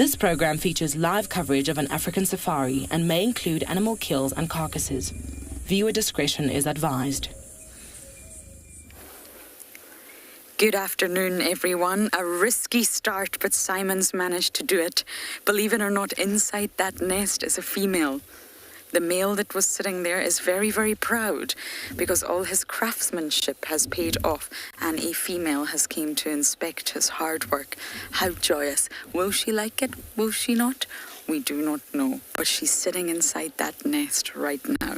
This program features live coverage of an African safari and may include animal kills and carcasses. Viewer discretion is advised. Good afternoon, everyone. A risky start, but Simon's managed to do it. Believe it or not, inside that nest is a female. The male that was sitting there is very, very proud because all his craftsmanship has paid off and a female has came to inspect his hard work. How joyous. Will she like it? Will she not? We do not know, but she's sitting inside that nest right now.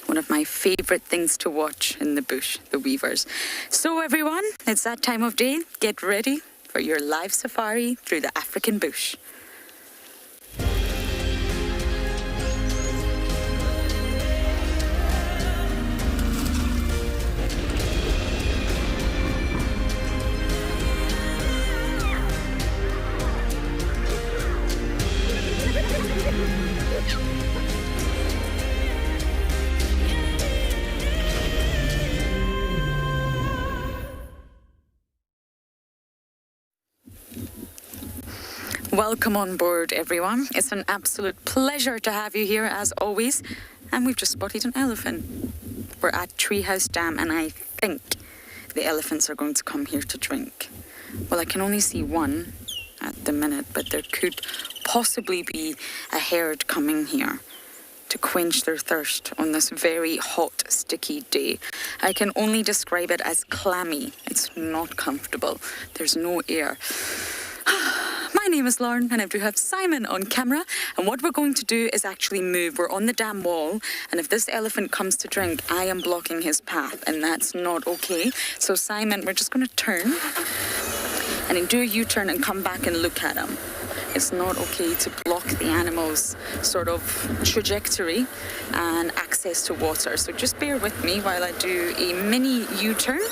One of my favorite things to watch in the bush, the weavers. So everyone, it's that time of day. Get ready for your live safari through the African bush. Welcome on board, everyone. It's an absolute pleasure to have you here, as always. And we've just spotted an elephant. We're at Treehouse Dam, and I think the elephants are going to come here to drink. Well, I can only see one at the minute, but there could possibly be a herd coming here to quench their thirst on this very hot, sticky day. I can only describe it as clammy. It's not comfortable. There's no air. My name is Lauren and I do have Simon on camera, and what we're going to do is actually move. We're on the dam wall, and if this elephant comes to drink, I am blocking his path, and that's not okay. So Simon, we're just going to turn and then do a U-turn and come back and look at him. It's not okay to block the animal's sort of trajectory and access to water. So just bear with me while I do a mini U-turn.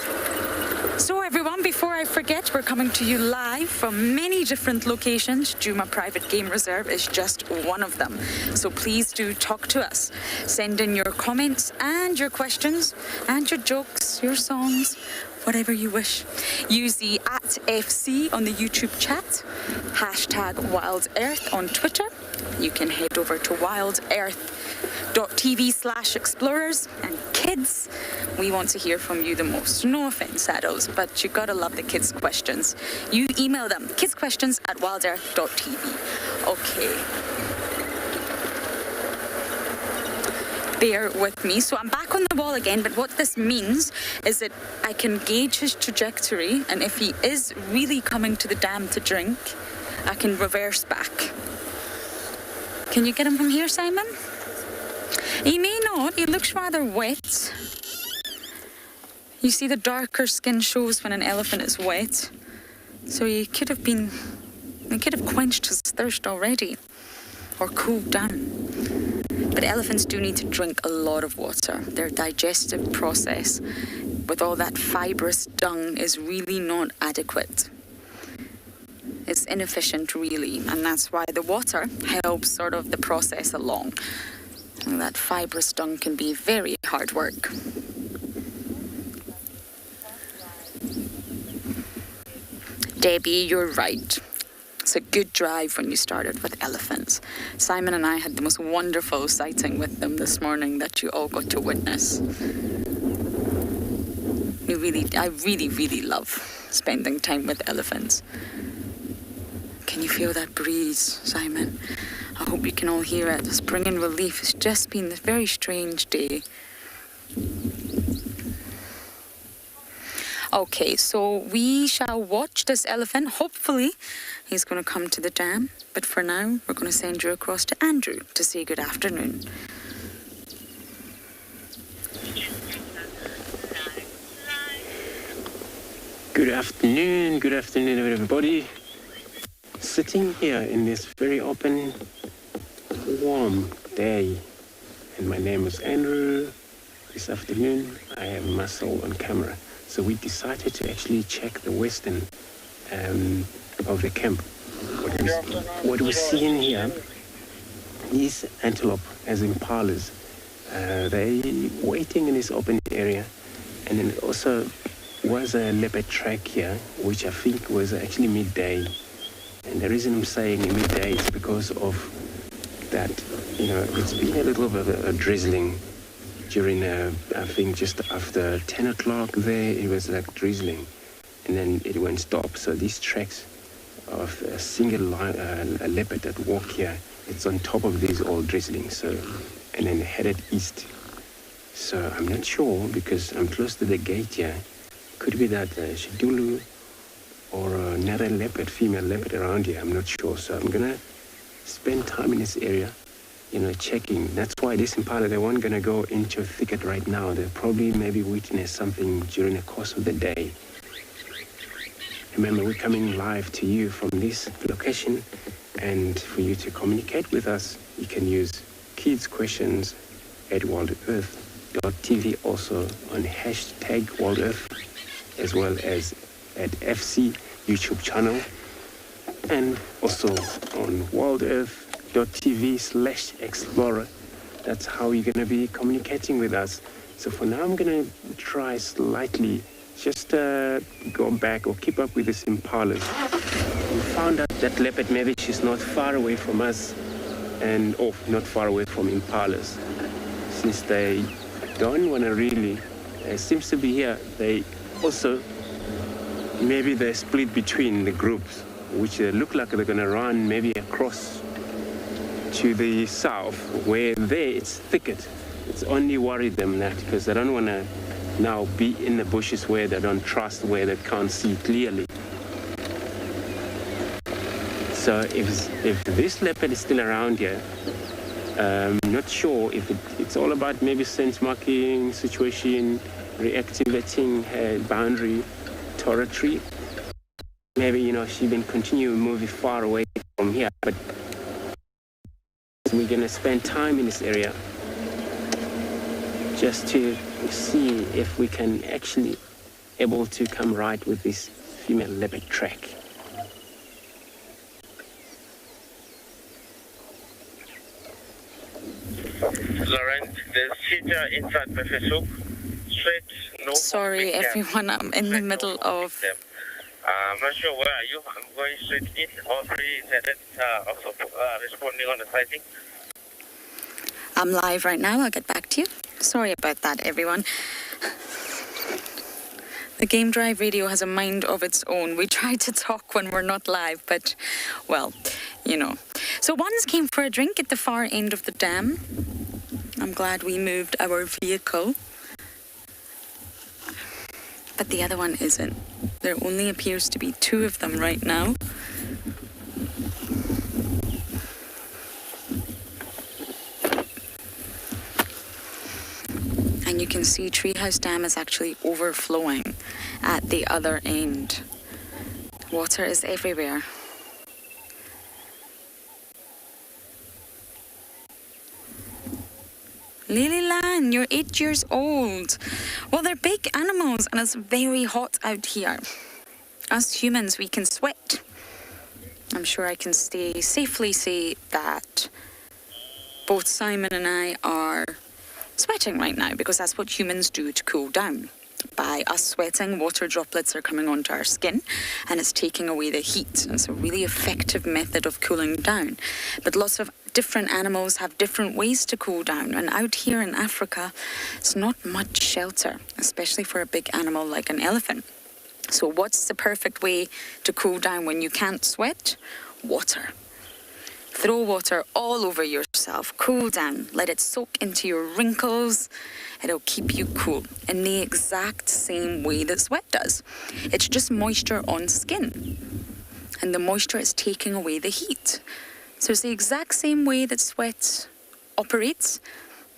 So everyone, before I forget, we're coming to you live from many different locations. Djuma Private Game Reserve is just one of them. So please do talk to us. Send in your comments and your questions and your jokes, your songs, whatever you wish. Use the @FC on the YouTube chat, #WildEarth on Twitter. You can head over to wildearth.tv/explorers. And kids, we want to hear from you the most. No offense, adults, but you gotta love the kids' questions. You email them, kidsquestions@wildearth.tv. Okay. Bear with me. So I'm back on the wall again, but what this means is that I can gauge his trajectory, and if he is really coming to the dam to drink, I can reverse back. Can you get him from here, Simon? He may not. He looks rather wet. You see the darker skin shows when an elephant is wet. So he could have quenched his thirst already or cooled down. But elephants do need to drink a lot of water. Their digestive process with all that fibrous dung is really not adequate. It's inefficient, really, and that's why the water helps sort of the process along. And that fibrous dung can be very hard work. Debbie, you're right. It's a good drive when you started with elephants. Simon and I had the most wonderful sighting with them this morning that you all got to witness. I really love spending time with elephants. Can you feel that breeze, Simon? I hope you can all hear it. The spring in relief. It's just been a very strange day. Okay, so we shall watch this elephant. Hopefully, he's going to come to the dam. But for now, we're going to send you across to Andrew to say good afternoon. Good afternoon, everybody. Sitting here in this very open, warm day. And my name is Andrew. This afternoon, I have Marcel on camera. So we decided to actually check the western of the camp. What we're seeing here is antelope, as impalas. They're waiting in this open area. And then also was a leopard track here, which I think was actually midday. And the reason I'm saying midday is because of that, it's been a little bit of a drizzling during, I think just after 10 o'clock there, it was like drizzling. And then it went stop. So these tracks of a single a leopard that walk here, it's on top of these all drizzling. So, and then headed east. So I'm not sure because I'm close to the gate here. Could be that Shidulu or another leopard, female leopard around here. I'm not sure. So I'm gonna spend time in this area, checking. That's why this impala, they weren't gonna go into a thicket right now. They'll probably maybe witness something during the course of the day. Remember, we're coming live to you from this location, and for you to communicate with us, you can use kids questions at WildEarth.tv, also on hashtag WildEarth, as well as at FC YouTube channel, and also on WildEarth.tv/explorer. That's how you're going to be communicating with us. So for now, I'm going to try slightly just go back or keep up with this impalas. We found out that leopard, maybe she's not far away from us, and not far away from impalas. Since they don't want to really, seems to be here, they also, maybe they split between the groups, which look like they're going to run maybe across to the south, where there it's thicket. It's only worried them that because they don't want to now be in the bushes where they don't trust, where they can't see clearly. So if this leopard is still around here, I'm not sure if it's all about maybe sense marking situation, reactivating her boundary territory. Maybe, she can continue moving far away from here, but we're gonna spend time in this area just to see if we can actually able to come right with this female leopard track. Laurent, there's cheetah inside Professor. Straight north. Sorry, everyone, I'm in the middle of... I'm not sure where are you. I'm going straight in. All three headed, also responding on the sighting. I'm live right now. I'll get back to you. Sorry about that, everyone. The Game Drive radio has a mind of its own. We try to talk when we're not live, but, well, So ones came for a drink at the far end of the dam. I'm glad we moved our vehicle. But the other one isn't. There only appears to be two of them right now. And you can see Treehouse Dam is actually overflowing at the other end. Water is everywhere. Lilylan, you're 8 years old. Well, they're big animals and it's very hot out here. Us humans, we can sweat. I'm sure I can safely say that both Simon and I are sweating right now because that's what humans do to cool down. By us sweating, water droplets are coming onto our skin and it's taking away the heat. It's a really effective method of cooling down. But lots of different animals have different ways to cool down. And out here in Africa, it's not much shelter, especially for a big animal like an elephant. So what's the perfect way to cool down when you can't sweat? Water. Throw water all over yourself. Cool down. Let it soak into your wrinkles. It'll keep you cool in the exact same way that sweat does. It's just moisture on skin. And the moisture is taking away the heat. So it's the exact same way that sweat operates,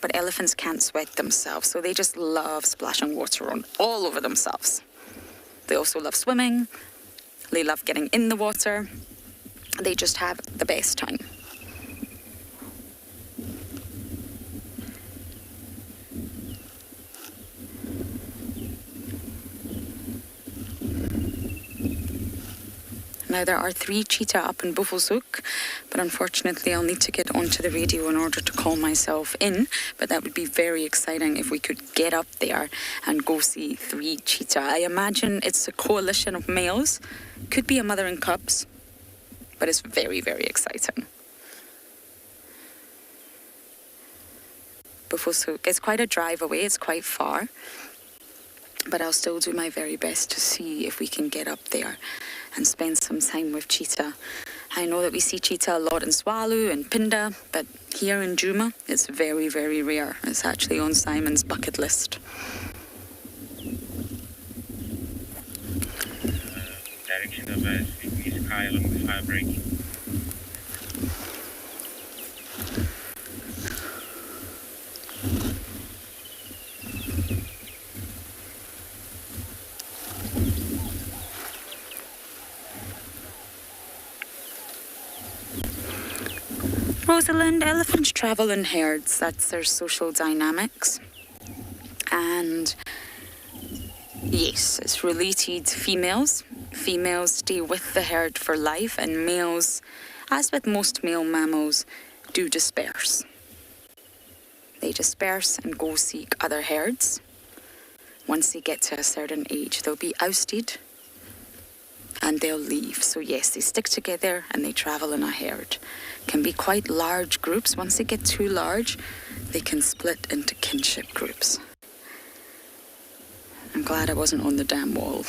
but elephants can't sweat themselves. So they just love splashing water on all over themselves. They also love swimming. They love getting in the water. They just have the best time. Now there are 3 cheetah up in Buffelshoek, but unfortunately I'll need to get onto the radio in order to call myself in. But that would be very exciting if we could get up there and go see 3 cheetah. I imagine it's a coalition of males. Could be a mother and cubs. but it's very, very exciting. So it's quite a drive away, it's quite far, but I'll still do my very best to see if we can get up there and spend some time with cheetah. I know that we see cheetah a lot in Tswalu and Phinda, but here in Djuma, it's very, very rare. It's actually on Simon's bucket list. Direction of a sleepy sky along the fire break. Rosalind, elephants travel in herds. That's their social dynamics. And yes, it's related to females. Females stay with the herd for life, and males, as with most male mammals, do disperse. They disperse and go seek other herds. Once they get to a certain age, they'll be ousted and they'll leave. So yes, they stick together and they travel in a herd. Can be quite large groups. Once they get too large, they can split into kinship groups. I'm glad I wasn't on the damn wall.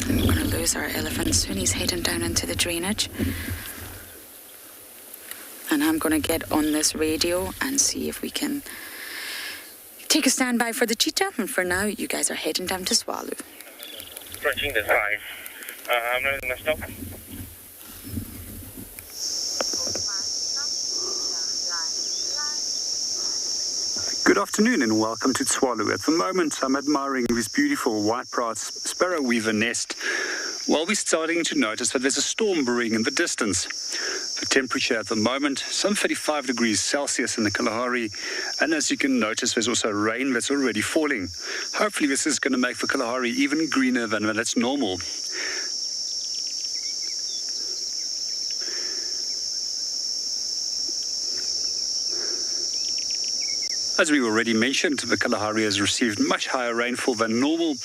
I'm going to lose our elephant soon. He's heading down into the drainage. And I'm going to get on this radio and see if we can take a standby for the cheetah. And for now, you guys are heading down to Tswalu. Approaching the drive. I'm not going to stop. Good afternoon and welcome to Tswalu. At the moment, I'm admiring this beautiful white-browed sparrow weaver nest. While we're starting to notice that there's a storm brewing in the distance. The temperature at the moment, some 35 degrees Celsius in the Kalahari, and as you can notice, there's also rain that's already falling. Hopefully this is going to make the Kalahari even greener than when it's normal. As we already mentioned, the Kalahari has received much higher rainfall than normal,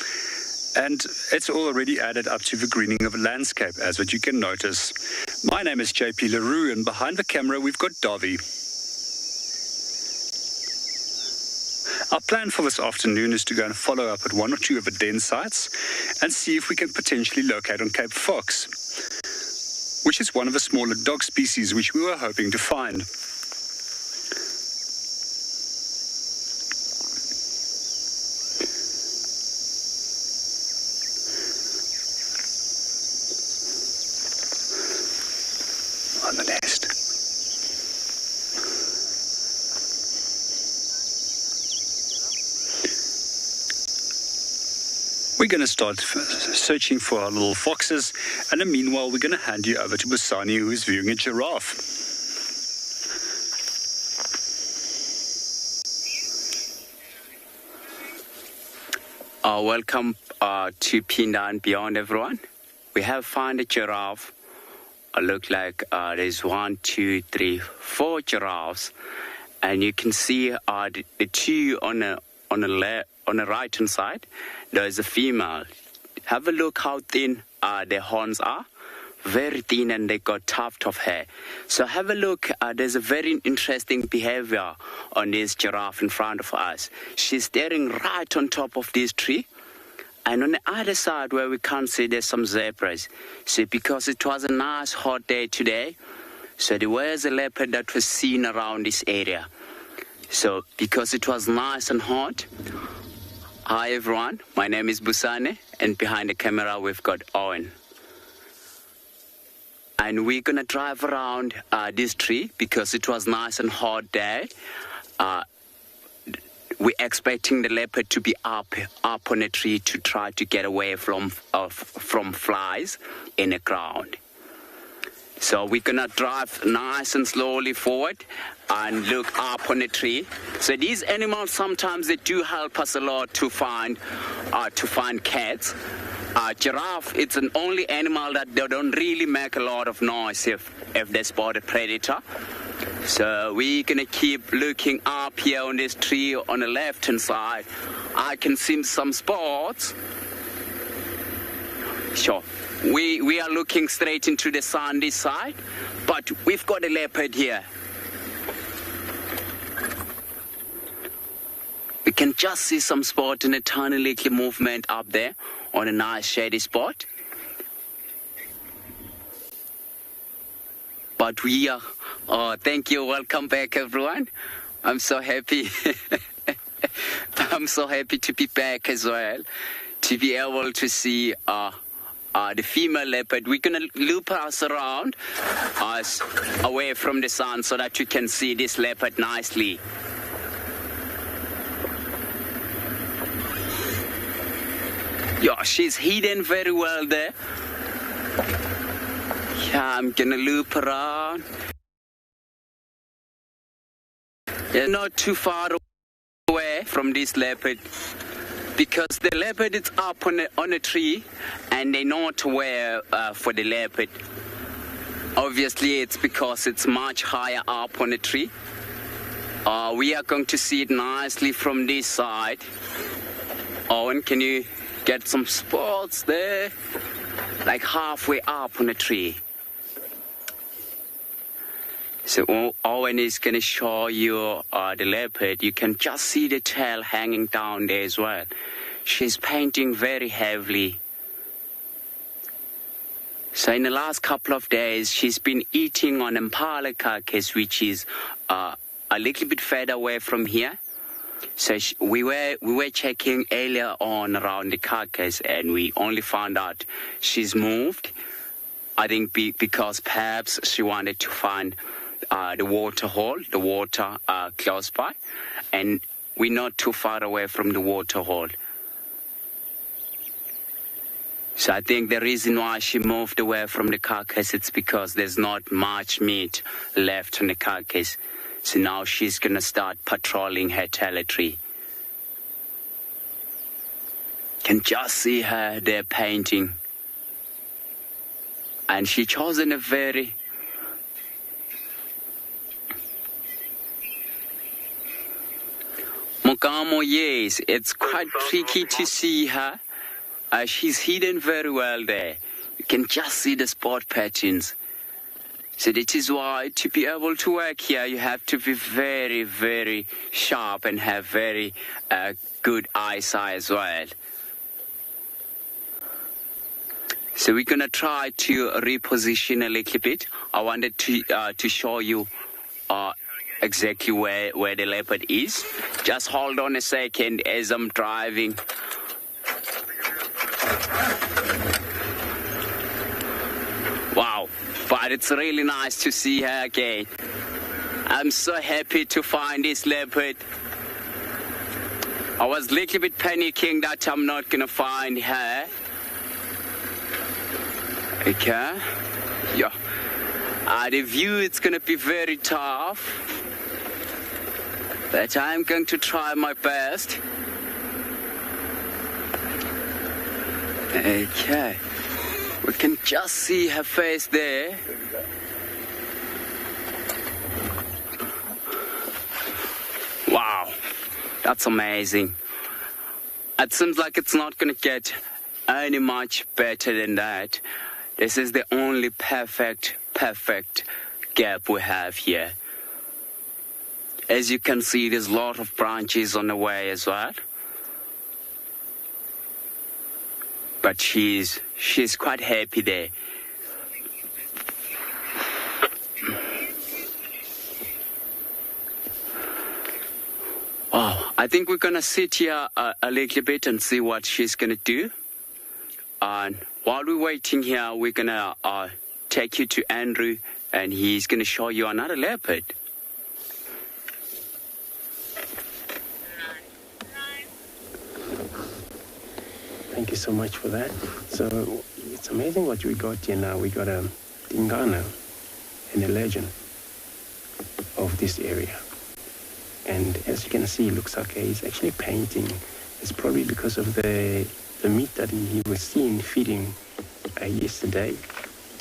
and it's already added up to the greening of the landscape, as what you can notice. My name is JP LaRue, and behind the camera we've got Davi. Our plan for this afternoon is to go and follow up at one or two of the den sites and see if we can potentially locate on Cape Fox, which is one of the smaller dog species which we were hoping to find. On the nest. We're going to start searching for our little foxes, and in the meanwhile we're going to hand you over to Busani, who is viewing a giraffe. Welcome to Phinda and Beyond, everyone. We have found a giraffe. Look like there's 1, 2, 3, 4 giraffes, and you can see the two on the right hand side. There's a female. Have a look how thin their horns are. Very thin, and they got tuft of hair. So have a look. There's a very interesting behavior on this giraffe in front of us. She's staring right on top of this tree. And on the other side where we can't see, there's some zebras. So because it was a nice hot day today, so there was a leopard that was seen around this area. So because it was nice and hot. Hi everyone, my name is Busane, and behind the camera we've got Owen. And we're gonna drive around this tree because it was nice and hot day. We're expecting the leopard to be up on a tree to try to get away from flies in the ground. So we're gonna drive nice and slowly forward and look up on the tree. So these animals sometimes they do help us a lot to find cats. Giraffe, it's an only animal that they don't really make a lot of noise if they spot a predator. So we're gonna keep looking up here on this tree on the left-hand side. I can see some spots. Sure. We are looking straight into the sun this side, but we've got a leopard here. We can just see some spot and a tiny little movement up there on a nice shady spot. But we are, thank you, welcome back everyone. I'm so happy. I'm so happy to be back as well, to be able to see the female leopard. We're gonna loop us around away from the sun so that you can see this leopard nicely. Yeah, she's hidden very well there. Yeah, I'm gonna loop around. They're not too far away from this leopard, because the leopard is up on a tree and they're not aware for the leopard. Obviously, it's because it's much higher up on the tree. We are going to see it nicely from this side. Owen, can you get some spots there? Like halfway up on the tree. So Owen is going to show you the leopard. You can just see the tail hanging down there as well. She's painting very heavily. So in the last couple of days, she's been eating on impala carcass, which is a little bit further away from here. So we were checking earlier on around the carcass, and we only found out she's moved. I think because perhaps she wanted to find the waterhole, the water close by, and we're not too far away from the waterhole. So I think the reason why she moved away from the carcass, it's because there's not much meat left on the carcass. So now she's going to start patrolling her territory. Can just see her there painting. And she chosen a very Mokamo, yes, it's quite tricky to see her. She's hidden very well there. You can just see the spot patterns. So this is why to be able to work here, you have to be very, very sharp and have very good eyesight as well. So we're going to try to reposition a little bit. I wanted to show you exactly where the leopard is. Just hold on a second as I'm driving. Wow, but it's really nice to see her again. I'm so happy to find this leopard. I was a little bit panicking that I'm not going to find her. Okay, yeah. The view, it's going to be very tough, but I'm going to try my best. Okay, we can just see her face there. Wow, that's amazing. It seems like it's not going to get any much better than that. This is the only perfect gap we have here. As you can see, there's a lot of branches on the way as well. But she's quite happy there. Oh, I think we're gonna sit here a little bit and see what she's gonna do. And while we're waiting here, we're gonna take you to Andrew, and he's gonna show you another leopard. Thank you so much for that. So it's amazing what we got here now. We got a Tingana and a legend of this area. And as you can see, looks okay. He's actually painting. It's probably because of the the meat that he was seen feeding yesterday.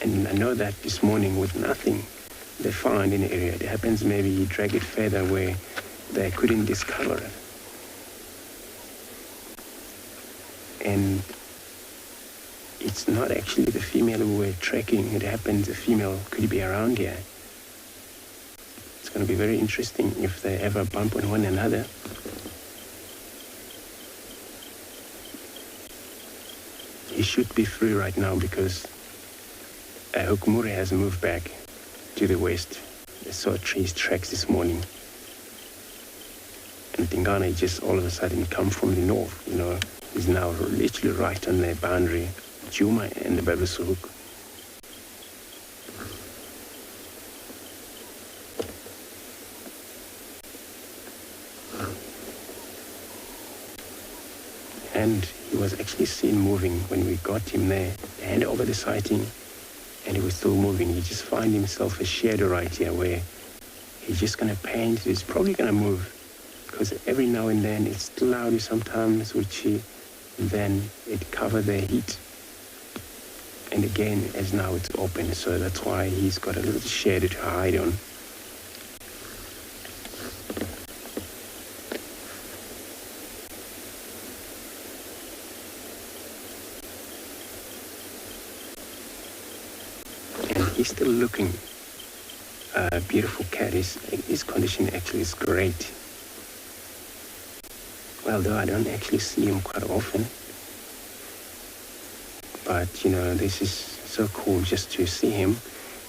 And I know that this morning with nothing they found in the area, it happens maybe he dragged it further where they couldn't discover it. And it's not actually the female who we're tracking. It happens the female could be around here. It's going to be very interesting if they ever bump on one another. He should be free right now because Hukumure has moved back to the west. I saw his tracks this morning. And Tingana just all of a sudden come from the north, He's now literally right on the boundary, Djuma and the Babasuhuk. And he was actually seen moving when we got him there. They handed over the sighting and he was still moving. He just found himself a shadow right here where he's just going to paint. He's probably going to move because every now and then it's cloudy sometimes, then it covers the heat. And again, as now it's open, so that's why he's got a little shade to hide on. And he's still looking a beautiful cat. His condition actually is great. Well, though I don't actually see him quite often. But, this is so cool just to see him.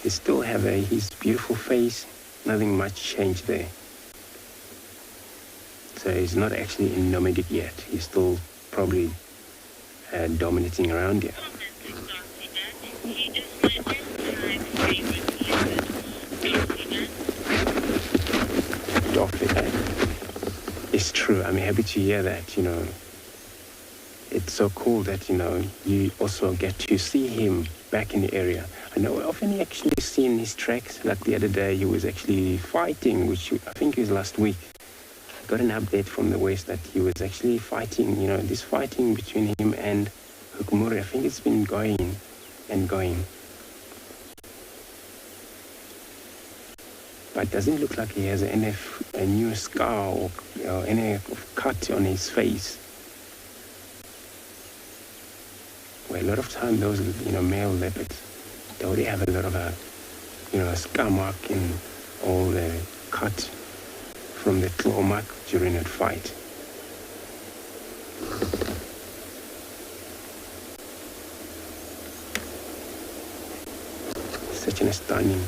He still have his beautiful face. Nothing much changed there. So he's not actually in nomadic yet. He's still probably dominating around here. It's true. I'm happy to hear that, It's so cool that, you also get to see him back in the area. I know often you actually seen his tracks. Like the other day, he was actually fighting, which I think was last week. Got an update from the west that he was actually fighting, this fighting between him and Hukumure. I think it's been going and going. But it doesn't look like he has a new scar or any cut on his face. Well, a lot of time those, male leopards, they already have a lot of a scar mark in all the cut from the claw mark during that fight. Such an stunning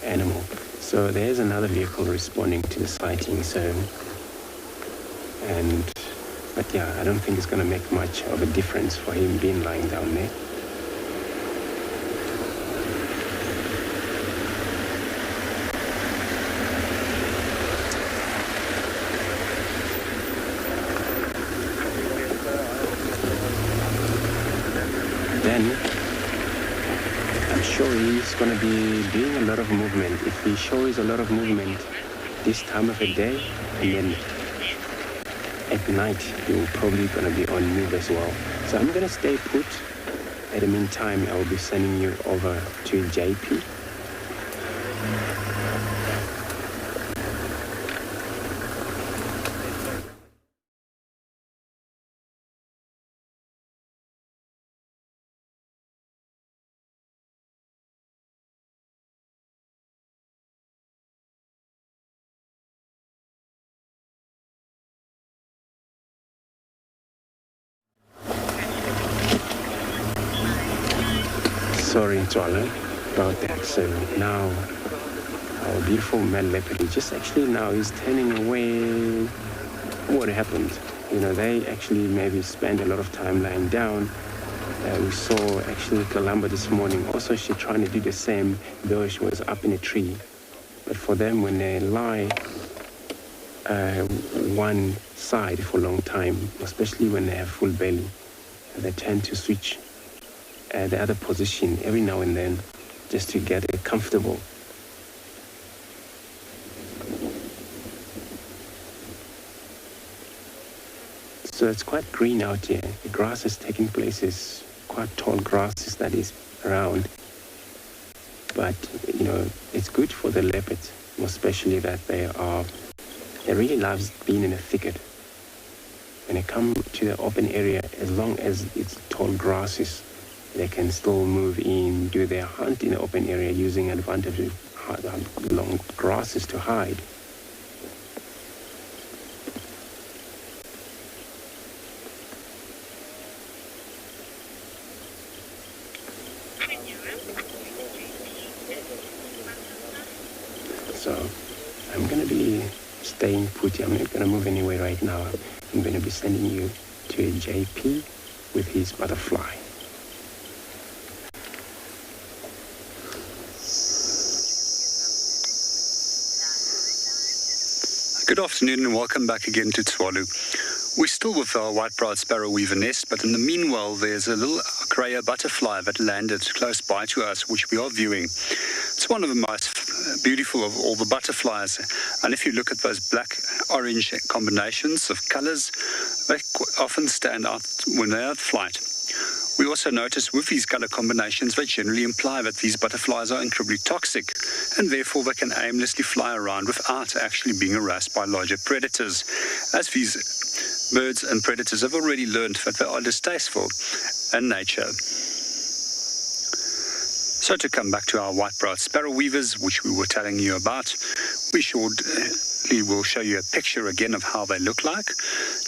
animal. So there's another vehicle responding to the sighting. But yeah, I don't think it's going to make much of a difference for him being lying down there. Then I'm sure he's going to be doing a lot of movement. If he shows a lot of movement this time of the day, and then at night, you're probably going to be on move as well. So I'm going to stay put. At the meantime, I will be sending you over to JP. Sorry, Tswalu, about that. So now our beautiful male leopard just actually now is turning away. What happened? They actually maybe spend a lot of time lying down. We saw actually Kalamba this morning. Also, she trying to do the same, though she was up in a tree. But for them, when they lie one side for a long time, especially when they have full belly, they tend to switch the other position every now and then just to get comfortable. So it's quite green out here. The grass is taking place, is quite tall grasses that is around. But, you know, it's good for the leopards, especially that they really love being in a thicket. When they come to the open area, as long as it's tall grasses, they can still move in, do their hunt in the open area using advantage of long grasses to hide. So I'm going to be staying put here. I'm not going to move anywhere right now. I'm going to be sending you to a JP with his butterfly. Good afternoon and welcome back again to Tswalu. We're still with our white-browed sparrow weaver nest, but in the meanwhile there's a little Acacia butterfly that landed close by to us, which we are viewing. It's one of the most beautiful of all the butterflies, and if you look at those black-orange combinations of colors, they often stand out when they're at flight. We also notice with these color combinations, they generally imply that these butterflies are incredibly toxic, and therefore they can aimlessly fly around without actually being harassed by larger predators, as these birds and predators have already learned that they are distasteful in nature. So to come back to our white-browed sparrow weavers, which we were telling you about, we shortly will show you a picture again of how they look like,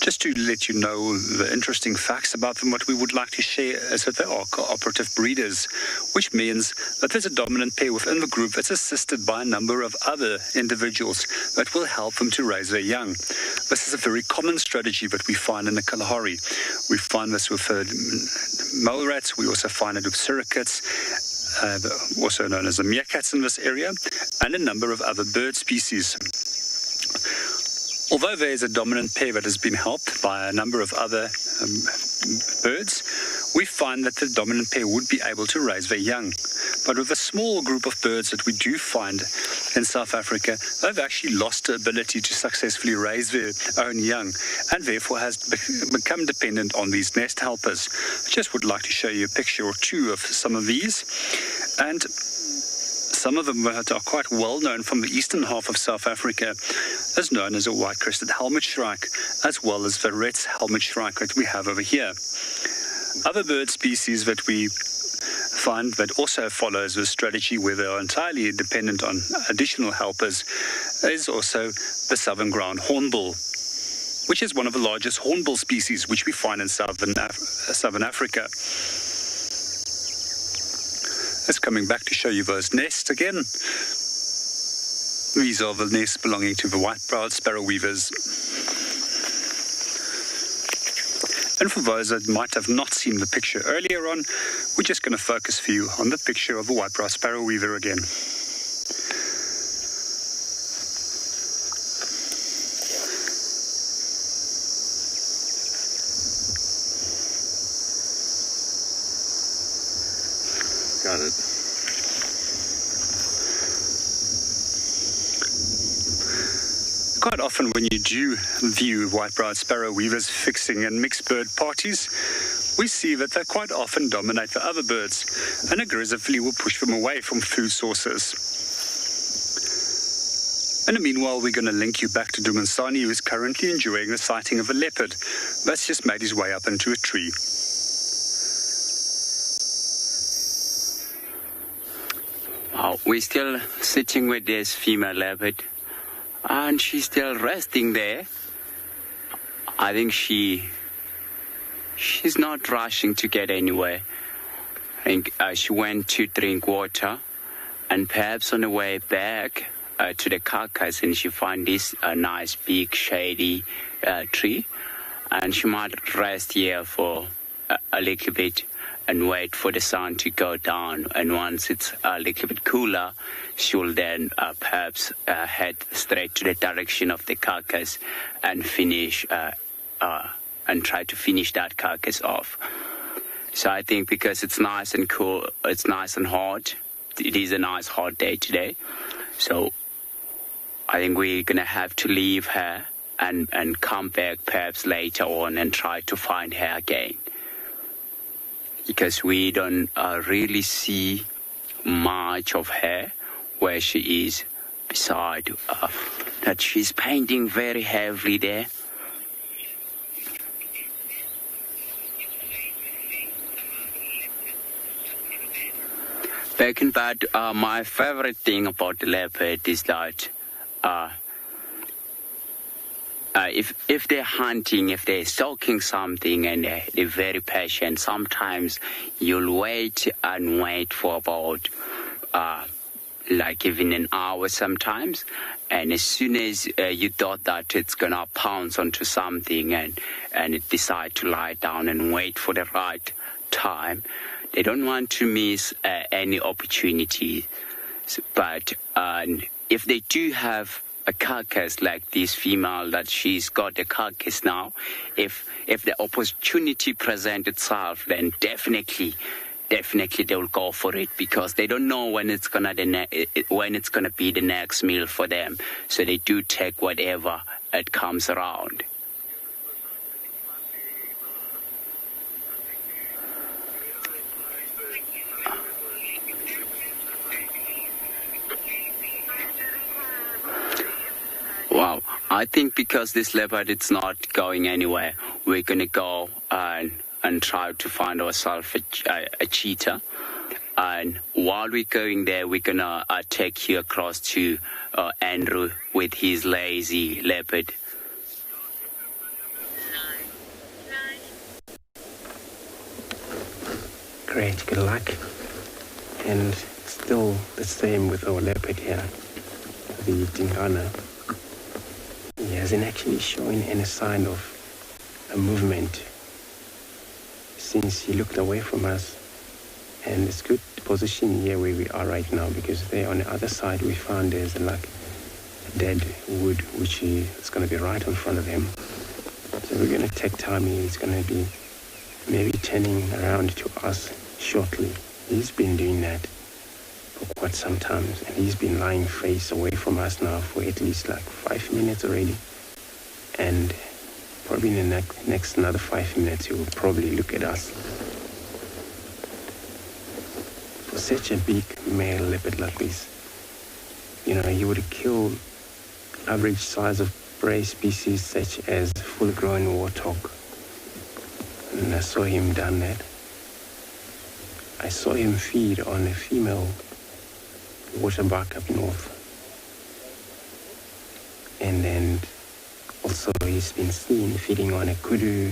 just to let you know the interesting facts about them. What we would like to share is that they are cooperative breeders, which means that there's a dominant pair within the group that's assisted by a number of other individuals that will help them to raise their young. This is a very common strategy that we find in the Kalahari. We find this with mole rats. We also find it with surrogates, also known as the meerkats in this area, and a number of other bird species. Although there is a dominant pair that has been helped by a number of other birds, we find that the dominant pair would be able to raise their young. But with a small group of birds that we do find in South Africa, they've actually lost the ability to successfully raise their own young, and therefore has become dependent on these nest helpers. I just would like to show you a picture or two of some of these, and some of them that are quite well known from the eastern half of South Africa, as known as a white-crested helmet shrike, as well as the red helmet shrike that we have over here. Other bird species that we find that also follows this strategy, where they are entirely dependent on additional helpers, is also the southern ground hornbill, which is one of the largest hornbill species which we find in southern Africa. It's coming back to show you those nests again. These are the nests belonging to the white-browed sparrow weavers. And for those that might have not seen the picture earlier on, we're just going to focus for you on the picture of the white-browed sparrow weaver again. Got it. Quite often when you do view white-browed sparrow weavers fixing in mixed bird parties, we see that they quite often dominate the other birds and aggressively will push them away from food sources. In the meanwhile, we're going to link you back to Dumansani, who is currently enjoying the sighting of a leopard that's just made his way up into a tree. Wow, we're still sitting with this female leopard, and she's still resting there. I think she's not rushing to get anywhere. I think she went to drink water, and perhaps on the way back to the carcass, and she found this nice big shady tree, and she might rest here for a little bit and wait for the sun to go down. And once it's a little bit cooler, she'll then perhaps head straight to the direction of the carcass and finish and try to finish that carcass off. So I think because it's nice and cool, it's nice and hot. It is a nice hot day today. So I think we're going to have to leave her and come back perhaps later on and try to find her again. Because we don't really see much of her where she is, beside that she's painting very heavily there. Back in that, my favorite thing about the leopard is that if they're hunting, if they're stalking something and they're very patient, sometimes you'll wait and wait for about like even an hour sometimes, and as soon as you thought that it's gonna pounce onto something and it decide to lie down and wait for the right time, they don't want to miss any opportunity. But if they do have a carcass like this female, that she's got a carcass now, if the opportunity presents itself, then definitely they will go for it, because they don't know when it's gonna be the next meal for them. So they do take whatever it comes around. Wow, I think because this leopard it's not going anywhere, we're gonna go and try to find ourselves a cheetah. And while we're going there, we're gonna take you across to Andrew with his lazy leopard. Great, good luck. And still the same with our leopard here, the Tingana. He hasn't actually shown any sign of a movement since he looked away from us. And it's good position here where we are right now, because there on the other side we found there's like a dead wood which is going to be right in front of him. So we're going to take time. He's going to be maybe turning around to us shortly. He's been doing that for quite some time, and he's been lying face away from us now for at least like 5 minutes already. And probably in the next another 5 minutes he will probably look at us. For such a big male leopard like this, you know, he would kill average size of prey species such as full-grown warthog. And I saw him done that. I saw him feed on a female waterbuck up north. And then also he's been seen feeding on a kudu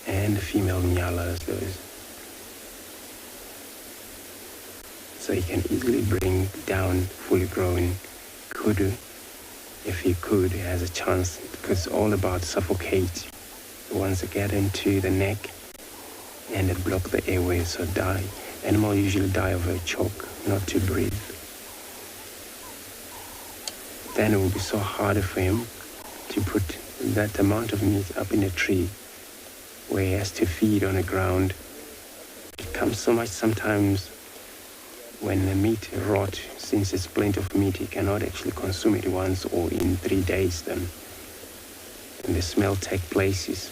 and a female Ngala as those. So he can easily bring down fully grown kudu if he could. He has a chance, because it's all about suffocate the ones that get into the neck and that block the airways, so die. Animals usually die of a choke, not to breathe. Then it will be so hard for him to put that amount of meat up in a tree where he has to feed on the ground. It comes so much sometimes when the meat rot, since it's plenty of meat, he cannot actually consume it once or in 3 days then. And the smell take places.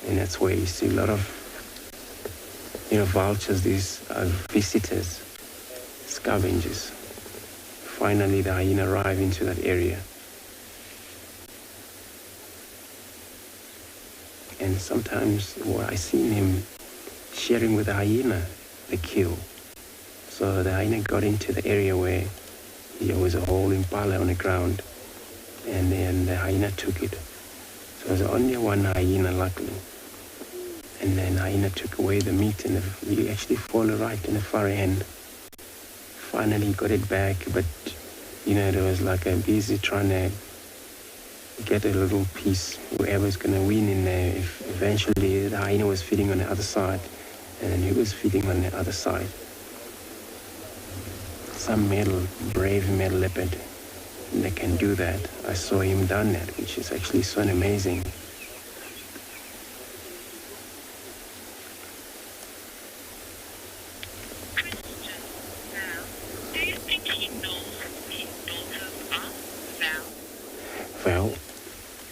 And that's where you see a lot of, vultures, these visitors, scavengers. Finally, the hyena arrive into that area. And sometimes I seen him sharing with the hyena the kill. So the hyena got into the area where there was a whole impala on the ground, and then the hyena took it. So there was only one hyena, luckily. And then the hyena took away the meat, and we actually fall right in the far end. Finally got it back, but there was like a busy trying to get a little piece, whoever's going to win in there. Eventually the hyena was feeding on the other side, and then he was feeding on the other side. Some brave male leopard, they can do that. I saw him done that, which is actually so amazing. Well,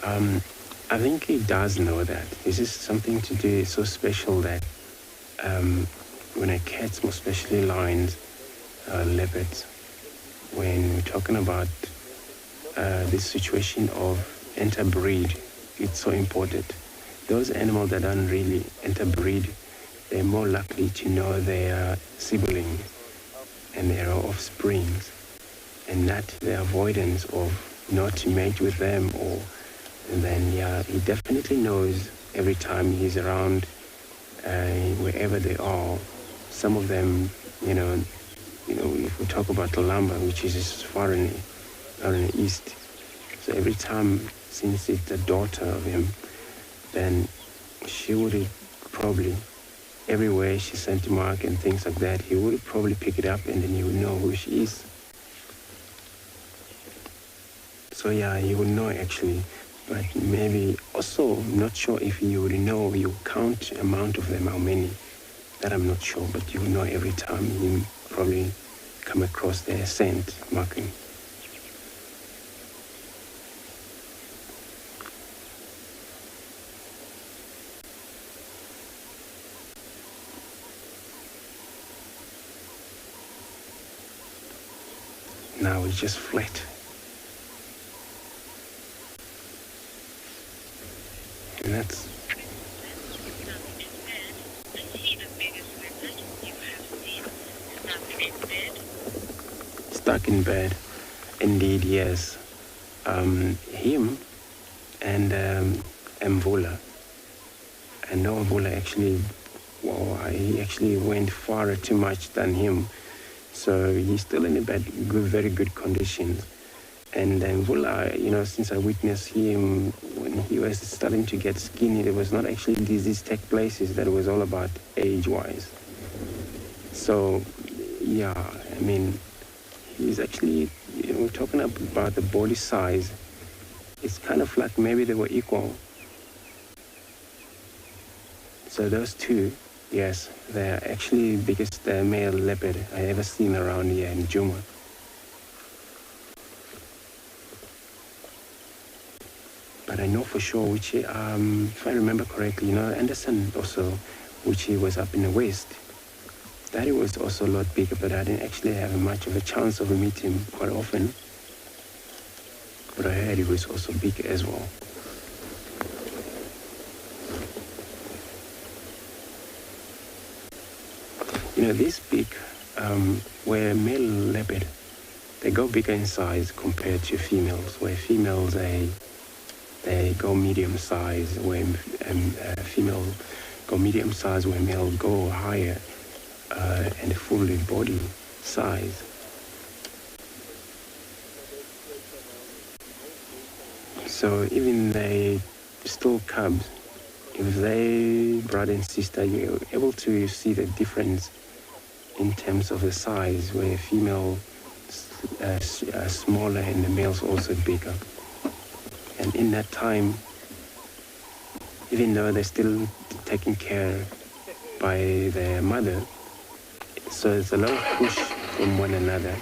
I think he does know that. This is something to do, it's so special that when a cats, more especially lions, leopards, when we're talking about this situation of interbreed, it's so important. Those animals that don't really interbreed, they're more likely to know their siblings and their offsprings, and not the avoidance of not to mate with them. Or and then he definitely knows every time he's around wherever they are. Some of them, if we talk about Lamba, which is as far in the east, so every time, since it's the daughter of him, then she would probably, everywhere she sent mark and things like that, he would probably pick it up and then he would know who she is. So he would know actually, but maybe also, I'm not sure if you would know, you count amount of them, how many, that I'm not sure, but you would know every time you probably come across their scent marking. Now it's just flat. And that's stuck in bed. Indeed, yes. Him and Mvula. I know Mvula actually, he actually went far too much than him. So he's still in a very good conditions. And Mvula, since I witnessed him when he was starting to get skinny, there was not actually disease take places, that was all about age-wise. So, he's actually, we're talking about the body size. It's kind of like maybe they were equal. So those two, yes, they're actually biggest male leopard I ever seen around here in Djuma. But I know for sure, which, if I remember correctly, Anderson also, which he was up in the west, that he was also a lot bigger, but I didn't actually have much of a chance of meeting him quite often. But I heard he was also big as well. This big, where male leopard, they go bigger in size compared to females, where females, they go medium size, where female go medium size, where male go higher and fully body size. So even they still cubs, if they brother and sister, you're able to see the difference in terms of the size, where female are smaller and the male's also bigger. And in that time, even though they're still taken care by their mother, so it's a lot of push from one another.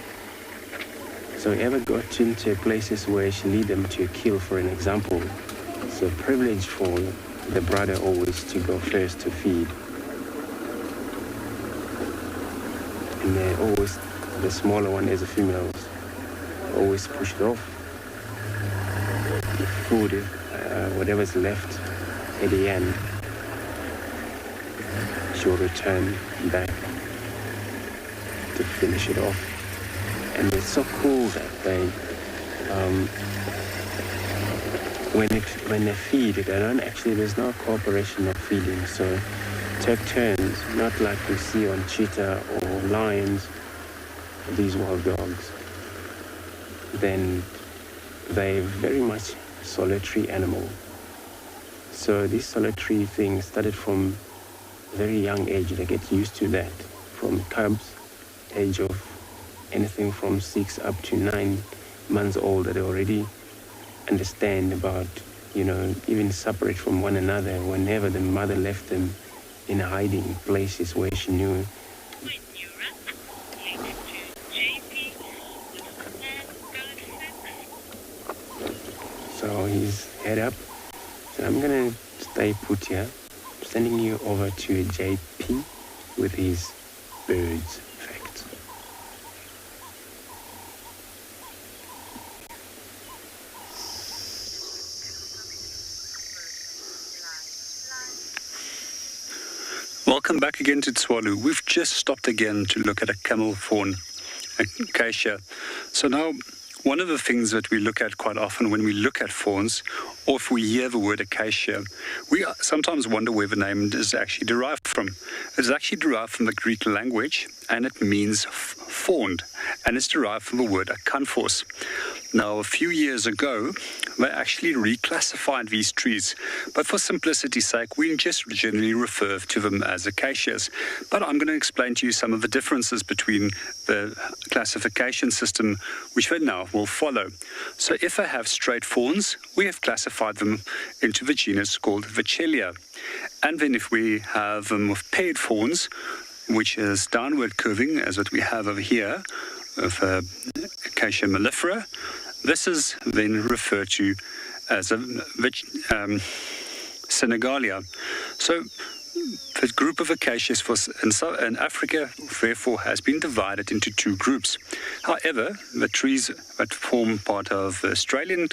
So ever got into places where she lead them to kill, for an example. So privilege for the brother always to go first to feed. And they're always, the smaller one as the females, always pushed off. The food, whatever's left at the end, she'll return back to finish it off. And it's so cool that they, when they feed, they don't actually, there's no cooperation of feeding. So take turns, not like you see on cheetah or lions, these wild dogs. Then they're very much solitary animal. So this solitary thing started from very young age. They get used to that. From cubs, age of anything from 6 up to 9 months old, that they already understand about, even separate from one another whenever the mother left them in hiding places where she knew. So he's head up. So I'm going to stay put here. I'm sending you over to JP with his birds facts. Welcome back again to Tswalu. We've just stopped again to look at a camel fawn, Acacia. So now, one of the things that we look at quite often when we look at fawns, or if we hear the word acacia, we sometimes wonder where the name is actually derived from. It's actually derived from the Greek language, and it means fawned, and it's derived from the word acanthos. Now, a few years ago, they actually reclassified these trees, but for simplicity's sake, we just generally refer to them as acacias. But I'm going to explain to you some of the differences between the classification system which they now will follow. So if they have straight fawns, we have classified them into the genus called Vachellia. And then if we have them with paired fawns, which is downward curving, as what we have over here, of Acacia mellifera, this is then referred to as a Senegalia. So the group of acacias in Africa, therefore, has been divided into two groups. However, the trees that form part of the Australia,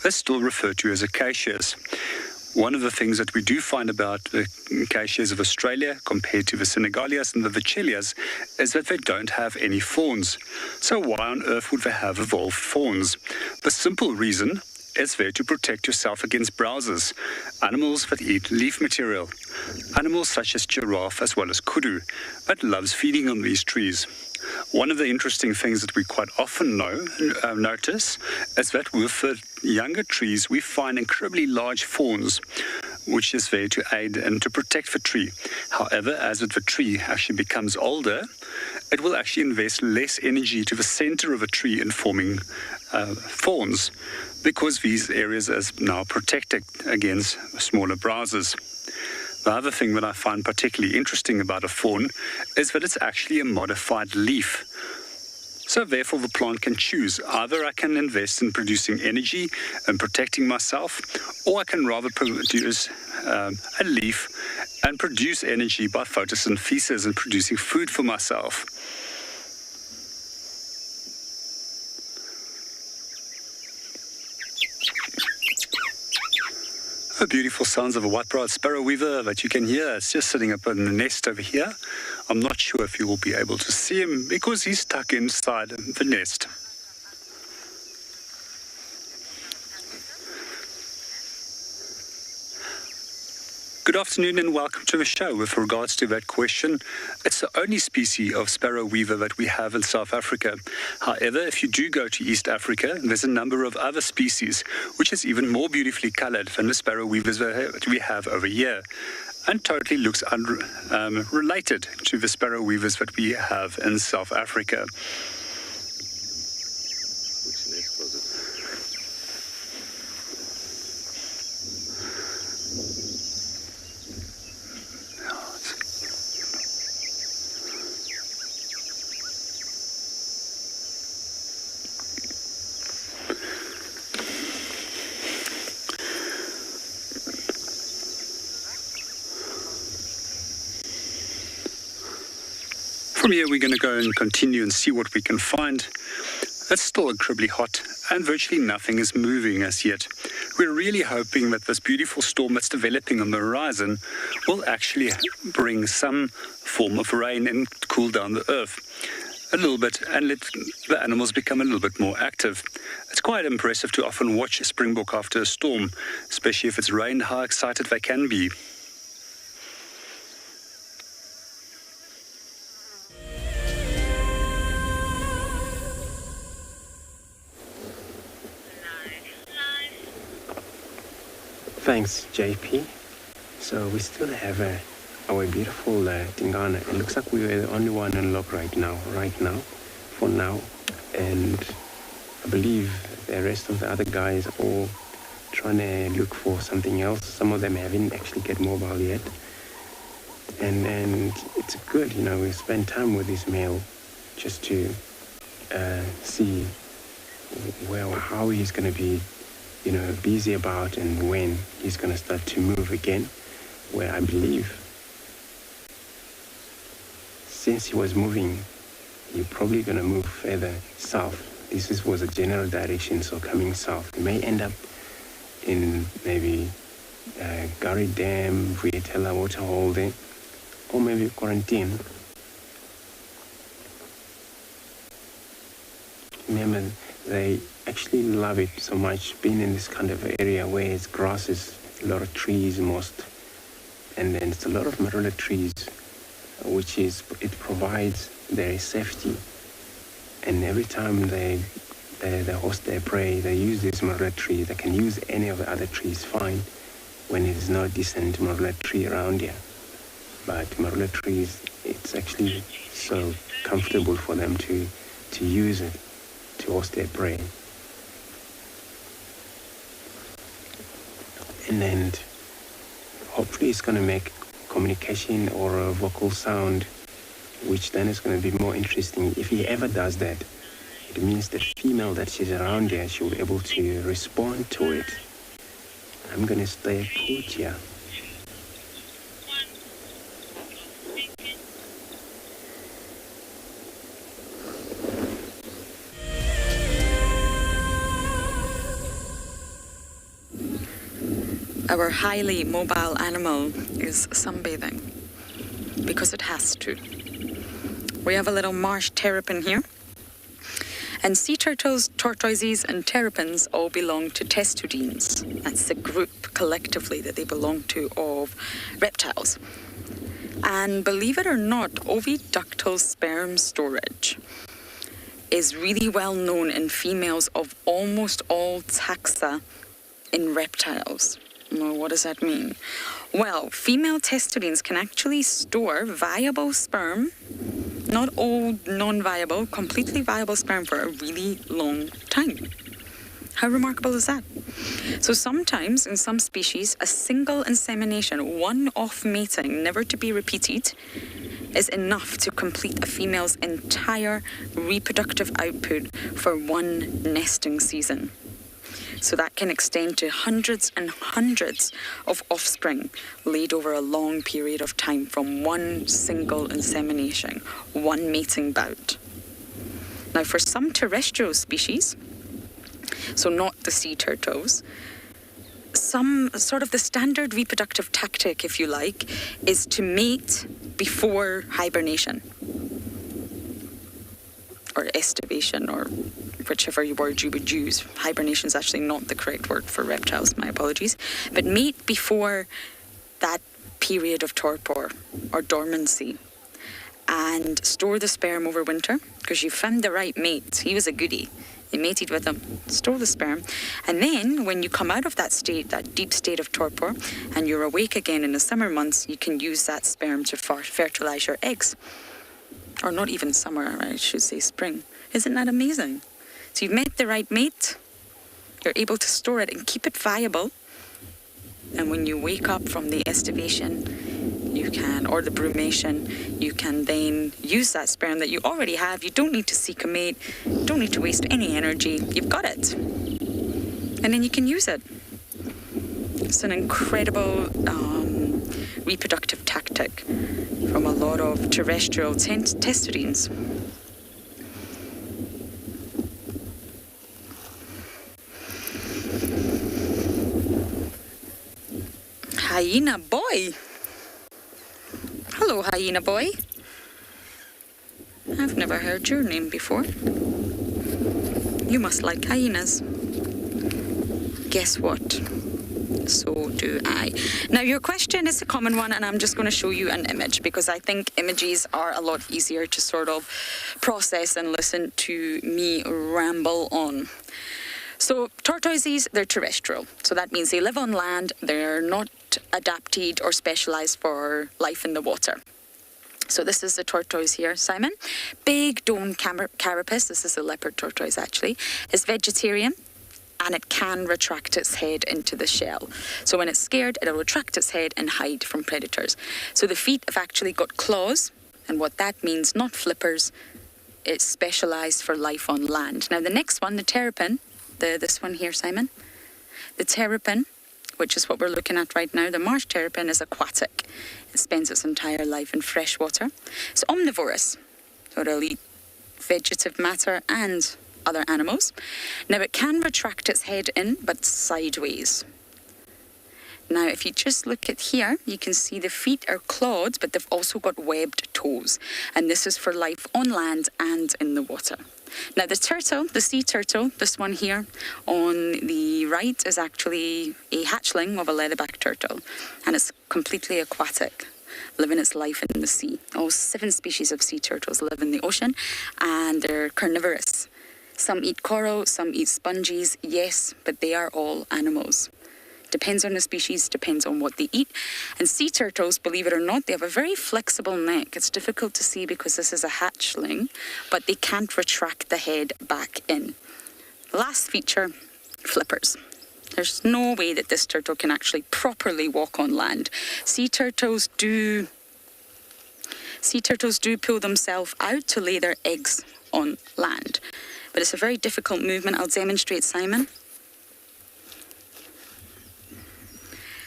they're still referred to as acacias. One of the things that we do find about the acacias of Australia compared to the Senegalias and the Vachellias is that they don't have any fawns. So why on earth would they have evolved fawns? The simple reason is there to protect yourself against browsers, animals that eat leaf material, animals such as giraffe as well as kudu, that loves feeding on these trees. One of the interesting things that we quite often notice is that with the younger trees, we find incredibly large fawns, which is there to aid and to protect the tree. However, as the tree actually becomes older, it will actually invest less energy to the center of a tree in forming fawns, because these areas are now protected against smaller browsers. The other thing that I find particularly interesting about a fawn is that it's actually a modified leaf. So therefore the plant can choose. Either I can invest in producing energy and protecting myself, or I can rather produce a leaf and produce energy by photosynthesis and producing food for myself. The beautiful sounds of a white-browed sparrow weaver that you can hear. It's just sitting up in the nest over here. I'm not sure if you will be able to see him because he's stuck inside the nest. Good afternoon and welcome to the show. With regards to that question, it's the only species of sparrow weaver that we have in South Africa. However, if you do go to East Africa, there's a number of other species which is even more beautifully colored than the sparrow weavers that we have over here, and totally looks related to the sparrow weavers that we have in South Africa. From here, we're going to go and continue and see what we can find. It's still incredibly hot and virtually nothing is moving as yet. We're really hoping that this beautiful storm that's developing on the horizon will actually bring some form of rain and cool down the earth a little bit and let the animals become a little bit more active. It's quite impressive to often watch a springbok after a storm, especially if it's rained, how excited they can be. Thanks, JP. So we still have our beautiful Tingana. It looks like we are the only one on lock right now, for now. And I believe the rest of the other guys are all trying to look for something else. Some of them haven't actually get mobile yet. And it's good, we spend time with this male just to see how he's going to be, busy about and when he's going to start to move again, where I believe since he was moving, you're probably going to move further south. This was a general direction, so coming south. You may end up in maybe Gary Dam, Reptile waterhole there, or maybe quarantine. Remember, they actually love it so much, being in this kind of area where it's grasses, a lot of trees most, and then it's a lot of marula trees, it provides their safety. And every time they host their prey, they use this marula tree. They can use any of the other trees fine when it is not a decent marula tree around here. But marula trees, it's actually so comfortable for them to use it to host their prey. And then hopefully it's going to make communication or a vocal sound, which then is going to be more interesting. If he ever does that, it means that female that she's around here, she'll be able to respond to it. I'm going to stay put here. Our highly mobile animal is sunbathing because it has to. We have a little marsh terrapin here. And sea turtles, tortoises and terrapins all belong to testudines. That's the group collectively that they belong to of reptiles. And believe it or not, oviductal sperm storage is really well known in females of almost all taxa in reptiles. Well, what does that mean? Well, female testudines can actually store viable sperm, not old, non-viable, completely viable sperm for a really long time. How remarkable is that? So sometimes, in some species, a single insemination, one-off mating, never to be repeated, is enough to complete a female's entire reproductive output for one nesting season. So that can extend to hundreds and hundreds of offspring laid over a long period of time from one single insemination, one mating bout. Now, for some terrestrial species, so not the sea turtles, some sort of the standard reproductive tactic, if you like, is to mate before hibernation or estivation, or whichever word you would use. Hibernation is actually not the correct word for reptiles, my apologies. But mate before that period of torpor or dormancy, and store the sperm over winter, because you found the right mate. He was a goodie. You mated with him, store the sperm, and then when you come out of that state, that deep state of torpor, and you're awake again in the summer months, you can use that sperm to fertilize your eggs. Or not even summer, I should say spring. Isn't that amazing? So you've met the right mate, you're able to store it and keep it viable. And when you wake up from the estivation, you can, or the brumation, you can then use that sperm that you already have. You don't need to seek a mate, don't need to waste any energy. You've got it. And then you can use it. It's an incredible reproductive tactic from a lot of terrestrial testudines. Hyena boy. Hello, hyena boy. I've never heard your name before. You must like hyenas. Guess what? So do I. Now, your question is a common one, and I'm just going to show you an image because I think images are a lot easier to sort of process and listen to me ramble on. So tortoises, they're terrestrial. So that means they live on land. They're not adapted or specialized for life in the water. So this is the tortoise here, Simon. Big dome carapace. This is a leopard tortoise, actually. It's vegetarian, and it can retract its head into the shell. So when it's scared, it'll retract its head and hide from predators. So the feet have actually got claws, and what that means, not flippers, it's specialised for life on land. Now, the next one, the terrapin, this one here, Simon. The terrapin, which is what we're looking at right now, the marsh terrapin is aquatic. It spends its entire life in fresh water. It's omnivorous, so it'll eat vegetative matter and other animals. Now, it can retract its head in, but sideways. Now, if you just look at here, you can see the feet are clawed, but they've also got webbed toes. And this is for life on land and in the water. Now, the turtle, the sea turtle, this one here on the right is actually a hatchling of a leatherback turtle. And it's completely aquatic, living its life in the sea. All 7 species of sea turtles live in the ocean, and they're carnivorous. Some eat coral, some eat sponges, yes, but they are all animals. Depends on the species, depends on what they eat. And sea turtles, believe it or not, they have a very flexible neck. It's difficult to see because this is a hatchling, but they can't retract the head back in. Last feature, flippers. There's no way that this turtle can actually properly walk on land. Sea turtles do pull themselves out to lay their eggs on land. But it's a very difficult movement. I'll demonstrate, Simon.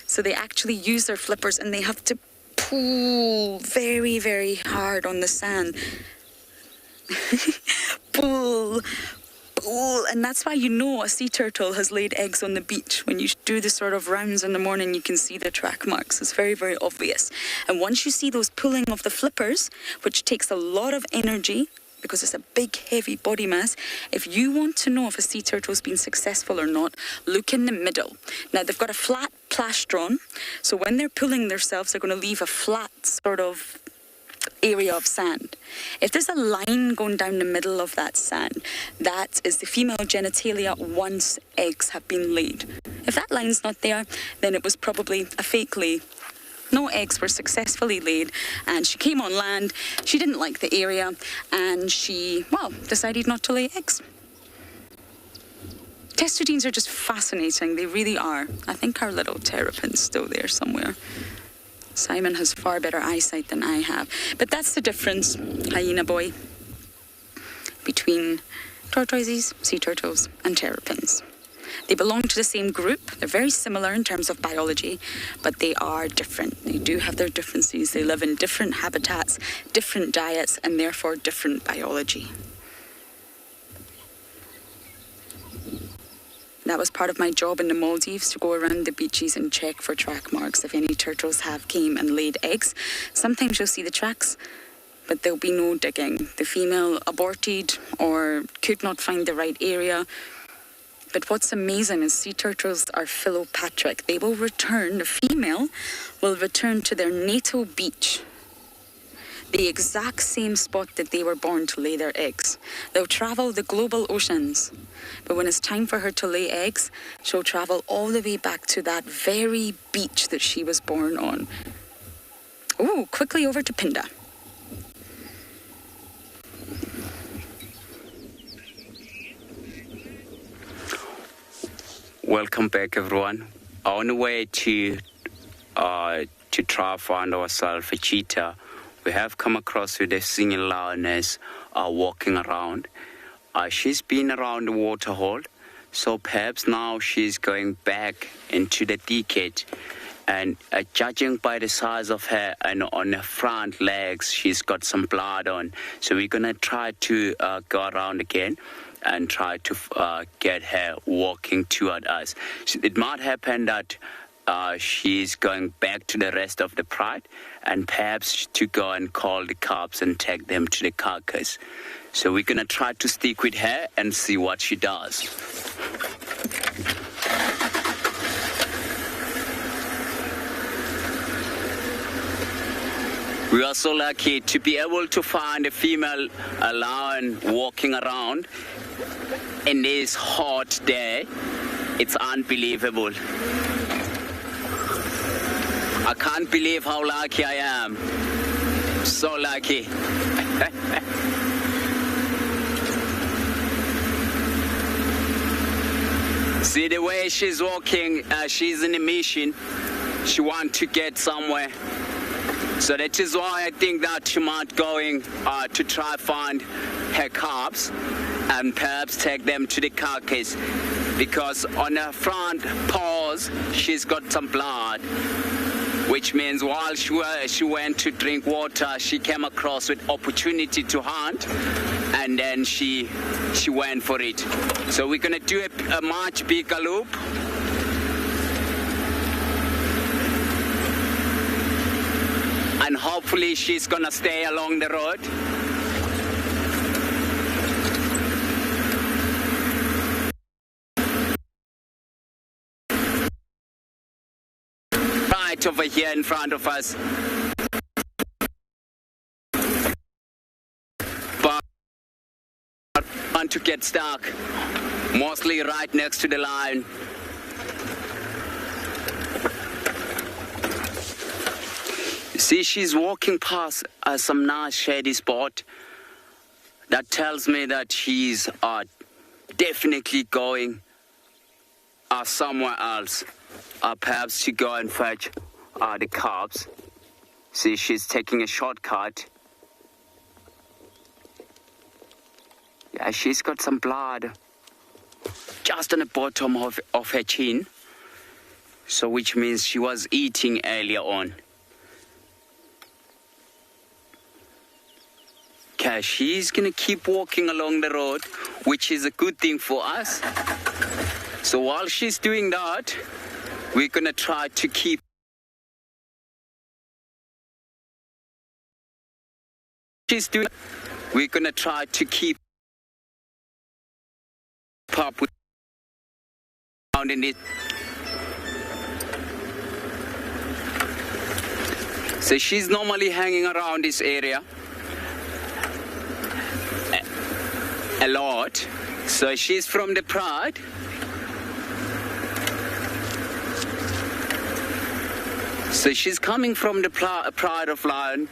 So they actually use their flippers and they have to pull very, very hard on the sand. Pull. And that's why you know a sea turtle has laid eggs on the beach. When you do the sort of rounds in the morning, you can see the track marks. It's very, very obvious. And once you see those pulling of the flippers, which takes a lot of energy, because it's a big, heavy body mass, if you want to know if a sea turtle's been successful or not, look in the middle. Now, they've got a flat plastron, so when they're pulling themselves, they're going to leave a flat sort of area of sand. If there's a line going down the middle of that sand, that is the female genitalia once eggs have been laid. If that line's not there, then it was probably a fake lay. No eggs were successfully laid, and she came on land. She didn't like the area, and she, decided not to lay eggs. Testudines are just fascinating. They really are. I think our little terrapin's still there somewhere. Simon has far better eyesight than I have. But that's the difference, hyena boy, between tortoises, sea turtles, and terrapins. They belong to the same group. They're very similar in terms of biology, but they are different. They do have their differences. They live in different habitats, different diets, and therefore different biology. That was part of my job in the Maldives, to go around the beaches and check for track marks if any turtles have came and laid eggs. Sometimes you'll see the tracks, but there'll be no digging. The female aborted or could not find the right area. But what's amazing is sea turtles are philopatric. They will return, the female will return to their natal beach, the exact same spot that they were born to lay their eggs. They'll travel the global oceans, but when it's time for her to lay eggs, she'll travel all the way back to that very beach that she was born on. Ooh, quickly over to Phinda. Welcome back, everyone. On the way to try find ourselves a cheetah, we have come across with a single lioness walking around. She's been around the waterhole, so perhaps now she's going back into the thicket. And judging by the size of her and on her front legs, she's got some blood on. So we're going to try to go around again and try to get her walking toward us. It might happen that she's going back to the rest of the pride, and perhaps to go and call the cops and take them to the carcass. So we're going to try to stick with her and see what she does. We are so lucky to be able to find a female lion walking around in this hot day. It's unbelievable. I can't believe how lucky I am. So lucky. See the way she's walking, she's in a mission. She wants to get somewhere. So that is why I think that she might going to try find her calves and perhaps take them to the carcass, because on her front paws she's got some blood, which means while she went to drink water, she came across with opportunity to hunt, and then she went for it. So we're gonna do a much bigger loop. And hopefully she's gonna stay along the road. Right over here in front of us. But I want to get stuck, mostly right next to the line. See, she's walking past some nice shady spot. That tells me that she's definitely going somewhere else. Perhaps to go and fetch the calves. See, she's taking a shortcut. Yeah, she's got some blood just on the bottom of her chin. So which means she was eating earlier on. Okay, she's gonna keep walking along the road, which is a good thing for us. So while she's doing that, we're gonna try to keep up with in it. So she's normally hanging around this area a lot. So she's from the Pride. So she's coming from the Pride of Lion.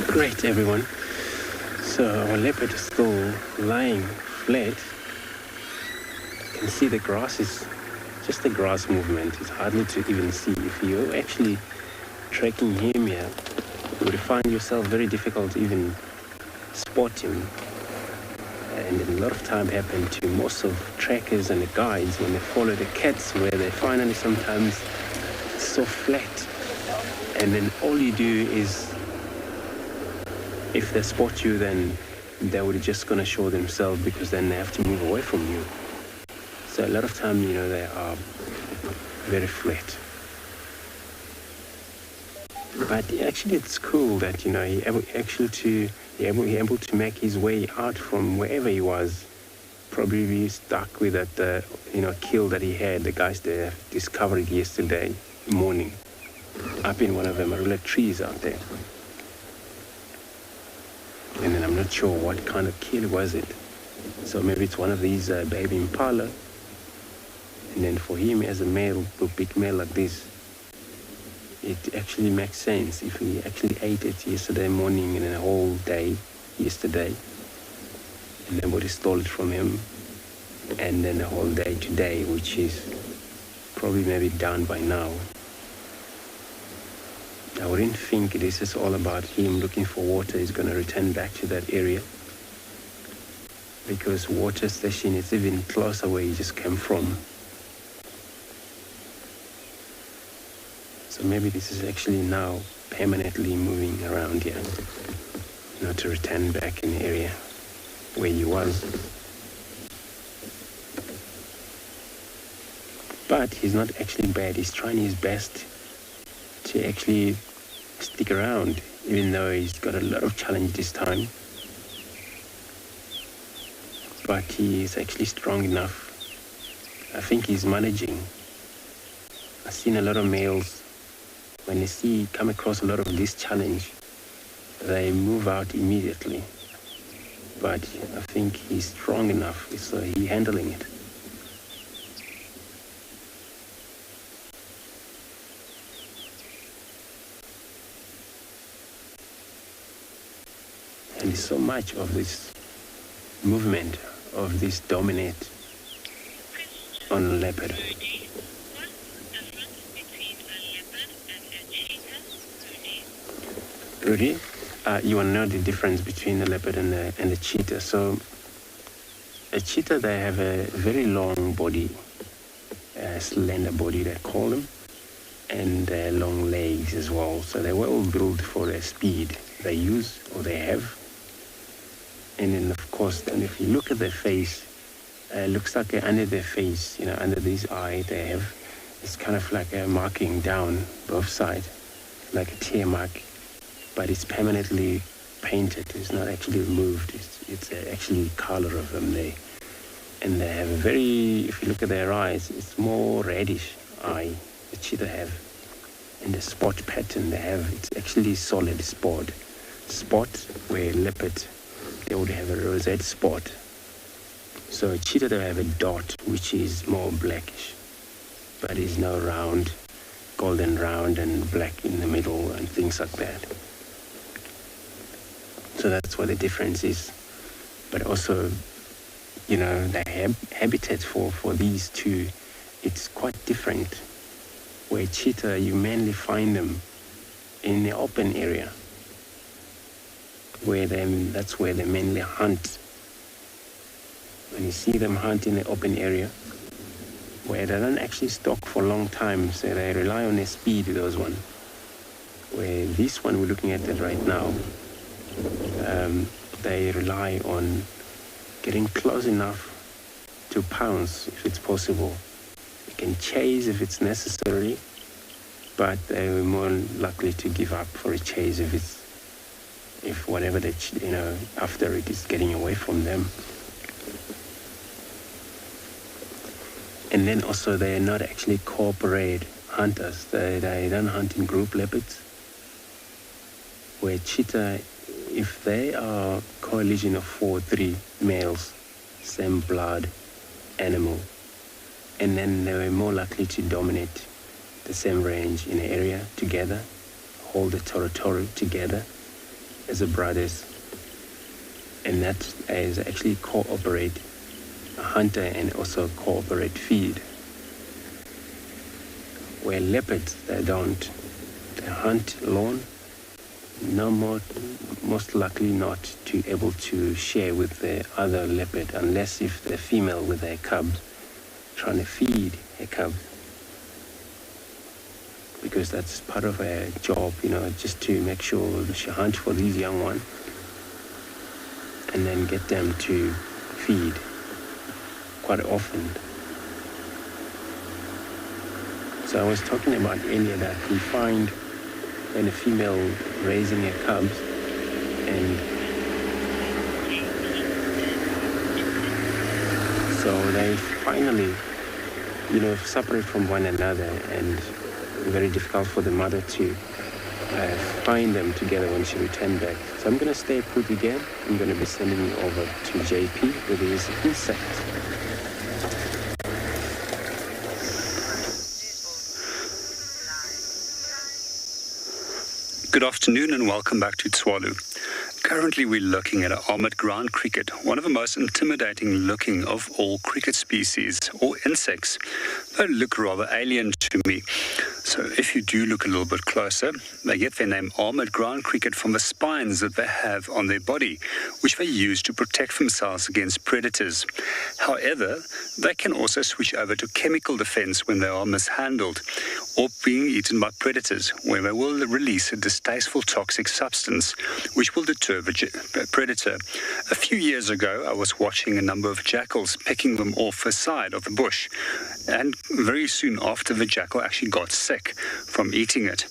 Great, everyone. So our leopard is still lying flat. You can see the grass is just the grass movement. It's hardly to even see. If you're actually tracking him here, you would find yourself very difficult to even spot him. And a lot of time happened to most of trackers and the guides when they follow the cats, where they finally sometimes so flat. And then all you do is, if they spot you, then they would just gonna show themselves, because then they have to move away from you. So a lot of time, you know, they are very flat. But actually, it's cool that, you know, he able to make his way out from wherever he was. Probably stuck with that, kill that he had. The guys there discovered it yesterday morning, up in one of the marula trees out there. And then I'm not sure what kind of kill was it. So maybe it's one of these baby impala. And then for him as a male, a big male like this, it actually makes sense. If he actually ate it yesterday morning and a whole day yesterday, and nobody stole it from him, and then a whole day today, which is probably maybe done by now, I wouldn't think this is all about him looking for water. He's going to return back to that area, because water station is even closer where he just came from. So maybe this is actually now permanently moving around here, to return back in the area where he was. But he's not actually bad. He's trying his best to actually stick around, even though he's got a lot of challenge this time. But he is actually strong enough. I think he's managing. I've seen a lot of males, when they come across a lot of this challenge, they move out immediately. But I think he's strong enough, so he's handling it. and so much of this movement of this dominate on a leopard. Rudy, you want to know the difference between the leopard and the cheetah. So a cheetah, they have a very long body, slender body they call them, and long legs as well. So they're well built for the speed they use or they have. And then of course, and if you look at their face, looks like under their face, under this eye they have, it's kind of like a marking down both sides, like a tear mark, but it's permanently painted. It's not actually removed. It's actually color of them there. And they have a very, if you look at their eyes, it's more reddish eye the cheetah have. And the spot pattern they have, it's actually solid spot, where leopard, they would have a rosette spot. So a cheetah, they have a dot, which is more blackish, but is now round, golden round and black in the middle and things like that. So that's what the difference is. But also, the habitat for these two, it's quite different. Where cheetah, you mainly find them in the open area, that's where they mainly hunt. When you see them hunt in the open area, where they don't actually stalk for a long time, so they rely on their speed, those ones. Where this one we're looking at it right now, they rely on getting close enough to pounce if it's possible. They can chase if it's necessary, but they're more likely to give up for a chase if whatever they, after it is getting away from them. And then also they're not actually cooperate hunters. They don't hunt in group leopards. Where cheetah, if they are coalition of 3 males, same blood animal, and then they were more likely to dominate the same range in the area together, hold the territorial together as a brothers, and that is actually cooperate a hunter and also cooperate feed. Where leopards, they don't. They hunt alone, most likely not to able to share with the other leopard, unless if the female with her cubs trying to feed her cub, because that's part of her job, just to make sure she hunt for these young ones and then get them to feed quite often. So I was talking about earlier that we find when a female raising her cubs and so they finally, separate from one another, and very difficult for the mother to find them together when she returns back. So I'm going to stay put again. I'm going to be sending you over to JP with his insects. Good afternoon and welcome back to Tswalu. Currently we're looking at an armored ground cricket, one of the most intimidating looking of all cricket species or insects. They look rather alien to me. So if you do look a little bit closer, they get their name armored ground cricket from the spines that they have on their body, which they use to protect themselves against predators. However, they can also switch over to chemical defense when they are mishandled or being eaten by predators, where they will release a distasteful toxic substance which will deter the predator. A few years ago, I was watching a number of jackals picking them off the side of the bush, and very soon after, the jackal actually got sick from eating it.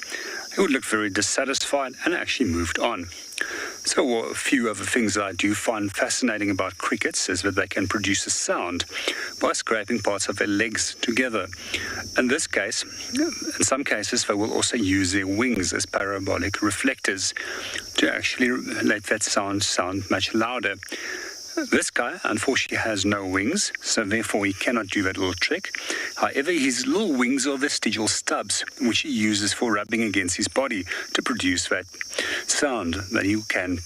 He would look very dissatisfied and actually moved on. So a few other things that I do find fascinating about crickets is that they can produce a sound by scraping parts of their legs together. In this case, in some cases, they will also use their wings as parabolic reflectors to actually let that sound much louder. This guy, unfortunately, has no wings, so therefore he cannot do that little trick. However, his little wings are vestigial stubs, which he uses for rubbing against his body to produce that sound that he can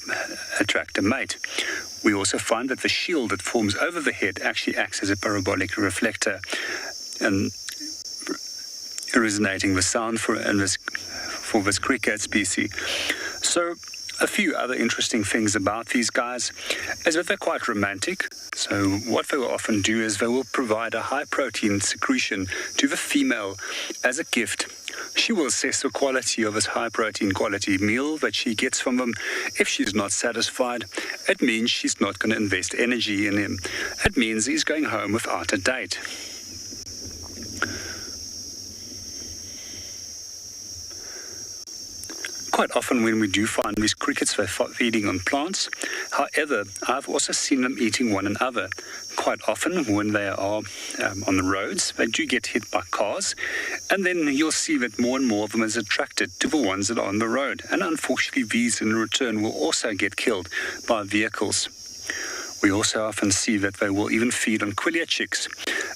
attract a mate. We also find that the shield that forms over the head actually acts as a parabolic reflector and resonating the sound for this cricket species. So, a few other interesting things about these guys is that they're quite romantic. So what they will often do is they will provide a high protein secretion to the female as a gift. She will assess the quality of this high protein quality meal that she gets from them. If she's not satisfied, it means she's not going to invest energy in him. It means he's going home without a date. Quite often when we do find these crickets, they're feeding on plants. However, I've also seen them eating one another. Quite often when they are on the roads, they do get hit by cars. And then you'll see that more and more of them is attracted to the ones that are on the road. And unfortunately, these in return will also get killed by vehicles. We also often see that they will even feed on quillia chicks.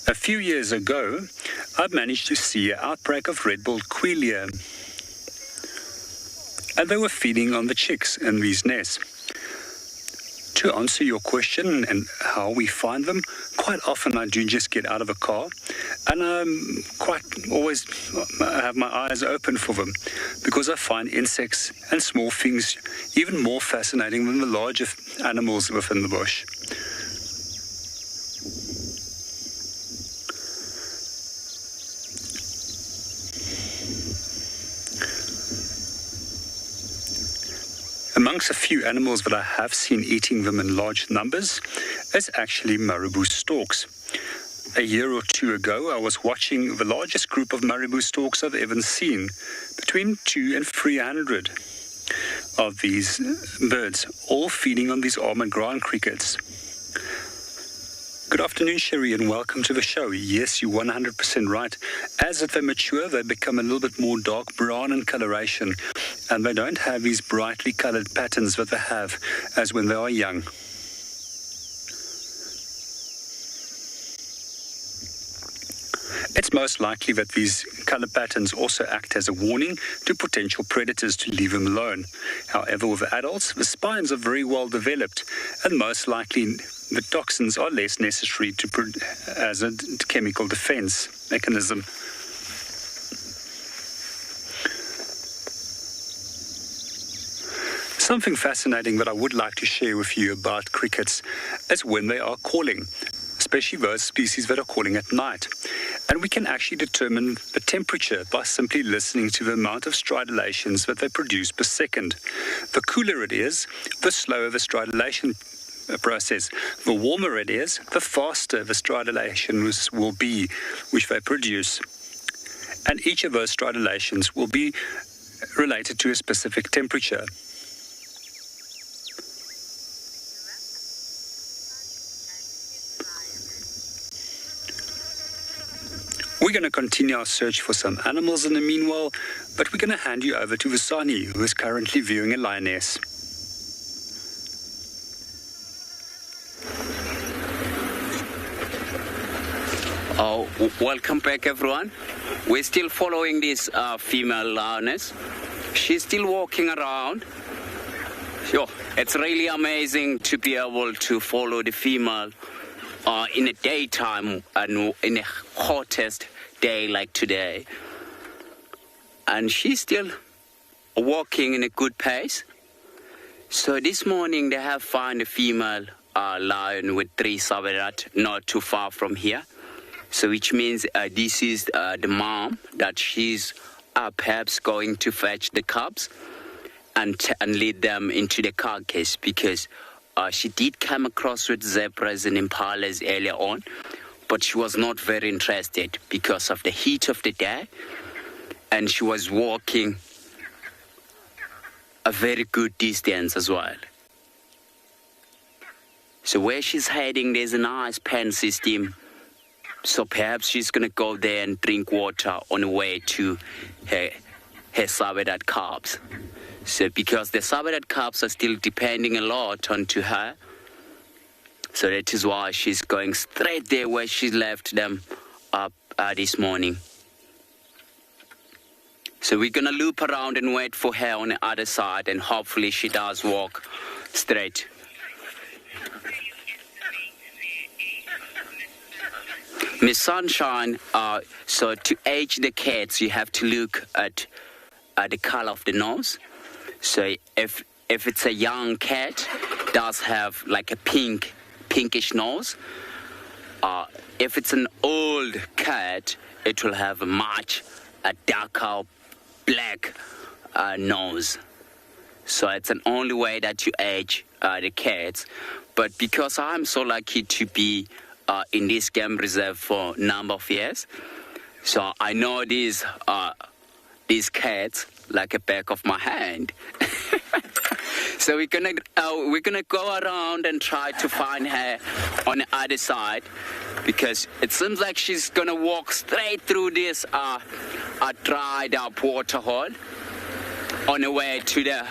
A few years ago, I managed to see an outbreak of red-billed quillia. And they were feeding on the chicks in these nests. To answer your question and how we find them, quite often I do just get out of a car and I'm quite always have my eyes open for them because I find insects and small things even more fascinating than the larger animals within the bush. Amongst a few animals that I have seen eating them in large numbers is actually marabou storks. A year or two ago, I was watching the largest group of marabou storks I've ever seen, between 200 and 300 of these birds, all feeding on these almond ground crickets. Good afternoon, Sherry, and welcome to the show. Yes, you're 100% right. As they mature, they become a little bit more dark brown in coloration, and they don't have these brightly colored patterns that they have as when they are young. It's most likely that these color patterns also act as a warning to potential predators to leave them alone. However, with adults, the spines are very well developed, and most likely the toxins are less necessary as a chemical defense mechanism. Something fascinating that I would like to share with you about crickets is when they are calling, especially those species that are calling at night. And we can actually determine the temperature by simply listening to the amount of stridulations that they produce per second. The cooler it is, the slower the stridulation process. The warmer it is, the faster the stridulations will be, which they produce. And each of those stridulations will be related to a specific temperature. We're going to continue our search for some animals in the meanwhile, but we're going to hand you over to Vasani, who is currently viewing a lioness. Welcome back, everyone. We're still following this female lioness. She's still walking around. Sure, it's really amazing to be able to follow the female in the daytime and in the hottest day like today. And she's still walking in a good pace. So this morning they have found a female lion with 3 saberat not too far from here. So which means this is the mom that she's perhaps going to fetch the cubs and lead them into the carcass, because she did come across with zebras and impalas earlier on, but she was not very interested because of the heat of the day, and she was walking a very good distance as well. So where she's heading, there's a nice pen system. So perhaps she's going to go there and drink water on the way to her saberat cubs. So because the saberat cubs are still depending a lot onto her, So that is why she's going straight there where she left them up this morning. So we're going to loop around and wait for her on the other side, and hopefully she does walk straight. Miss Sunshine, so to age the cats, you have to look at the color of the nose. So if it's a young cat, it does have like a pinkish nose. If it's an old cat, it will have a darker black nose. So it's an only way that you age the cats. But because I'm so lucky to be in this game reserve for a number of years, so I know these cats like the back of my hand. So we're gonna go around and try to find her on the other side, because it seems like she's gonna walk straight through this dried up waterhole on the way to the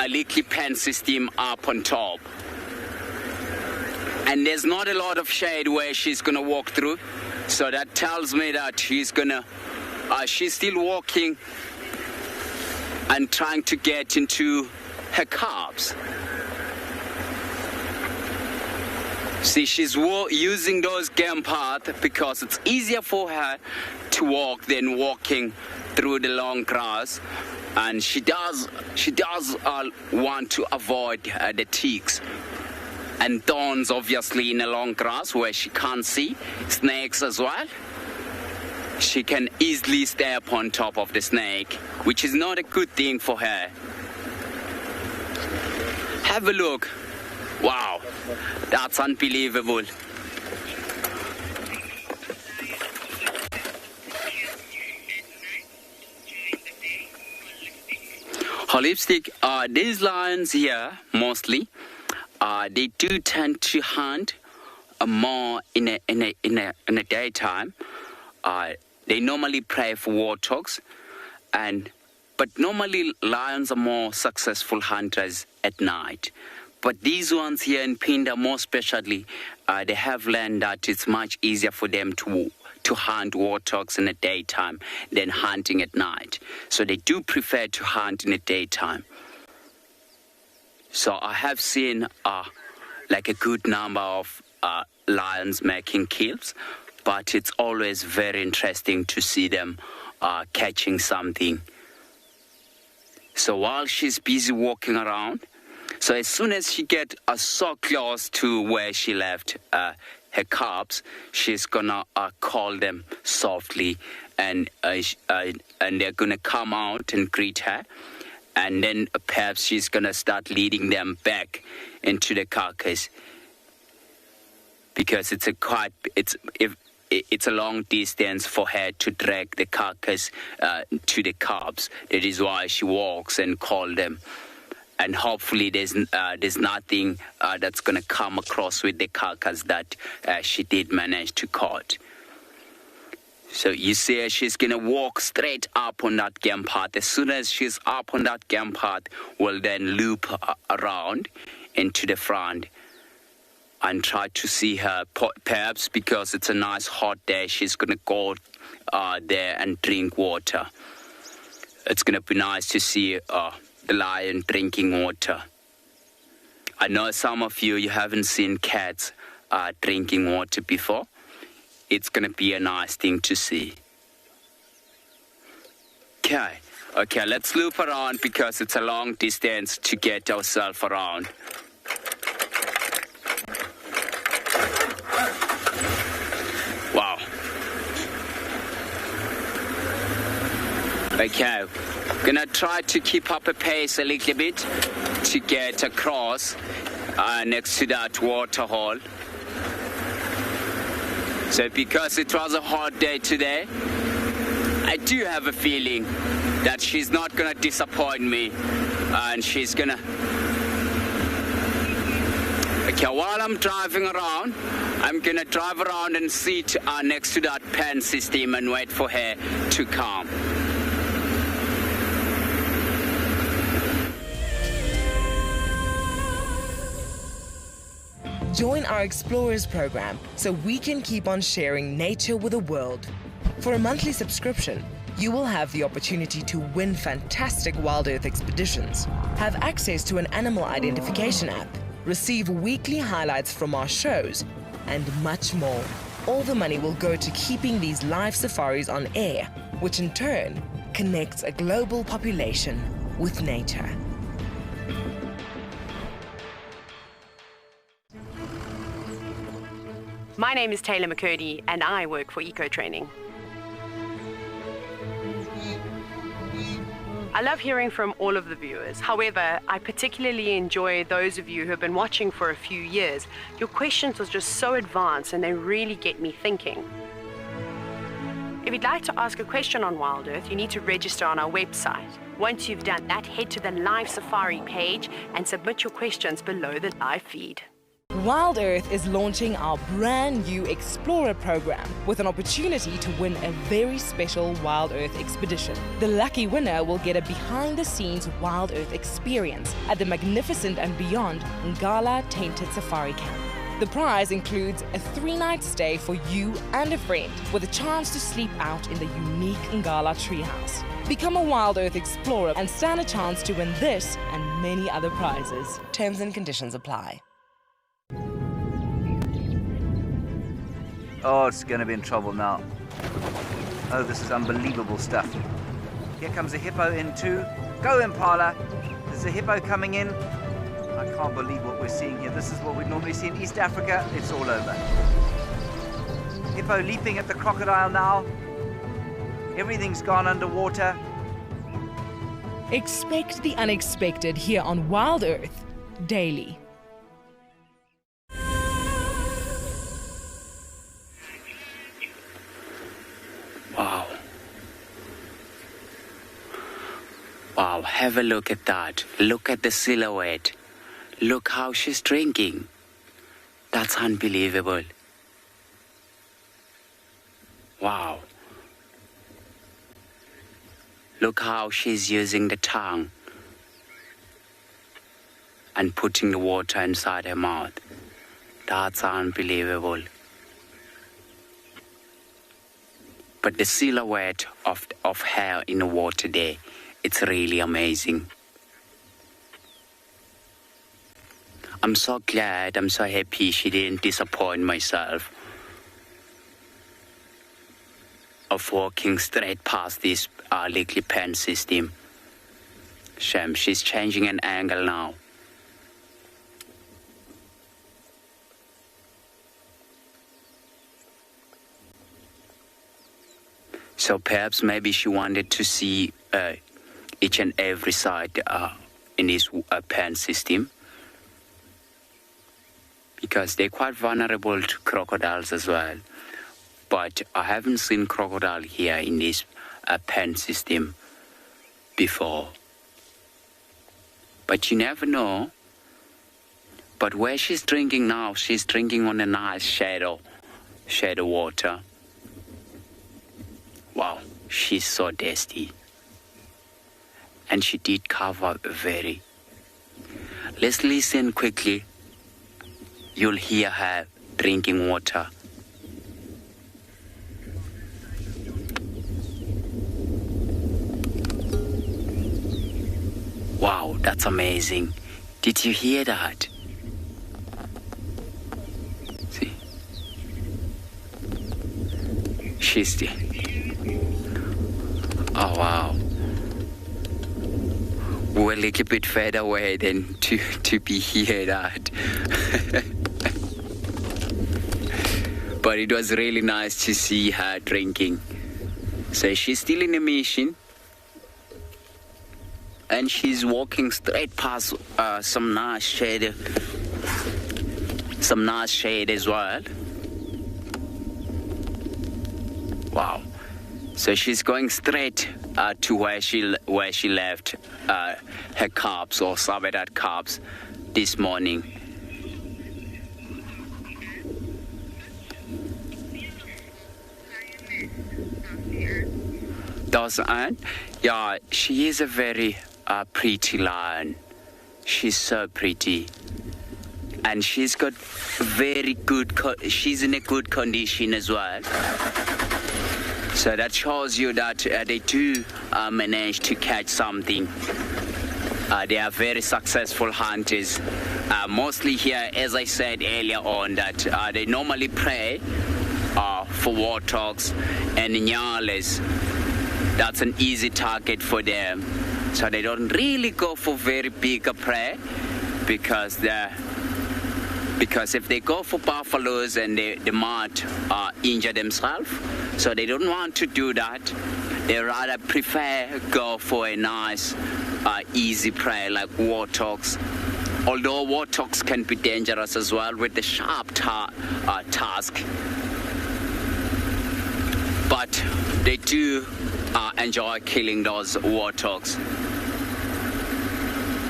leaky pen system up on top. And there's not a lot of shade where she's gonna walk through, so that tells me that she's still walking and trying to get into her calves. See, she's using those game paths because it's easier for her to walk than walking through the long grass, and she does want to avoid the ticks and thorns, obviously, in the long grass where she can't see, snakes as well. She can easily step on top of the snake, which is not a good thing for her. Have a look. Wow, that's unbelievable. Holistic, these lions here, mostly, they do tend to hunt more in a daytime. They normally prey for warthogs, but normally lions are more successful hunters at night. But these ones here in Phinda, more especially, they have learned that it's much easier for them to hunt warthogs in the daytime than hunting at night. So they do prefer to hunt in the daytime. So I have seen like a good number of lions making kills, but it's always very interesting to see them catching something. So while she's busy walking around, so as soon as she gets so close to where she left her cubs, she's gonna call them softly, and they're gonna come out and greet her, and then perhaps she's gonna start leading them back into the carcass, because it's a long distance for her to drag the carcass to the cubs. That is why she walks and calls them. And hopefully there's nothing that's going to come across with the carcass that she did manage to catch. So you see she's going to walk straight up on that game path. As soon as she's up on that game path, we'll then loop around into the front and try to see her. Perhaps because it's a nice hot day, she's going to go there and drink water. It's going to be nice to see the lion drinking water. I know some of you haven't seen cats drinking water before. It's going to be a nice thing to see. Okay, let's loop around because it's a long distance to get ourselves around. Wow. Okay, gonna try to keep up a pace a little bit to get across next to that waterhole. So because it was a hot day today, I do have a feeling that she's not gonna disappoint me, and she's gonna... Okay, while I'm driving around, I'm gonna drive around and sit next to that pen system and wait for her to come. Join our Explorers program so we can keep on sharing nature with the world. For a monthly subscription, you will have the opportunity to win fantastic WildEarth expeditions, have access to an animal identification app, receive weekly highlights from our shows, and much more. All the money will go to keeping these live safaris on air, which in turn connects a global population with nature. My name is Taylor McCurdy and I work for Eco Training. I love hearing from all of the viewers. However, I particularly enjoy those of you who have been watching for a few years. Your questions are just so advanced and they really get me thinking. If you'd like to ask a question on WildEarth, you need to register on our website. Once you've done that, head to the live safari page and submit your questions below the live feed. WildEarth is launching our brand new Explorer program with an opportunity to win a very special WildEarth expedition. The lucky winner will get a behind-the-scenes WildEarth experience at the magnificent and beyond Ngala Tainted Safari Camp. The prize includes a 3-night stay for you and a friend with a chance to sleep out in the unique Ngala treehouse. Become a WildEarth Explorer and stand a chance to win this and many other prizes. Terms and conditions apply. Oh, it's going to be in trouble now. Oh, this is unbelievable stuff. Here comes a hippo in too. Go, Impala. There's a hippo coming in. I can't believe what we're seeing here. This is what we normally see in East Africa. It's all over. Hippo leaping at the crocodile now. Everything's gone underwater. Expect the unexpected here on WildEarth daily. Wow. Wow, have a look at that. Look at the silhouette. Look how she's drinking. That's unbelievable. Wow. Look how she's using the tongue and putting the water inside her mouth. That's unbelievable. But the silhouette of her in the water there, it's really amazing. I'm so glad, I'm so happy she didn't disappoint myself of walking straight past this little pen system. Shame, she's changing an angle now. So perhaps maybe she wanted to see each and every side in this pen system, because they're quite vulnerable to crocodiles as well. But I haven't seen crocodile here in this pen system before. But you never know. But where she's drinking now, she's drinking on a nice shadow water. Wow, she's so tasty. And she did cover very. Let's listen quickly. You'll hear her drinking water. Wow, that's amazing. Did you hear that? See? She's still. Oh, wow. We're a little bit further away than to be here that. But it was really nice to see her drinking. So she's still in the mission. And she's walking straight past some nice shade as well. Wow. So she's going straight to where she left her cubs or Sabi cubs this morning. Does Anne? Yeah, she is a very pretty lion. She's so pretty. and she's got very good, she's in a good condition as well. So that shows you that they do manage to catch something. They are very successful hunters. Mostly here, as I said earlier on, that they normally prey for warthogs and nyalas. That's an easy target for them. So they don't really go for very big prey because if they go for buffaloes and they might injure themselves. So they don't want to do that. They rather prefer go for a nice easy prey like warthogs. Although warthogs can be dangerous as well with the sharp tusk. But they do enjoy killing those warthogs.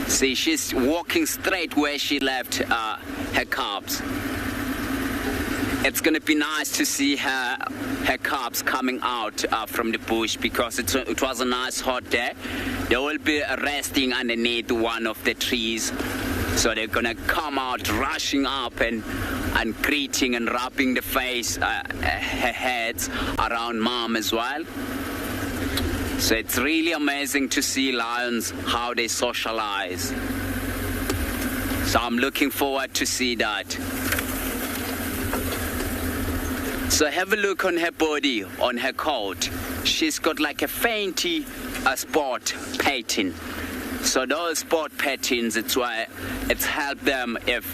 See, she's walking straight where she left her cubs. It's going to be nice to see her cubs coming out from the bush because it was a nice hot day. They will be resting underneath one of the trees. So they're going to come out rushing up and greeting and rubbing the face, her heads around mom as well. So it's really amazing to see lions, how they socialize. So I'm looking forward to see that. So have a look on her body, on her coat. She's got like a fainty spot pattern. So those spot patterns, it's why it's helped them if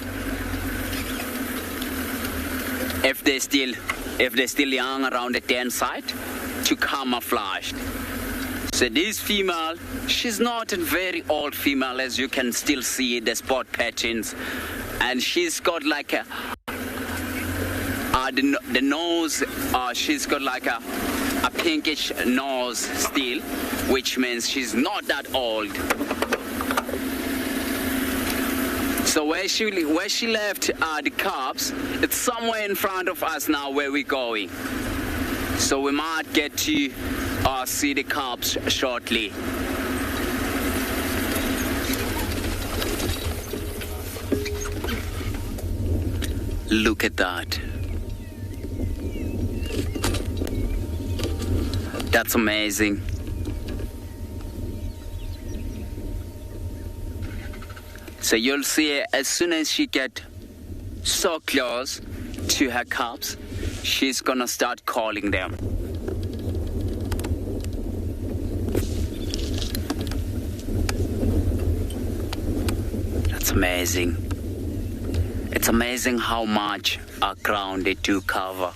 they're still young around the den site to camouflage. So this female, she's not a very old female, as you can still see the spot patterns, and she's got like a the nose. She's got like a pinkish nose still, which means she's not that old. So where she left the cubs, it's somewhere in front of us now where we're going. So we might get to see the cubs shortly. Look at that. That's amazing. So you'll see as soon as she gets so close to her cubs, she's gonna start calling them. That's amazing. It's amazing how much ground they do cover.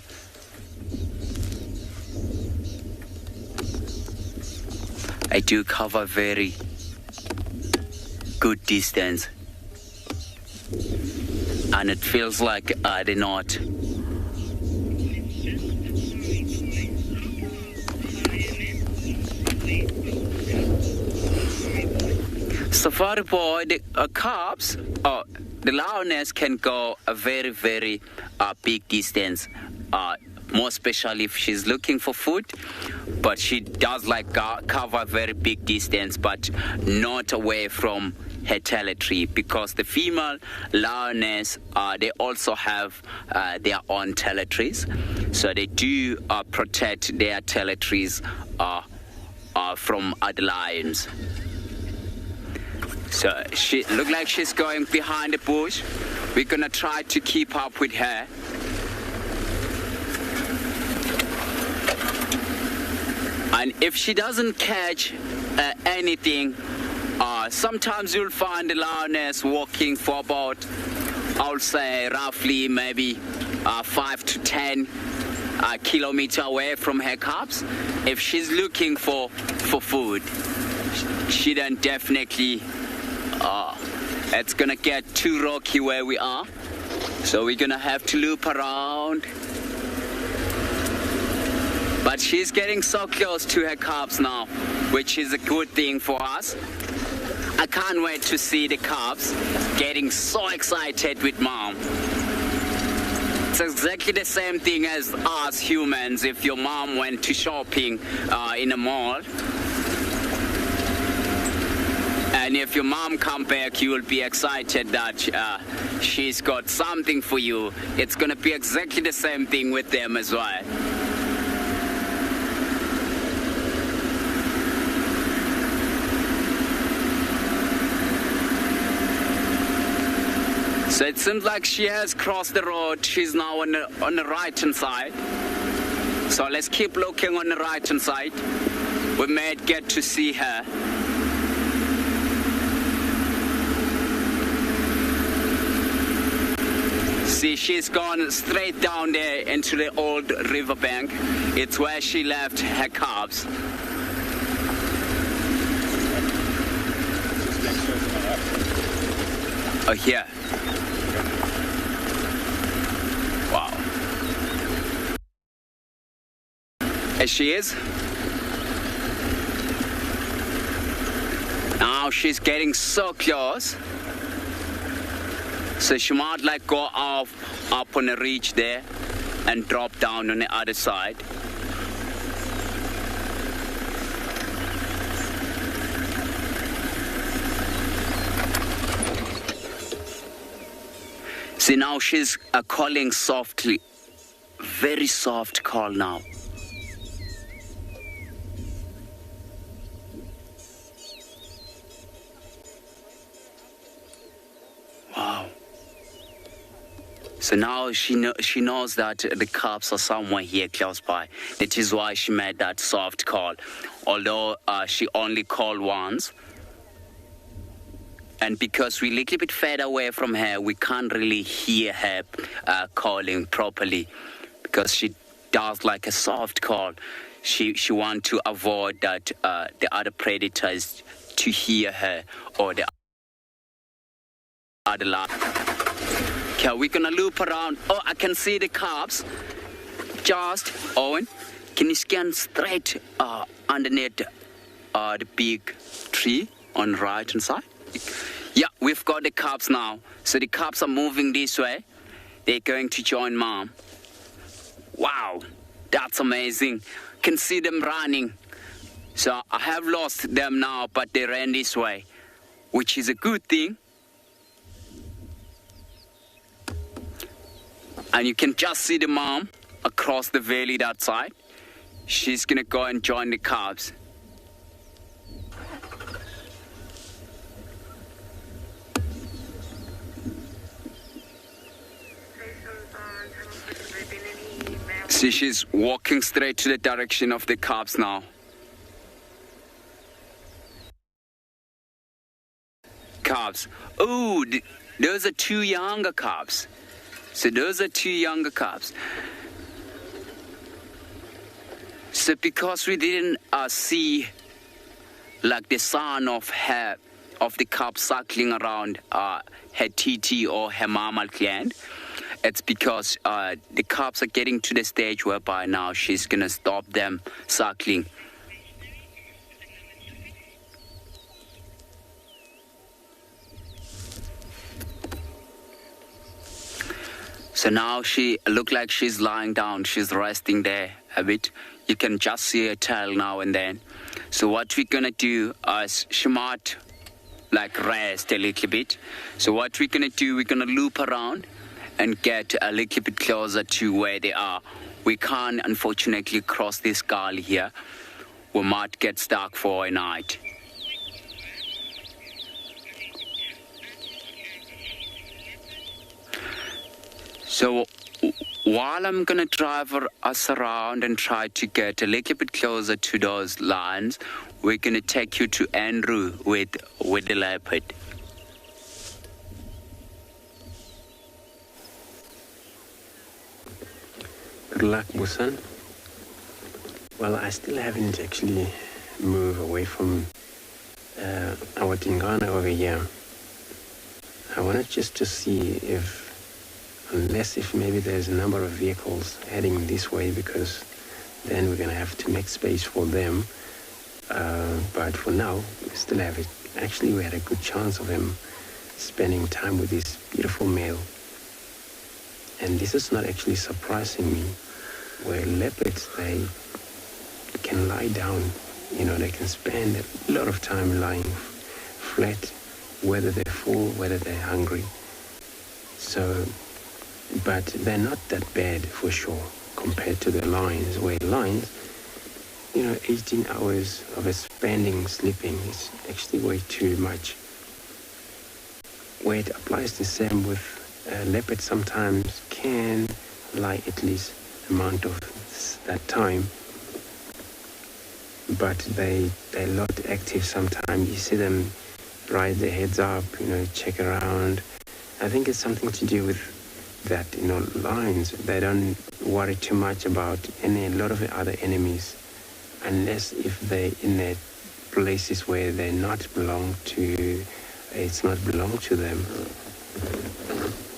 I do cover very good distance, and it feels like they're not. Safari boy, the cubs, the lioness can go a very, very big distance, more especially if she's looking for food. But she does like cover a very big distance, but not away from her territory, because the female lioness, they also have their own territories. So they do protect their territories from other lions. So she looks like she's going behind the bush. We're gonna try to keep up with her. And if she doesn't catch anything, sometimes you'll find the lioness walking for about, I'll say roughly maybe 5 to 10 kilometers away from her cubs. If she's looking for food, she then definitely, it's gonna get too rocky where we are. So we're gonna have to loop around. But she's getting so close to her cubs now, which is a good thing for us. I can't wait to see the cubs getting so excited with mom. It's exactly the same thing as us humans if your mom went to shopping in a mall. And And if your mom come back, you will be excited that she's got something for you. It's going to be exactly the same thing with them as well. So it seems like she has crossed the road. She's now on the right-hand side. So let's keep looking on the right-hand side. We might get to see her. See, she's gone straight down there into the old riverbank. It's where she left her calves. Oh, here. Wow. There she is. Now she's getting so close. So she might like go off up on the ridge there and drop down on the other side. See, now she's calling softly. Very soft call now. Wow. So now she knows that the cubs are somewhere here close by. That is why she made that soft call. Although she only called once. And because we're a little bit further away from her, we can't really hear her calling properly. Because she does like a soft call. She wants to avoid that the other predators to hear her or the other lot. Okay, we're gonna loop around. Oh, I can see the cubs. Just, Owen, can you scan straight underneath the big tree on the right hand side? Yeah, we've got the cubs now. So the cubs are moving this way. They're going to join mom. Wow, that's amazing. Can see them running. So I have lost them now, but they ran this way, which is a good thing. And you can just see the mom across the valley that side. She's gonna go and join the cubs. See, she's walking straight to the direction of the cubs now. Cubs. Oh, those are two younger cubs. So those are two younger cubs. So because we didn't see like the sound of the cub suckling around her TT or her mammal gland, it's because the cubs are getting to the stage whereby now she's gonna stop them suckling. So now she look like she's lying down. She's resting there a bit. You can just see her tail now and then. So what we're gonna do is she might like rest a little bit. So what we're gonna do, we're gonna loop around and get a little bit closer to where they are. We can't unfortunately cross this gully here. We might get stuck for a night. So while I'm gonna drive us around and try to get a little bit closer to those lions, we're gonna take you to Andrew with the leopard. Good luck, Busan. Well, I still haven't actually moved away from our Tingana over here. I wanted just to see if maybe there's a number of vehicles heading this way, because then we're going to have to make space for them. But for now, we still have it. Actually, we had a good chance of him spending time with this beautiful male. And this is not actually surprising me, where leopards, they can lie down, they can spend a lot of time lying flat, whether they're full, whether they're hungry. So, but they're not that bad for sure compared to the lions, where lions, 18 hours of a spending sleeping is actually way too much. Where it applies the same with leopards, sometimes can lie at least amount of that time, but they're a lot active sometimes. You see them ride their heads up, check around. I think it's something to do with that, lions, they don't worry too much about a lot of the other enemies, unless if they're in their places where it's not belong to them.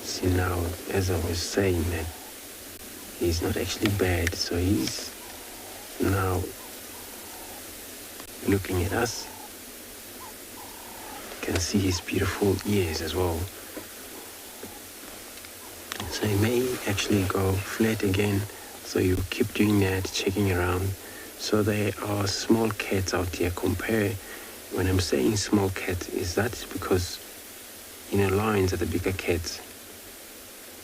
See, now, as I was saying, that he's not actually bad, so he's now looking at us. You can see his beautiful ears as well. So he may actually go flat again, so you keep doing that, checking around. So there are small cats out here. When I'm saying small cat, is that because lions are the bigger cats,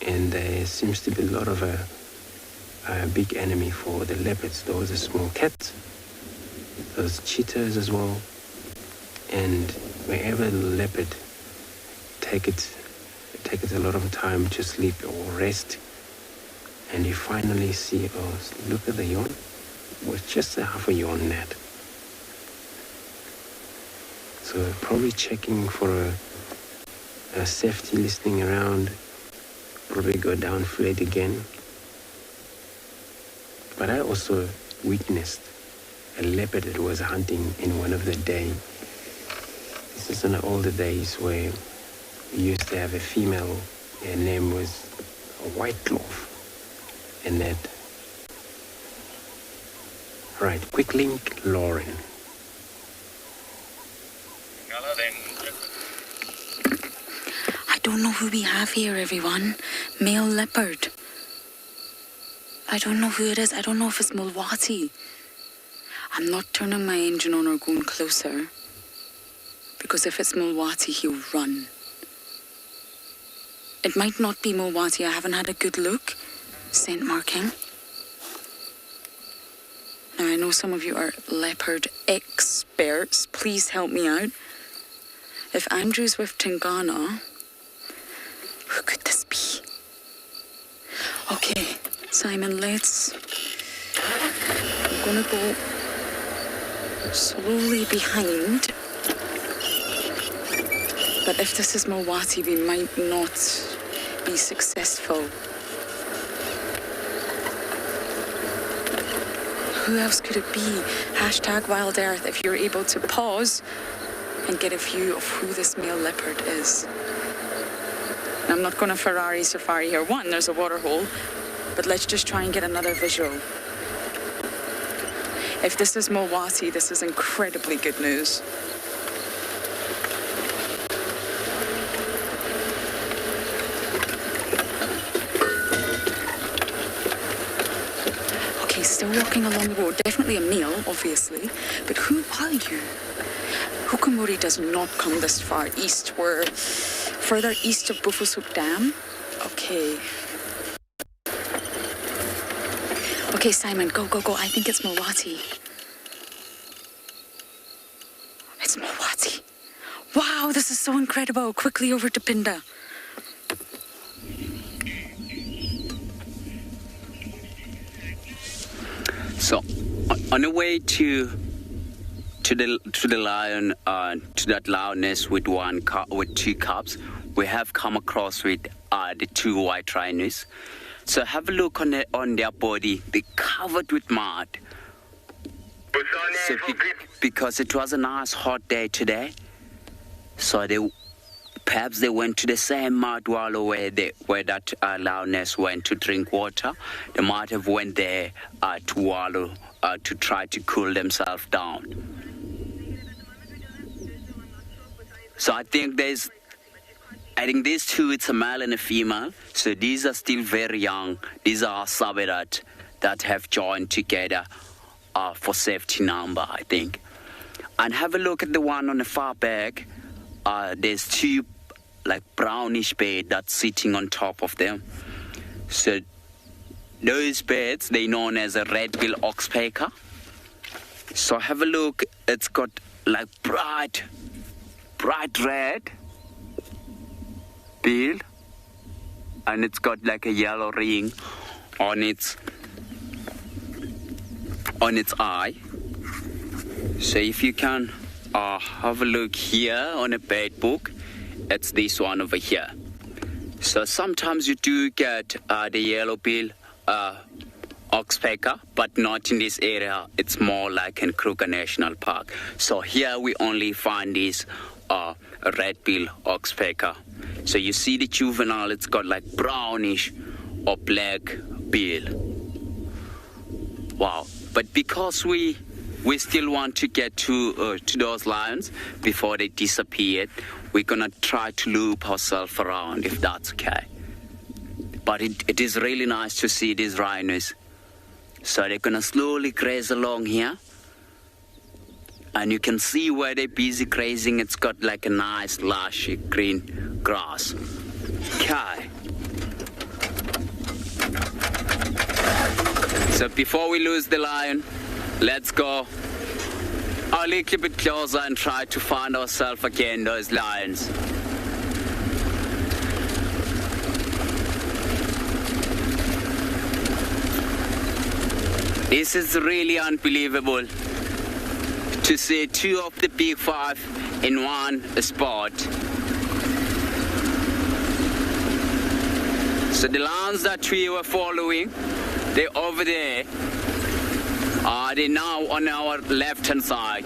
and there seems to be a lot of a big enemy for the leopards. Those are small cats, those cheetahs as well, and wherever the leopard take it a lot of time to sleep or rest, and you finally see, look at the yawn, with just a half a yawn net. So probably checking for a safety, listening around, probably go down flat again. But I also witnessed a leopard that was hunting in one of the days. This is in the older days where we used to have a female. Her name was a white cloth. And that. Right, quick link, Lauren. I don't know who we have here, everyone. Male leopard. I don't know who it is. I don't know if it's Mulwati. I'm not turning my engine on or going closer, because if it's Mulwati, he'll run. It might not be Mulwati. I haven't had a good look. Scent marking. Now, I know some of you are leopard experts. Please help me out. If Andrew's with Tingana, who could this be? Okay, Simon, I'm gonna go slowly behind. But if this is Mulwati, we might not be successful. Who else could it be? Hashtag WildEarth if you're able to pause and get a view of who this male leopard is. Now, I'm not going to Ferrari Safari here. One, there's a waterhole, but let's just try and get another visual. If this is Mulwati, this is incredibly good news. Okay, still walking along the road. Definitely a male, obviously. But who are you? Hukumuri does not come this far east. We're further east of Buffelshoek Dam. Okay. Okay, Simon, go. I think it's Mulwati. It's Mulwati. Wow, this is so incredible. Quickly over to Phinda. So, on the way to the lion, to that lioness with two cubs, we have come across with the two white rhinos. So have a look on their body. They're covered with mud. So because it was a nice hot day today, so perhaps they went to the same mud wallow where that lioness went to drink water. They might have went there to wallow to try to cool themselves down. So I think these two, it's a male and a female. So these are still very young. These are Sabi that have joined together for safety number, I think. And have a look at the one on the far back. there's two like brownish beds that's sitting on top of them. So those beds, they're known as a red-billed oxpecker. So have a look, it's got like bright red bill, and it's got like a yellow ring on its eye. So if you can have a look here on a bed book, it's this one over here. So sometimes you do get the yellow bill oxpecker, but not in this area. It's more like in Kruger National Park. So here we only find this red-billed oxpecker. So you see the juvenile, it's got like brownish or black bill. Wow. But because we still want to get to those lions before they disappeared, we're gonna try to loop ourselves around, if that's okay. But it is really nice to see these rhinos. So they're gonna slowly graze along here. And you can see where they're busy grazing. It's got like a nice lush green grass. Okay. So before we lose the lion, let's go a little bit closer and try to find ourselves again those lions. This is really unbelievable to see two of the big five in one spot. So the lions that we were following, they're over there. They're now on our left-hand side.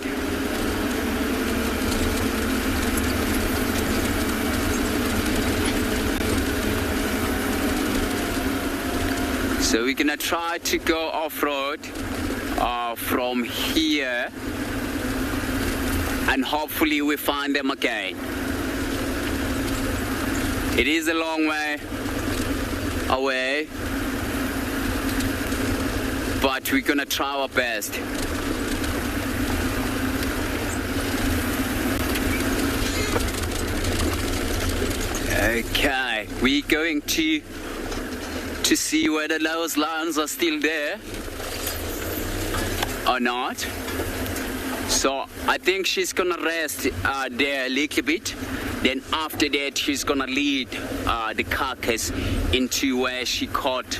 So we're gonna try to go off-road from here, and hopefully we find them again. It is a long way away, but we're gonna try our best. Okay, we're going to see whether those lions are still there or not. So I think she's gonna rest there a little bit. Then after that, she's gonna lead the carcass into where she caught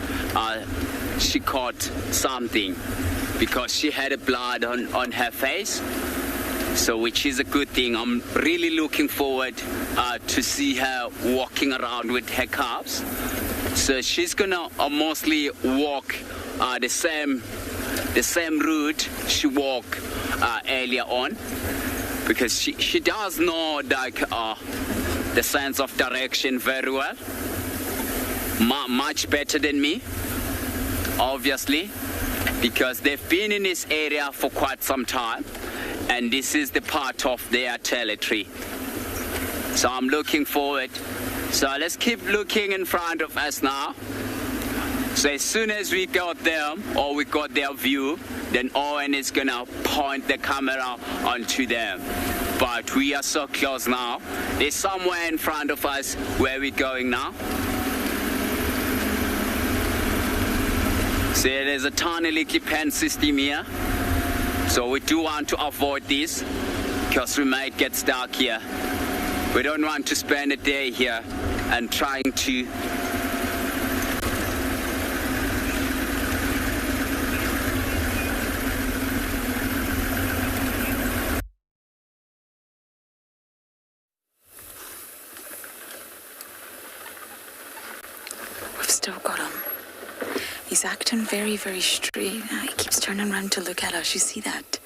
something, because she had a blood on her face. So which is a good thing. I'm really looking forward to see her walking around with her calves. So she's gonna mostly walk the same route she walked earlier on, because she does know like the sense of direction very well, much better than me, obviously, because they've been in this area for quite some time, and this is the part of their territory. So I'm looking forward. So let's keep looking in front of us now. So as soon as we got them, or we got their view, then Owen is gonna point the camera onto them. But we are so close now. They're somewhere in front of us where we're going now. So there's a tiny little pen system here. So we do want to avoid this, because we might get stuck here. We don't want to spend a day here and trying to We've still got him. He's acting very, very straight. He keeps turning around to look at us. You see that?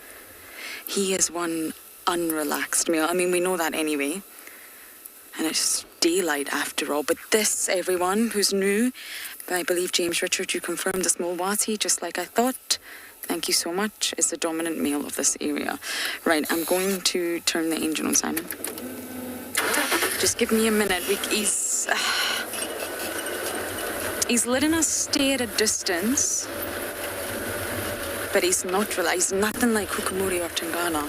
He is one unrelaxed male. I mean, we know that anyway. And it's daylight after all. But this, everyone who's new, I believe James Richard, you confirmed the small Wati, just like I thought. Thank you so much. Is the dominant male of this area. Right, I'm going to turn the engine on, Simon. Just give me a minute. He's letting us stay at a distance, but he's not realized nothing like Hukumuri or Tangana.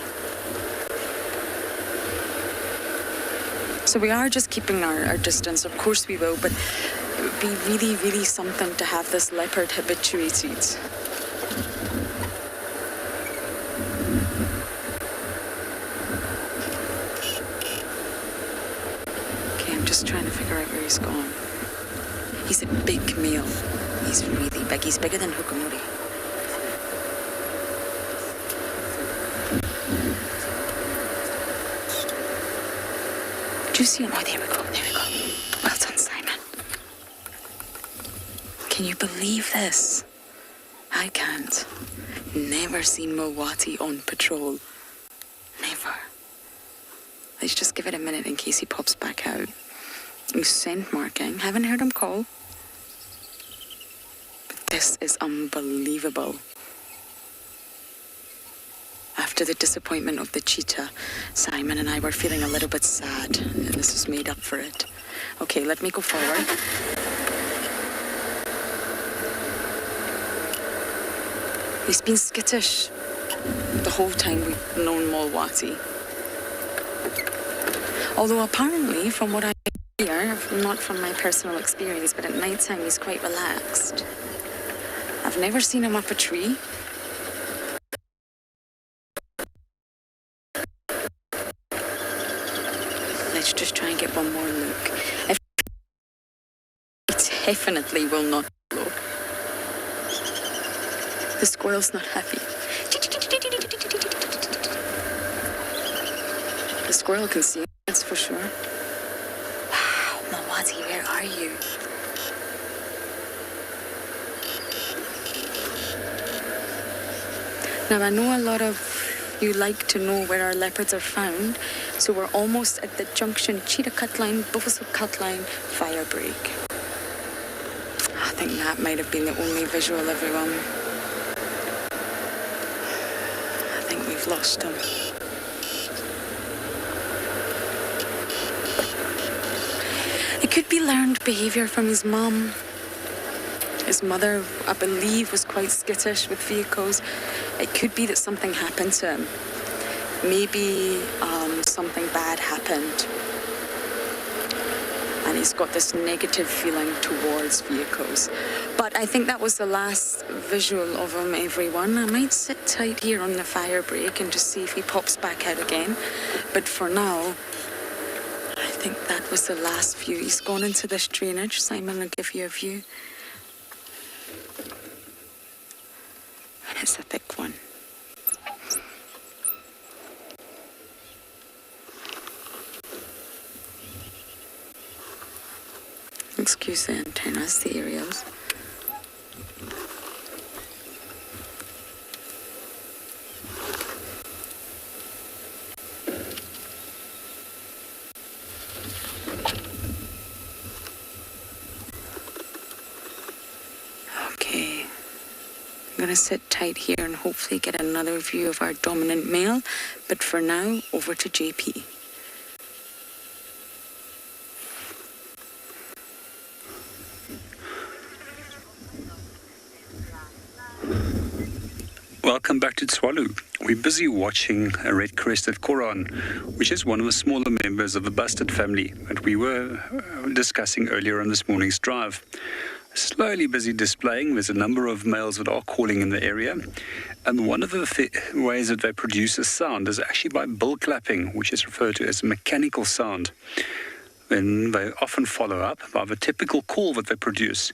So we are just keeping our distance, of course we will, but it would be really, really something to have this leopard habituated. Okay, I'm just trying to figure out where he's gone. He's a big male. He's really big. He's bigger than Hukamori. Do you see him? Oh, there we go. Well done, Simon. Can you believe this? I can't. Never seen Mowati on patrol. Never. Let's just give it a minute in case he pops back out. He's scent marking. Haven't heard him call. But this is unbelievable. After the disappointment of the cheetah, Simon and I were feeling a little bit sad, and this has made up for it. Okay, let me go forward. He's been skittish the whole time we've known Mowati. Although apparently, from what I hear, not from my personal experience, but at night time he's quite relaxed. I've never seen him up a tree. Let's just try and get one more look. If he definitely will not look. The squirrel's not happy. The squirrel can see it, that's for sure. Wow, Mowati, where are you? Now, I know a lot of you like to know where our leopards are found, so we're almost at the junction cheetah cut line, buffalo cut line, fire break. I think that might have been the only visual, everyone. I think we've lost him. It could be learned behaviour from his mum. His mother, I believe, was quite skittish with vehicles. It could be that something happened to him. Maybe something bad happened. And he's got this negative feeling towards vehicles. But I think that was the last visual of him, everyone. I might sit tight here on the fire break and just see if he pops back out again. But for now, I think that was the last view. He's gone into this drainage. Simon will give you a view. And it's a thick one. Excuse the antennas, the aerials. Okay. I'm going to sit tight here and hopefully get another view of our dominant male. But for now, over to JP. Welcome back to Tswalu. We're busy watching a red-crested koran, which is one of the smaller members of the bustard family that we were discussing earlier on this morning's drive. Slowly busy displaying. There's a number of males that are calling in the area, and one of the ways that they produce a sound is actually by bill clapping, which is referred to as a mechanical sound. Then they often follow up by the typical call that they produce.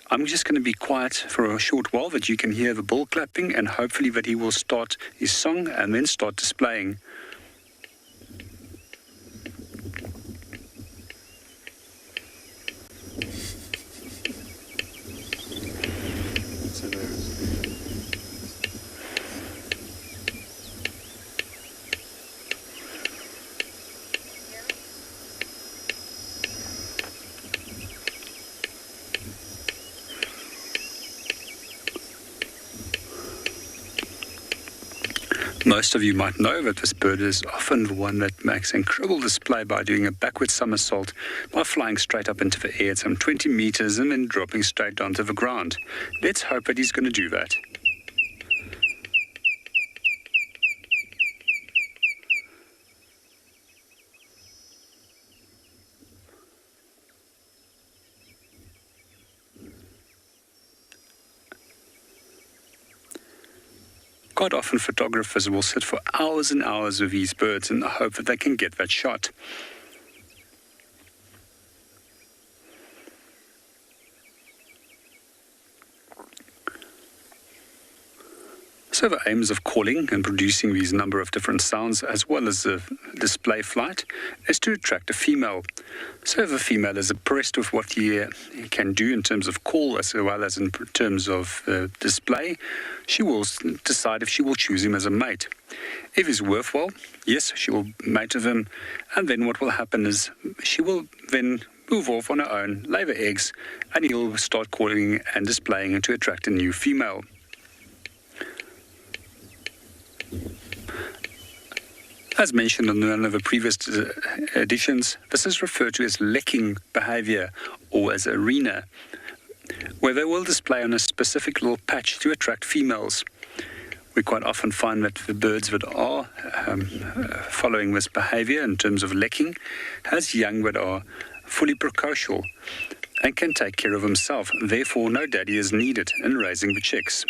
I'm just going to be quiet for a short while that you can hear the bill clapping, and hopefully that he will start his song and then start displaying. Most of you might know that this bird is often the one that makes incredible display by doing a backward somersault, by flying straight up into the air at some 20 meters and then dropping straight down to the ground. Let's hope that he's going to do that. Quite often photographers will sit for hours and hours with these birds in the hope that they can get that shot. So the aims of calling and producing these number of different sounds, as well as the display flight, is to attract a female. So if a female is impressed with what he can do in terms of call as well as in terms of display, she will decide if she will choose him as a mate. If he's worthwhile, yes, she will mate with him, and then what will happen is she will then move off on her own, lay the eggs, and he'll start calling and displaying to attract a new female. As mentioned in one of the previous editions, this is referred to as lecking behavior or as arena, where they will display on a specific little patch to attract females. We quite often find that the birds that are following this behavior in terms of lecking has young that are fully precocial and can take care of themselves. Therefore, no daddy is needed in raising the chicks.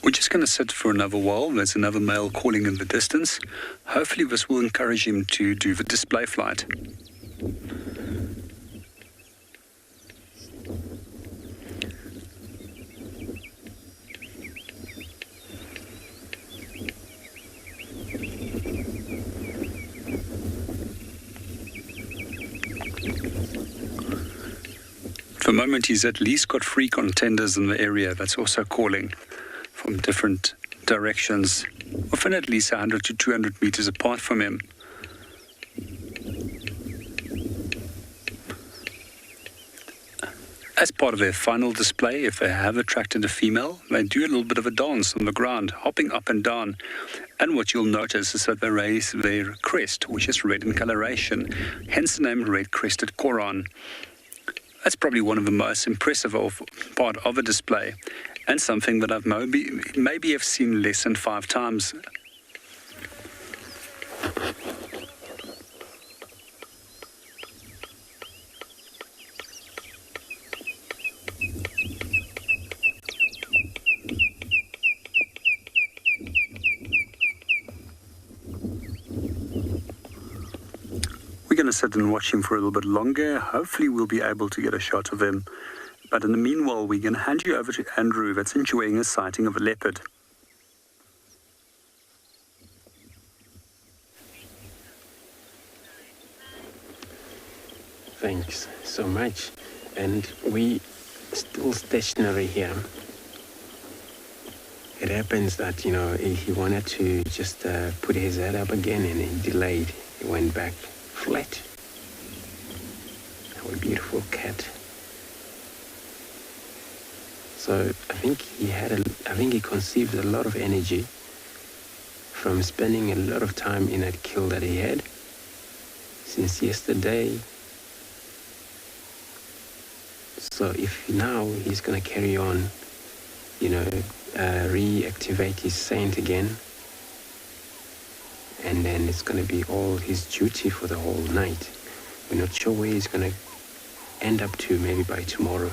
We're just going to sit for another while. There's another male calling in the distance. Hopefully this will encourage him to do the display flight. For the moment, he's at least got 3 contenders in the area that's also calling from different directions, often at least 100 to 200 meters apart from him. As part of their final display, if they have attracted a female, they do a little bit of a dance on the ground, hopping up and down. And what you'll notice is that they raise their crest, which is red in coloration, hence the name red-crested koran. That's probably one of the most impressive part of a display, and something that I've maybe have seen less than 5 times. We're going to sit and watch him for a little bit longer. Hopefully we'll be able to get a shot of him. But in the meanwhile, we're going to hand you over to Andrew that's enjoying a sighting of a leopard. Thanks so much. And we still stationary here. It happens that, he wanted to just put his head up again and he delayed. He went back flat. Our beautiful cat. So I think he conceived a lot of energy from spending a lot of time in that kill that he had since yesterday. So if now he's going to carry on, reactivate his scent again, and then it's going to be all his duty for the whole night. We're not sure where he's going to end up to, maybe by tomorrow.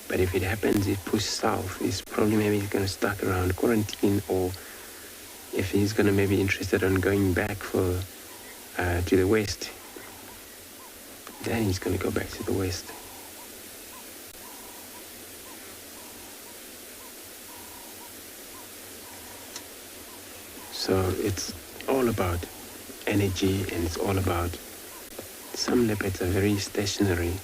But if it happens, it pushes south, he's probably maybe going to start around quarantine, or if he's going to maybe interested in going back to the west, then he's going to go back to the west. So it's all about energy, and it's all about, some leopards are very stationary.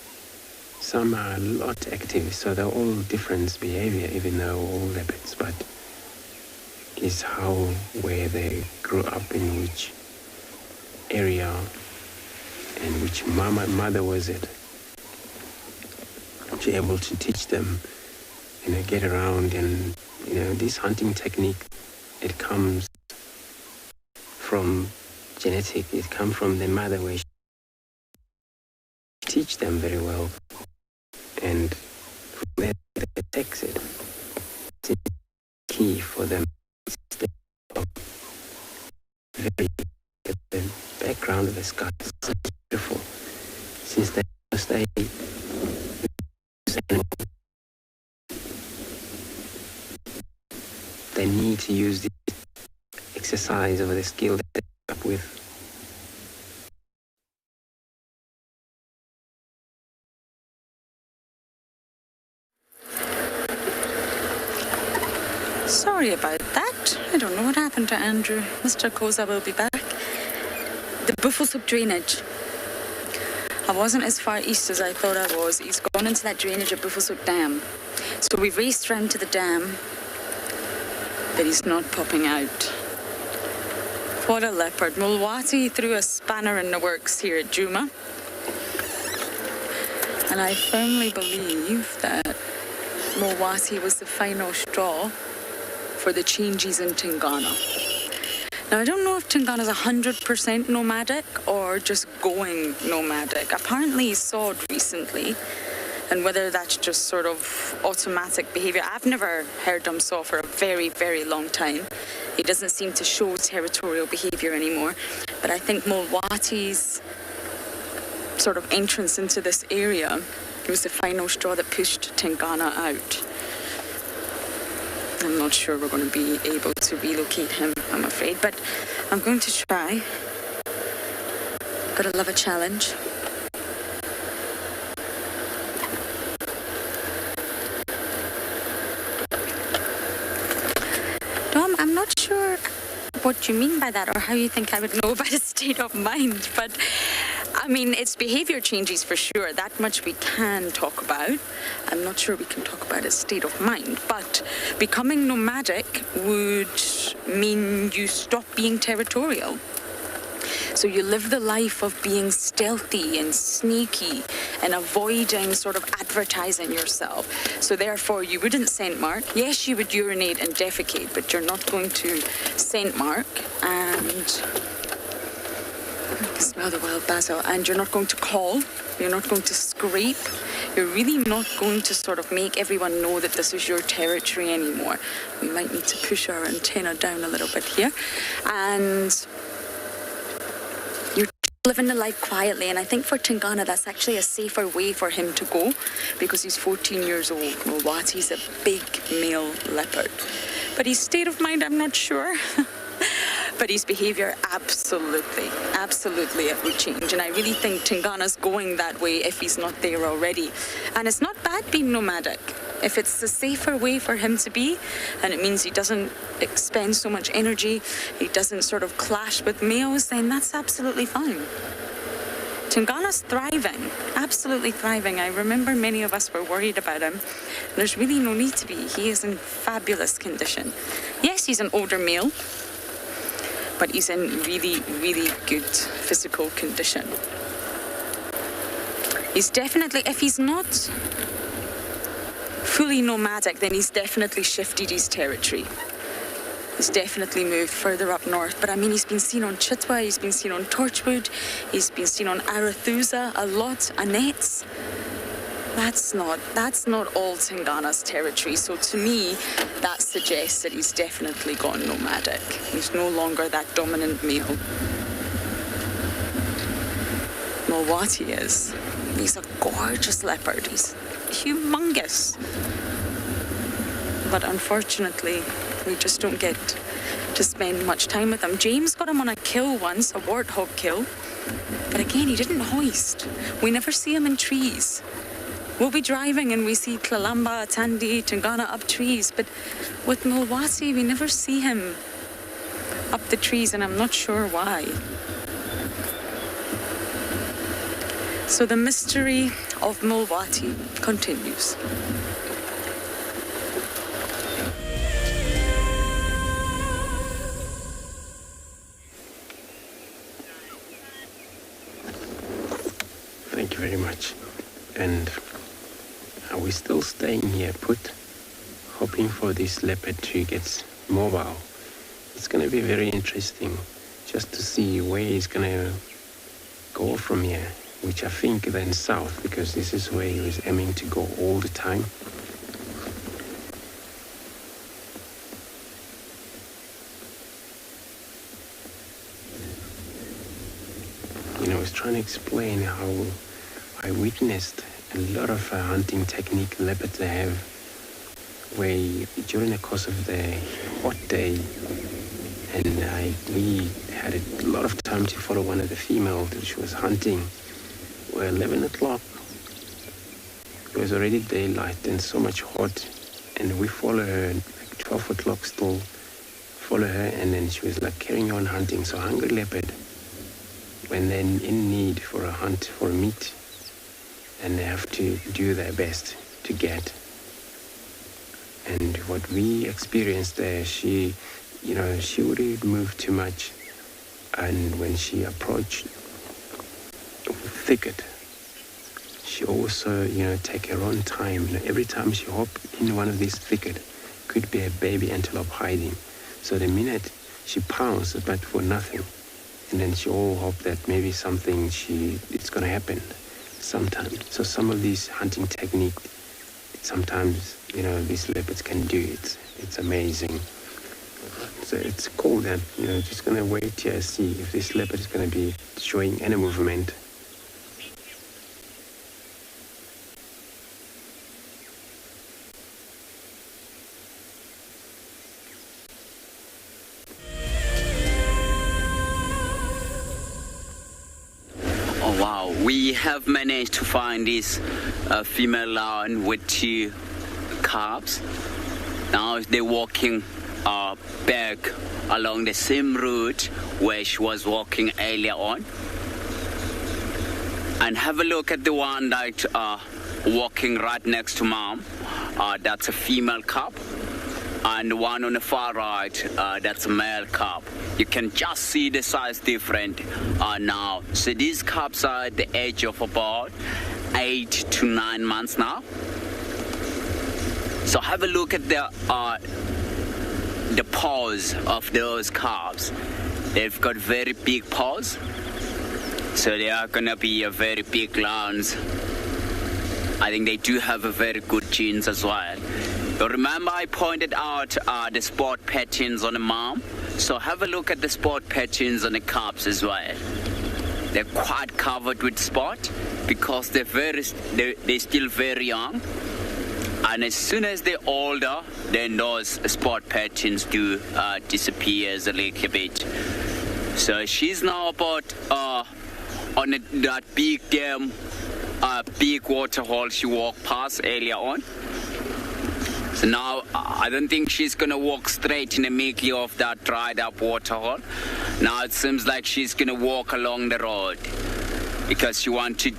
Some are a lot active, so they're all different behavior, even though all leopards, but it's where they grew up, in which area, and which mother was it, to be able to teach them, get around. And, this hunting technique, it comes from genetic, it comes from the mother, where teach them very well. And from there, they exit. It's key for them to stay up. The background of the sky is so beautiful. Since they stay, they need to use the exercise or the skill that they're up with. Sorry about that. I don't know what happened to Andrew. Mr. Koza will be back. The Buffelshoek drainage. I wasn't as far east as I thought I was. He's gone into that drainage at Buffelshoek Dam. So we raced round to the dam, but he's not popping out. What a leopard. Mulwati threw a spanner in the works here at Djuma. And I firmly believe that Mulwati was the final straw for the changes in Tingana. Now, I don't know if Tingana's 100% nomadic or just going nomadic. Apparently he's sawed recently, and whether that's just sort of automatic behaviour. I've never heard him saw for a very, very long time. He doesn't seem to show territorial behaviour anymore. But I think Mulwati's sort of entrance into this area was the final straw that pushed Tingana out. I'm not sure we're going to be able to relocate him, I'm afraid, but I'm going to try. Gotta love a challenge. Dom, I'm not sure what you mean by that or how you think I would know about a state of mind, but I mean, it's behaviour changes for sure. That much we can talk about. I'm not sure we can talk about a state of mind, but becoming nomadic would mean you stop being territorial. So you live the life of being stealthy and sneaky and avoiding sort of advertising yourself. So therefore you wouldn't scent mark. Yes, you would urinate and defecate, but you're not going to scent mark and smell the wild basil, and you're not going to call, you're not going to scrape, you're really not going to sort of make everyone know that this is your territory anymore. We might need to push our antenna down a little bit here. And you're living the life quietly, and I think for Tingana that's actually a safer way for him to go because he's 14 years old. Mulwati's a big male leopard. But his state of mind, I'm not sure. But his behaviour, absolutely, it would change. And I really think Tingana's going that way if he's not there already. And it's not bad being nomadic. If it's the safer way for him to be, and it means he doesn't expend so much energy, he doesn't sort of clash with males, then that's absolutely fine. Tingana's thriving, absolutely thriving. I remember many of us were worried about him. There's really no need to be. He is in fabulous condition. Yes, he's an older male, but he's in really, really good physical condition. He's definitely, if he's not fully nomadic, then he's definitely shifted his territory. He's definitely moved further up north. But I mean, he's been seen on Chitwa, he's been seen on Torchwood, he's been seen on Arathusa a lot, Annette's. That's not all Tingana's territory. So to me, that suggests that he's definitely gone nomadic. He's no longer that dominant male. Mulwati is. He's a gorgeous leopard. He's humongous. But unfortunately, we just don't get to spend much time with him. James got him on a kill once, a warthog kill. But again, he didn't hoist. We never see him in trees. We'll be driving and we see Tlalamba, Tandi, Tingana up trees, but with Mulwati, we never see him up the trees, and I'm not sure why. So the mystery of Mulwati continues. Thank you very much. And are we still staying here put, hoping for this leopard to get mobile? It's going to be very interesting just to see where he's going to go from here. which I think then south, because this is where he was aiming to go all the time. I was trying to explain how I witnessed a lot of hunting technique leopards they have, where during the course of the hot day, and we had a lot of time to follow one of the females that she was hunting. Well, 11 o'clock, it was already daylight and so much hot, and we follow her like 12 o'clock still, follow her, and then she was like carrying on hunting. So hungry leopard, when they're in need for a hunt, for meat, and they have to do their best to get. And what we experienced there, she wouldn't move too much, and when she approached thicket, she also, take her own time. Every time she hopped in one of these thicket, could be a baby antelope hiding. So the minute she pounced, but for nothing, and then she all hoped that maybe something it's gonna happen sometime. So some of these hunting technique, sometimes these leopards can do it. It's amazing. So it's cool that just gonna wait here, see if this leopard is gonna be showing any movement. We have managed to find this female lion with 2 calves. Now they're walking back along the same route where she was walking earlier on. And have a look at the one that walking right next to mom. That's a female cub. And the one on the far right, that's a male cub. You can just see the size different now. So these cubs are at the age of about 8 to 9 months now. So have a look at the paws of those cubs. They've got very big paws. So they are gonna be a very big lions. I think they do have a very good genes as well. But remember I pointed out the spot patterns on the mom. So have a look at the spot patterns on the cubs as well. They're quite covered with spot because they're still very young. And as soon as they're older, then those spot patterns do disappear a little bit. So she's now about on that big dam, big waterhole she walked past earlier on. So now I don't think she's gonna walk straight in the middle of that dried up waterhole. Now it seems like she's gonna walk along the road because she wants to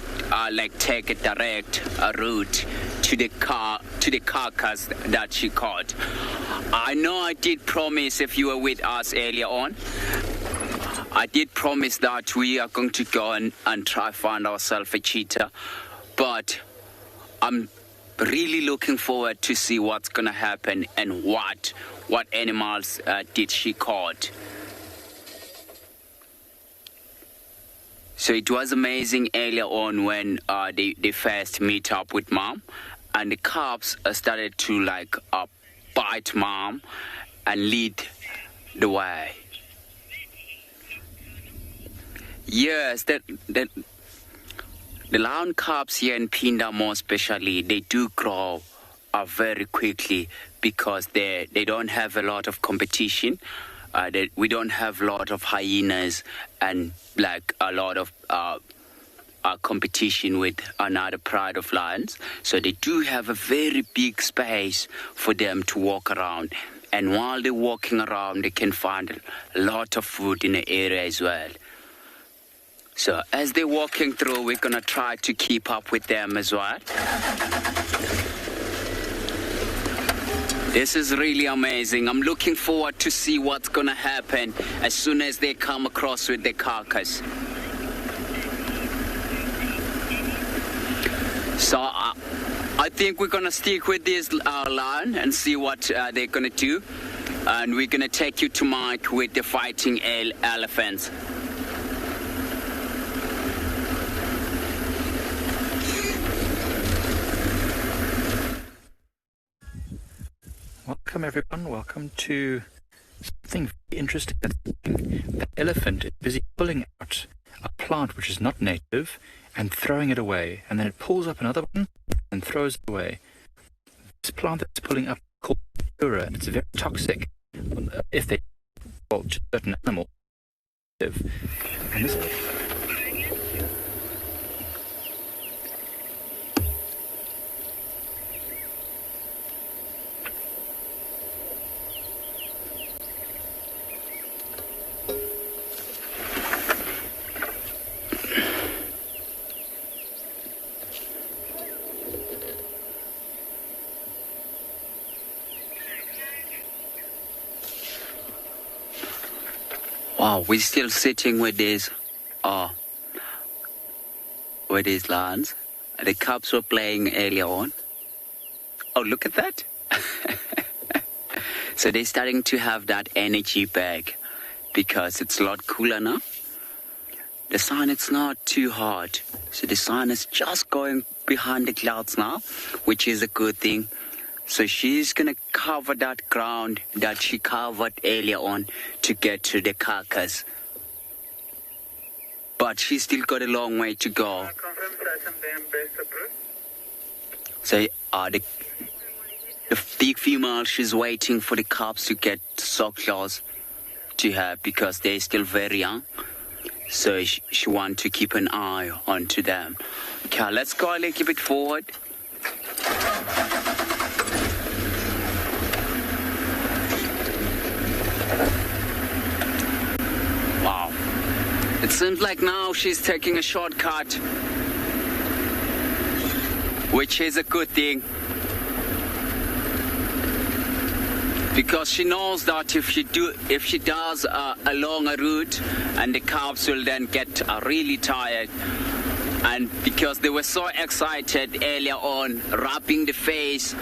take a direct route to the carcass that she caught. I know I did promise, if you were with us earlier on, I did promise that we are going to go and try find ourselves a cheetah, but I'm really looking forward to see what's gonna happen and what animals did she caught. So it was amazing earlier on when they first meet up with mom, and the cubs started to bite mom and lead the way. Yes, the lion cubs here in Phinda, more especially, they do grow very quickly because they don't have a lot of competition. We don't have a lot of hyenas and a lot of competition with another pride of lions. So they do have a very big space for them to walk around. And while they're walking around, they can find a lot of food in the area as well. So as they're walking through, we're gonna try to keep up with them as well. This is really amazing. I'm looking forward to see what's gonna happen as soon as they come across with the carcass. So I think we're gonna stick with this lion and see what they're gonna do. And we're gonna take you to Mike with the fighting elephants. welcome everyone. Welcome to something very interesting. The elephant is busy pulling out a plant which is not native and throwing it away, and then it pulls up another one and throws it away. This plant that it's pulling up is called Ura, and it's very toxic if they fall to certain animals. And this Wow, we're still sitting with these lions. The cubs were playing earlier on. Oh, look at that. So they're starting to have that energy back because it's a lot cooler now. The sun, it's not too hot. So the sun is just going behind the clouds now, which is a good thing. So she's going to cover that ground that she covered earlier on to get to the carcass. But she's still got a long way to go. So the female, she's waiting for the cubs to get so close to her because they're still very young. So she wants to keep an eye onto them. Okay, let's go a little bit forward. Wow. It seems like now she's taking a shortcut, which is a good thing. Because she knows that if she does a longer route, and the calves will then get really tired. And because they were so excited earlier on, rubbing the face,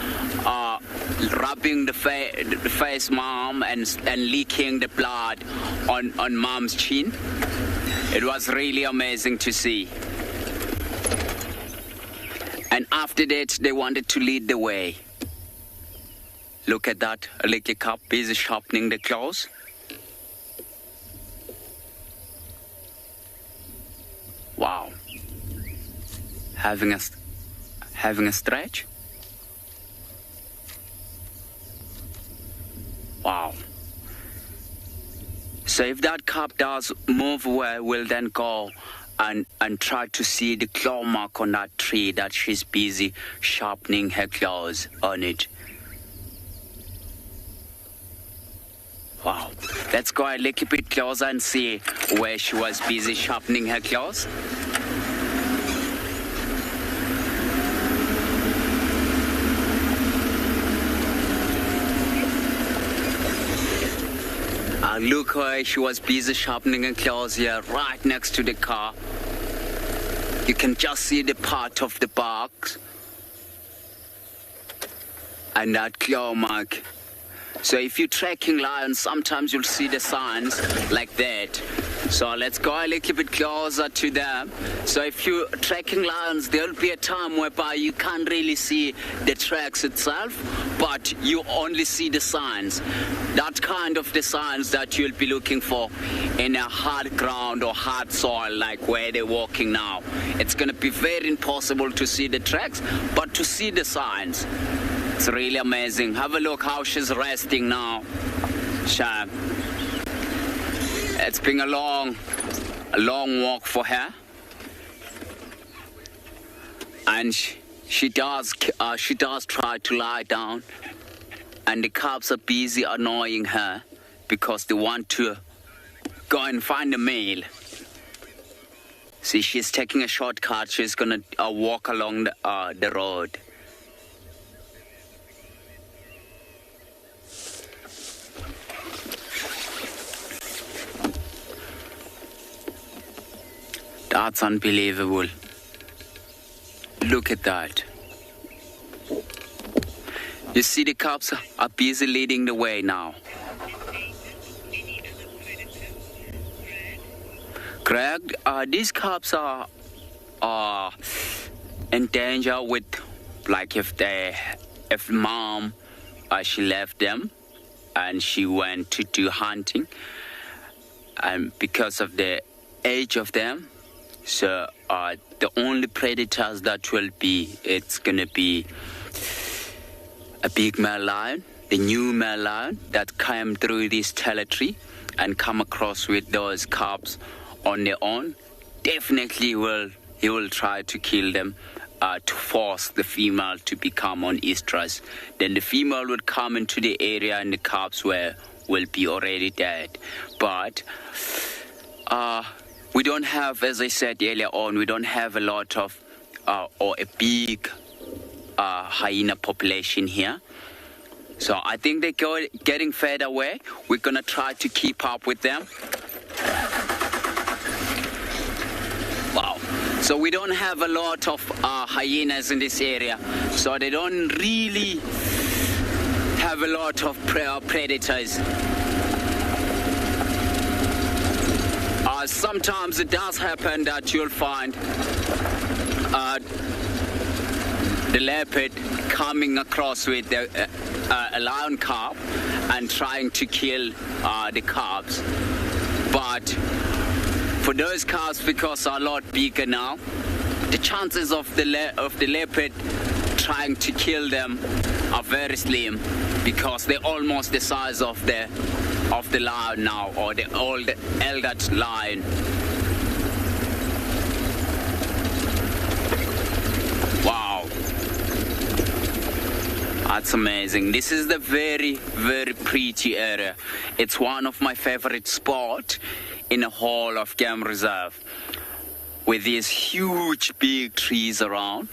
mom, and leaking the blood on mom's chin. It was really amazing to see. And after that, they wanted to lead the way. Look at that, a little cub busy sharpening the claws. Wow. Having a stretch. Wow. So if that cub does move away, we'll then go and try to see the claw mark on that tree that she's busy sharpening her claws on it. Wow. Let's go a little bit closer and see where she was busy sharpening her claws. Look where she was busy sharpening her claws here, right next to the car. You can just see the part of the bark and that claw mark. So if you're tracking lions, sometimes you'll see the signs like that. So let's go a little bit closer to them. So if you're tracking lions, there'll be a time whereby you can't really see the tracks itself, but you only see the signs. That kind of the signs that you'll be looking for in a hard ground or hard soil like where they're walking now. It's going to be very impossible to see the tracks, but to see the signs. It's really amazing. Have a look how she's resting now. It's been a long walk for her, and she does try to lie down, and the cubs are busy annoying her because they want to go and find a male. See, she's taking a shortcut. She's gonna walk along the road. That's unbelievable. Look at that. You see the cubs are busy leading the way now. Greg, these cubs are in danger with, like if mom she left them and she went to do hunting. And because of the age of them, so the only predators that will be, it's going to be a big male lion, the new male lion that came through this territory and come across with those cubs on their own. Definitely he will try to kill them to force the female to become on estrus. Then the female would come into the area and the cubs will be already dead. But we don't have, as I said earlier on, we don't have a lot of or a big hyena population here. So I think they're getting further away. We're going to try to keep up with them. Wow. So we don't have a lot of hyenas in this area. So they don't really have a lot of predators. Sometimes it does happen that you'll find the leopard coming across with a lion cub and trying to kill the cubs. But for those cubs, because they're a lot bigger now, the chances of the leopard trying to kill them are very slim, because they're almost the size of the lion now, or the old elder lion. Wow, that's amazing. This is the very, very pretty area. It's one of my favorite spots in the whole of Game Reserve, with these huge big trees around.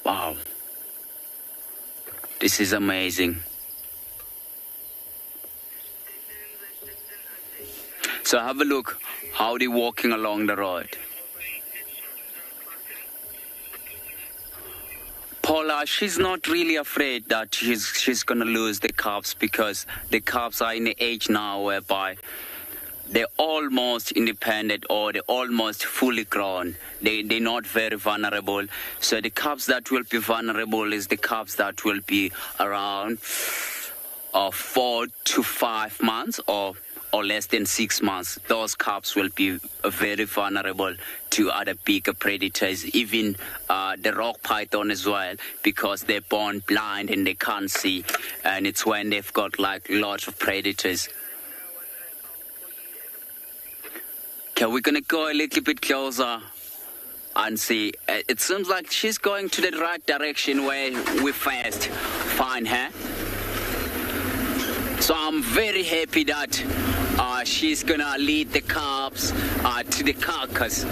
Wow, this is amazing. So have a look how they're walking along the road. Paula, she's not really afraid that she's gonna lose the cubs, because the cubs are in the age now whereby they're almost independent, or they're almost fully grown. They're not very vulnerable. So the cubs that will be vulnerable is the cubs that will be around 4 to 5 months or less than 6 months. Those cubs will be very vulnerable to other bigger predators, even the rock python as well, because they're born blind and they can't see. And it's when they've got like lots of predators. Okay, we're gonna go a little bit closer and see. It seems like she's going to the right direction where we first find her. So I'm very happy that she's gonna lead the cubs to the carcass.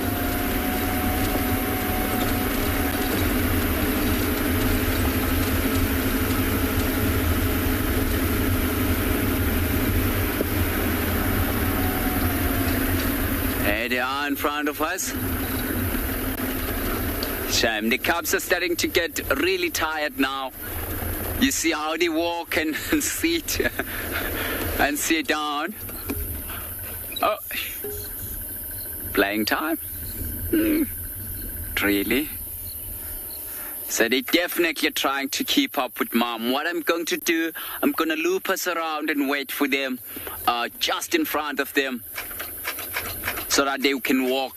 There they are in front of us. Shame, the cubs are starting to get really tired now. You see how they walk and sit and sit down. Oh, playing time? Really? So they're definitely trying to keep up with mom. What I'm going to do, I'm going to loop us around and wait for them just in front of them, so that they can walk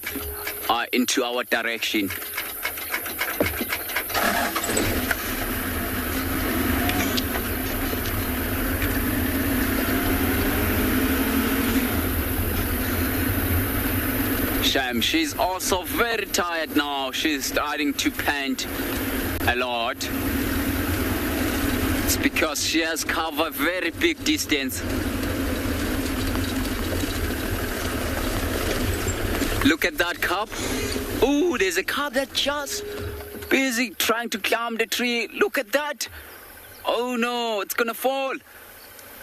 into our direction. Shame, she's also very tired now. She's starting to pant a lot. It's because she has covered a very big distance. Look at that cub. Oh, there's a cub that's just busy trying to climb the tree. Look at that. Oh no, it's gonna fall.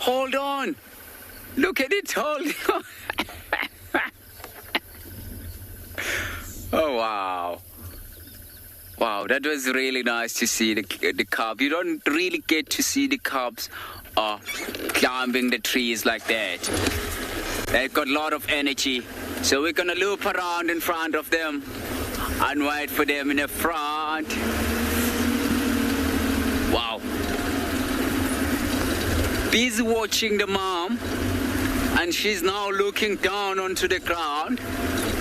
Hold on. Look at it, hold on. Oh, wow. Wow, that was really nice to see the cub. You don't really get to see the cubs climbing the trees like that. They've got a lot of energy. So we're going to loop around in front of them and wait for them in the front. Wow. Busy watching the mom, and she's now looking down onto the ground,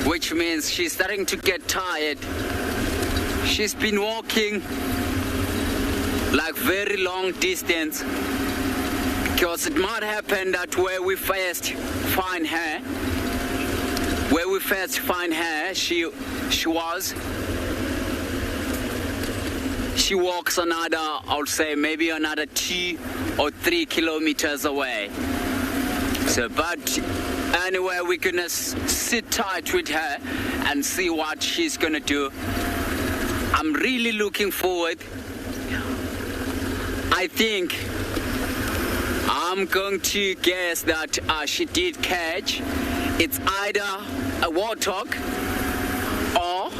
which means she's starting to get tired. She's been walking like very long distance, because it might happen that where we first find her, she walks another, I would say maybe another 2 or 3 kilometers away. So, but anyway, we're gonna sit tight with her and see what she's gonna do. I'm really looking forward. I think I'm going to guess that she did catch. It's either a warthog or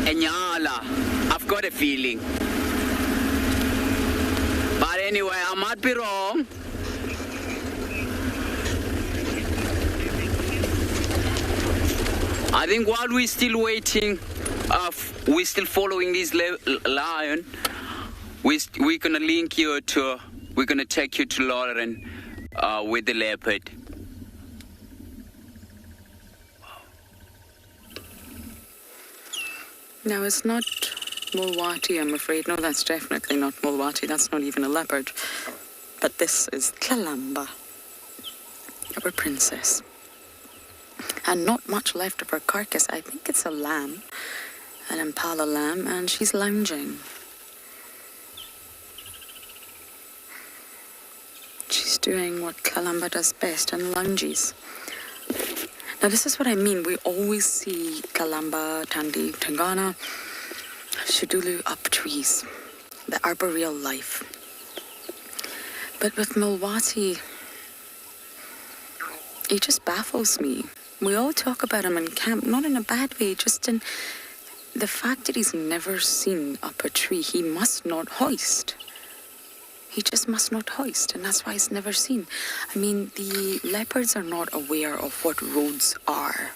a Ngala. I've got a feeling. But anyway, I might be wrong. I think while we're still waiting, we're still following this lion, we're gonna link you to, we're gonna take you to Lauren with the leopard. No, it's not Mulwati, I'm afraid. No, that's definitely not Mulwati. That's not even a leopard. But this is Kalamba, our princess. And not much left of her carcass. I think it's a lamb, an impala lamb, and she's lounging. She's doing what Kalamba does best, and lunges. Now this is what I mean. We always see Kalamba, Tandi, Tangana, Shudulu up trees, the arboreal life. But with Mulwati, he just baffles me. We all talk about him in camp, not in a bad way, just in the fact that he's never seen up a tree. He must not hoist. He just must not hoist, and that's why he's never seen. I mean, the leopards are not aware of what roads are,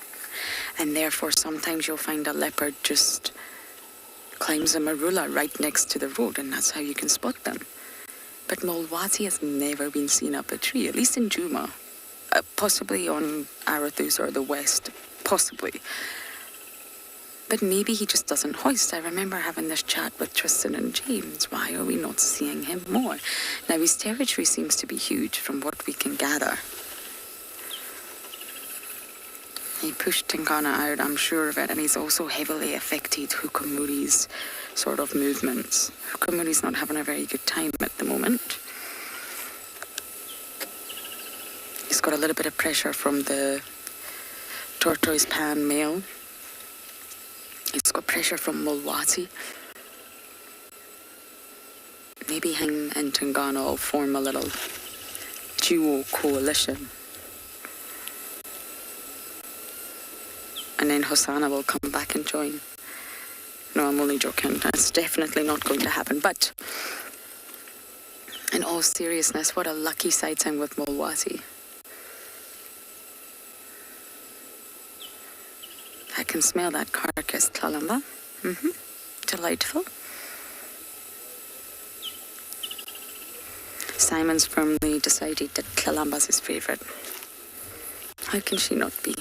and therefore sometimes you'll find a leopard just climbs a marula right next to the road, and that's how you can spot them. But Mulwati has never been seen up a tree, at least in Djuma. Possibly on Arathus or the west, possibly. But maybe he just doesn't hoist. I remember having this chat with Tristan and James. Why are we not seeing him more? Now, his territory seems to be huge from what we can gather. He pushed Tingana out, I'm sure of it, and he's also heavily affected Hukamuri's sort of movements. Hukamuri's not having a very good time at the moment. He's got a little bit of pressure from the tortoise pan male. He's got pressure from Mulwati. Maybe him and Tingana will form a little duo coalition. And then Hosanna will come back and join. No, I'm only joking. That's definitely not going to happen. But in all seriousness, what a lucky sighting with Mulwati. I can smell that carcass, Kalamba. Delightful. Simon's firmly decided that Kalamba's his favourite. How can she not be?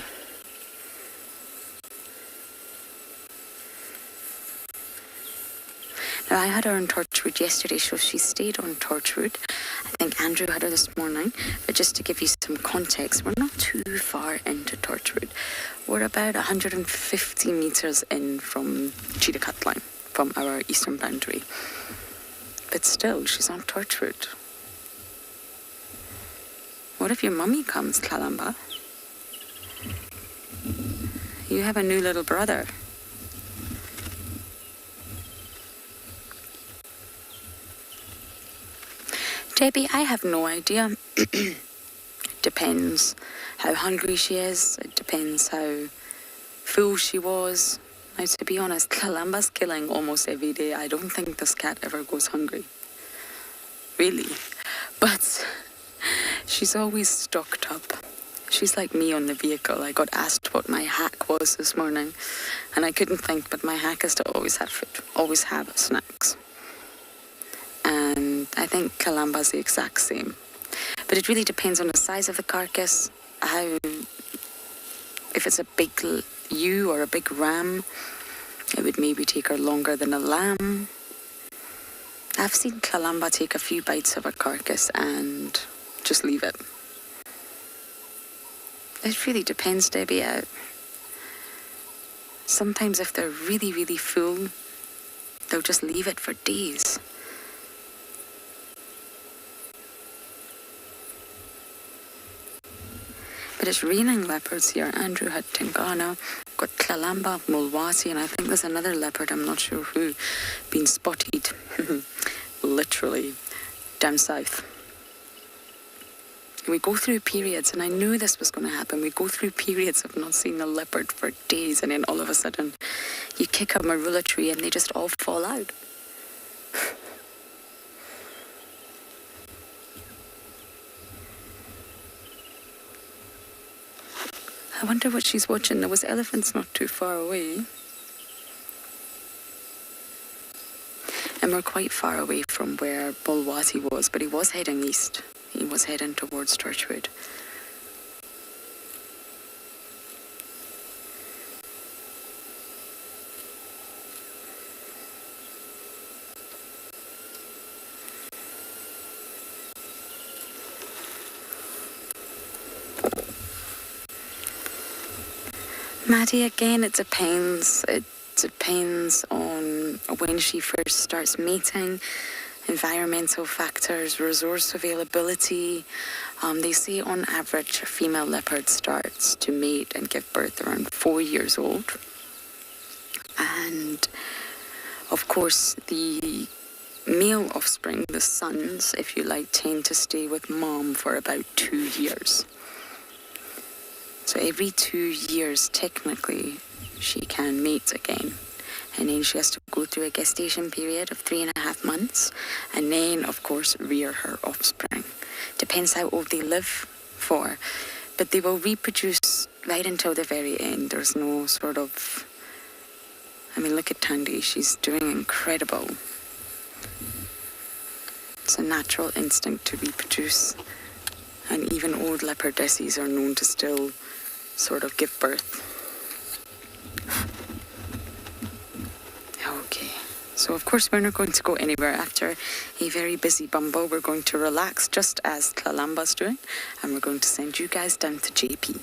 Now, I had her on Torchwood yesterday, so she stayed on Torchwood. I think Andrew had her this morning. But just to give you some context, we're not too far into Torchwood. We're about 150 metres in from Cheetah Cut Line, from our eastern boundary. But still, she's on Torchwood. What if your mummy comes, Kalamba? You have a new little brother. Debbie, I have no idea. It depends how hungry she is. It depends how full she was. Now, to be honest, Kalamba's killing almost every day. I don't think this cat ever goes hungry. Really. But she's always stocked up. She's like me on the vehicle. I got asked what my hack was this morning, and I couldn't think, but my hack is to always have food, always have snacks. And I think Kalamba's the exact same. But it really depends on the size of the carcass, if it's a big ewe or a big ram, it would maybe take her longer than a lamb. I've seen Kalamba take a few bites of a carcass and just leave it. It really depends, Debbie. Sometimes if they're really, really full, they'll just leave it for days. But it's raining leopards here. Andrew had Tingana, got Kalamba, Mulwati, and I think there's another leopard, I'm not sure who, been spotted literally down south. We go through periods, and I knew this was going to happen. We go through periods of not seeing a leopard for days, and then all of a sudden you kick a marula tree and they just all fall out. I wonder what she's watching. There was elephants not too far away. And we're quite far away from where Mulwati was, but he was heading east. He was heading towards Torchwood. Maddie, again, it depends. It depends on when she first starts mating, environmental factors, resource availability. They say on average a female leopard starts to mate and give birth around 4 years old. And of course the male offspring, the sons, if you like, tend to stay with mom for about 2 years. So every 2 years, technically, she can mate again. And then she has to go through a gestation period of 3.5 months. And then, of course, rear her offspring. Depends how old they live for. But they will reproduce right until the very end. There's no sort of... I mean, look at Tandy. She's doing incredible. It's a natural instinct to reproduce. And even old leopardesses are known to still sort of give birth. Okay, so of course we're not going to go anywhere. After a very busy bumble, we're going to relax just as Kalamba's doing, and we're going to send you guys down to JP.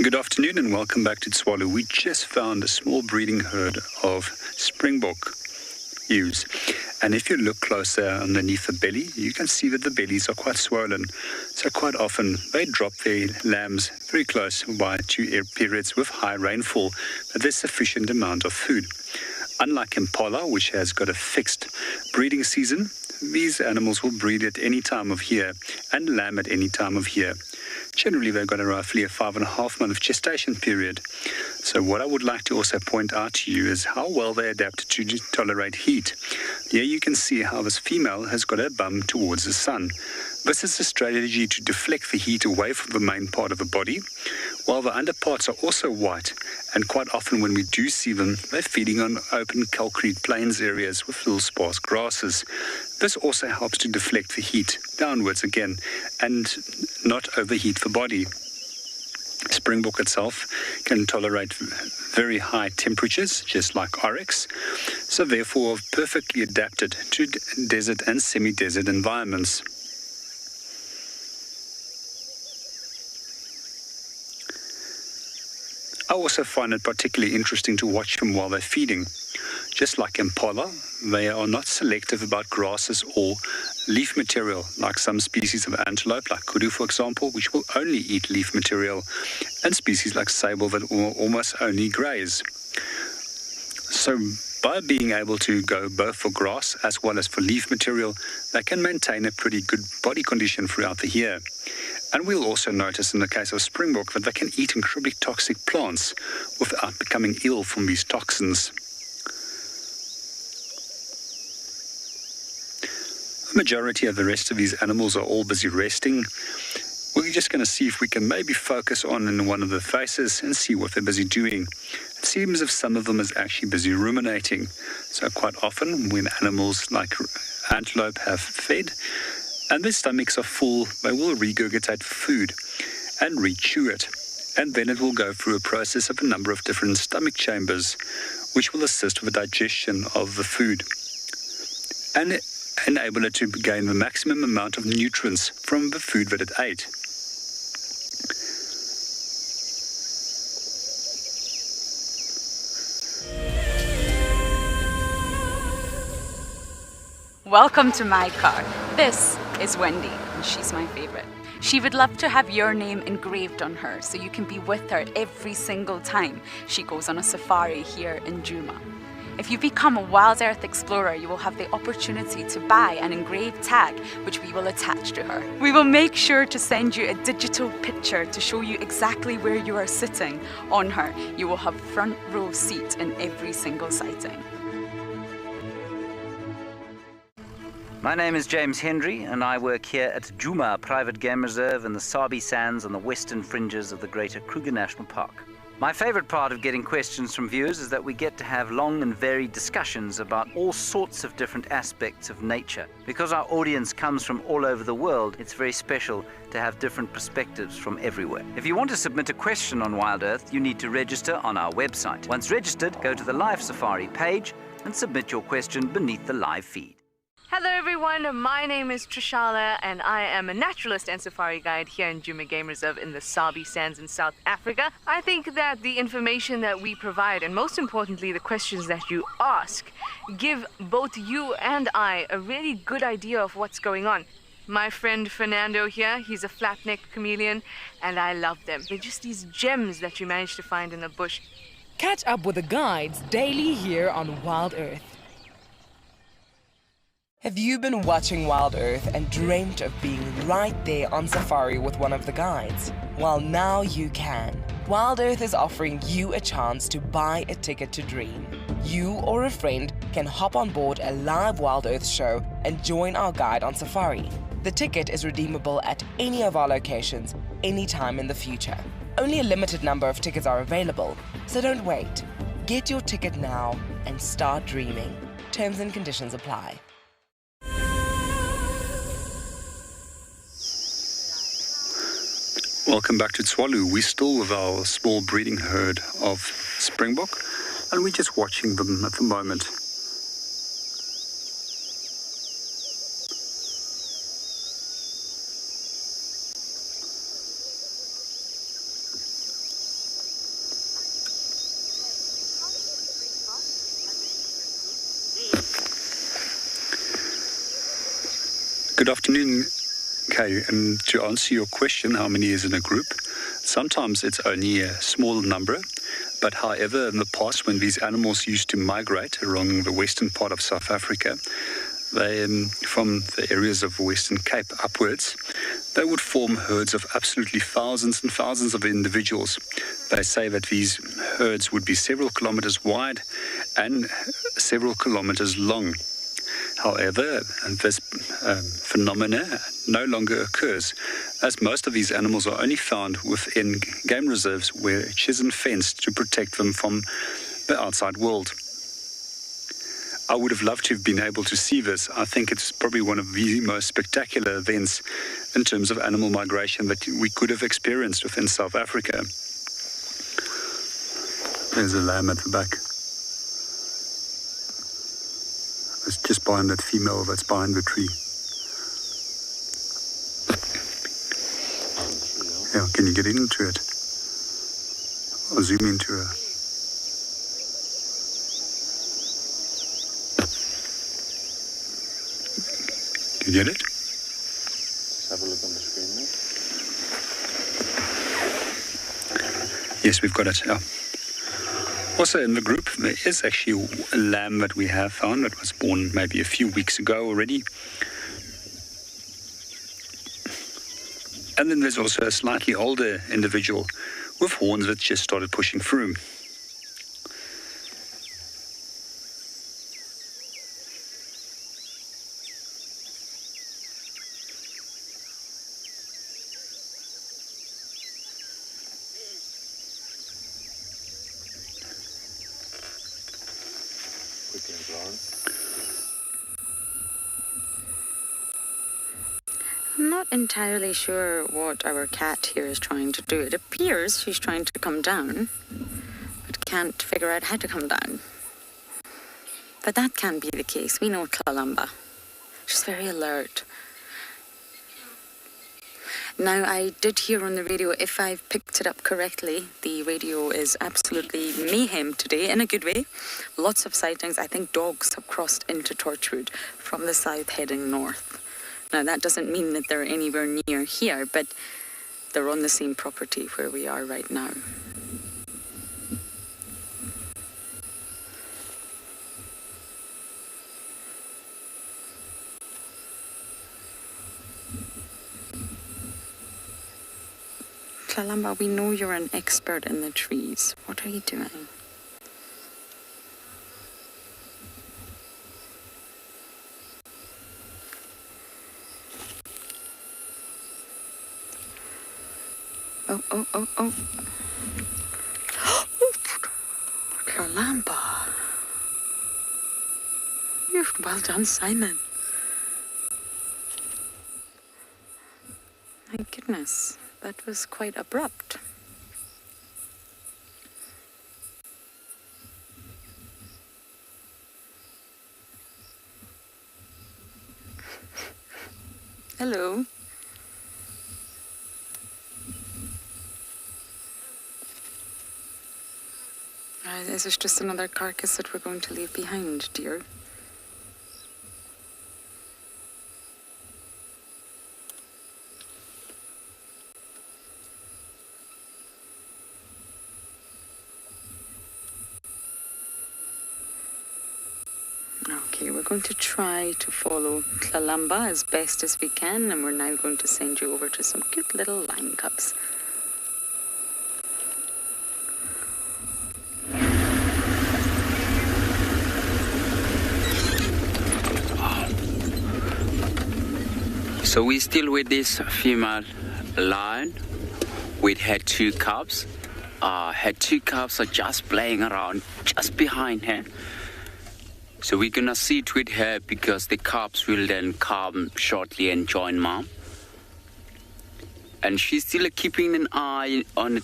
Good afternoon and welcome back to Tswalu. We just found a small breeding herd of Springbok ewes. And if you look closer underneath the belly, you can see that the bellies are quite swollen. So quite often they drop their lambs very close by to periods with high rainfall, but there's sufficient amount of food. Unlike impala, which has got a fixed breeding season, these animals will breed at any time of year and lamb at any time of year. Generally, they've got roughly a 5.5 month gestation period. So what I would like to also point out to you is how well they adapt to tolerate heat. Here you can see how this female has got her bum towards the sun. This is a strategy to deflect the heat away from the main part of the body, while the underparts are also white, and quite often when we do see them, they're feeding on open calcrete plains areas with little sparse grasses. This also helps to deflect the heat downwards again, and not overheat the body. Springbok itself can tolerate very high temperatures, just like oryx, so therefore perfectly adapted to desert and semi-desert environments. I also find it particularly interesting to watch them while they're feeding. Just like impala, they are not selective about grasses or leaf material, like some species of antelope, like kudu, for example, which will only eat leaf material, and species like sable that will almost only graze. So by being able to go both for grass as well as for leaf material, they can maintain a pretty good body condition throughout the year. And we'll also notice in the case of Springbok that they can eat incredibly toxic plants without becoming ill from these toxins. majority of the rest of these animals are all busy resting. We're just going to see if we can maybe focus on one of the faces and see what they're busy doing. It seems as if some of them is actually busy ruminating. So quite often when animals like antelope have fed and their stomachs are full, they will regurgitate food and rechew it. And then it will go through a process of a number of different stomach chambers, which will assist with the digestion of the food and enable it to gain the maximum amount of nutrients from the food that it ate. Welcome to my car. This is Wendy, and she's my favorite. She would love to have your name engraved on her so you can be with her every single time she goes on a safari here in Djuma. If you become a WildEarth explorer, you will have the opportunity to buy an engraved tag which we will attach to her. We will make sure to send you a digital picture to show you exactly where you are sitting on her. You will have front row seat in every single sighting. My name is James Hendry, and I work here at Djuma Private Game Reserve in the Sabi sands on the western fringes of the Greater Kruger National Park. My favorite part of getting questions from viewers is that we get to have long and varied discussions about all sorts of different aspects of nature. Because our audience comes from all over the world, it's very special to have different perspectives from everywhere. If you want to submit a question on WildEarth, you need to register on our website. Once registered, go to the Live Safari page and submit your question beneath the live feed. Hello everyone, my name is Trishala and I am a naturalist and safari guide here in Djuma Game Reserve in the Sabi Sands in South Africa. I think that the information that we provide, and most importantly the questions that you ask, give both you and I a really good idea of what's going on. My friend Fernando here, he's a flat-necked chameleon and I love them. They're just these gems that you manage to find in the bush. Catch up with the guides daily here on WildEarth. Have you been watching WildEarth and dreamt of being right there on safari with one of the guides? Well, now you can. WildEarth is offering you a chance to buy a ticket to dream. You or a friend can hop on board a live WildEarth show and join our guide on safari. The ticket is redeemable at any of our locations, anytime in the future. Only a limited number of tickets are available, so don't wait. Get your ticket now and start dreaming. Terms and conditions apply. Welcome back to Tswalu. We're still with our small breeding herd of Springbok, and we're just watching them at the moment. Good afternoon, Kay, and to answer your question, how many is in a group? Sometimes it's only a small number, but however, in the past, when these animals used to migrate along the western part of South Africa, they, from the areas of Western Cape upwards, they would form herds of absolutely thousands and thousands of individuals. They say that these herds would be several kilometers wide and several kilometers long. However, this phenomena no longer occurs, as most of these animals are only found within game reserves which isn't fenced to protect them from the outside world. I would have loved to have been able to see this. I think it's probably one of the most spectacular events in terms of animal migration that we could have experienced within South Africa. There's a lamb at the back. It's just behind that female that's behind the tree. Yeah, can you get into it? Or zoom into her? You get it? Have a look on the screen now. Yes, we've got it. Yeah. Also in the group, there is actually a lamb that we have found that was born maybe a few weeks ago already. And then there's also a slightly older individual with horns that just started pushing through. entirely sure what our cat here is trying to do. It appears she's trying to come down, but can't figure out how to come down. But that can be the case. We know Kalamba. She's very alert. Now, I did hear on the radio, if I've picked it up correctly, the radio is absolutely mayhem today, in a good way. Lots of sightings. I think dogs have crossed into Torchwood from the south heading north. Now, that doesn't mean that they're anywhere near here, but they're on the same property where we are right now. Kalamba, we know you're an expert in the trees. What are you doing? Oh. Kalamba. Well done, Simon. My goodness. That was quite abrupt. Hello. This is just another carcass that we're going to leave behind, dear. Okay, we're going to try to follow Kalamba as best as we can, and we're now going to send you over to some cute little lion cubs. So we're still with this female lion with her two cubs. Her two cubs are just playing around just behind her. So we're gonna sit with her because the cubs will then come shortly and join mom. And she's still keeping an eye on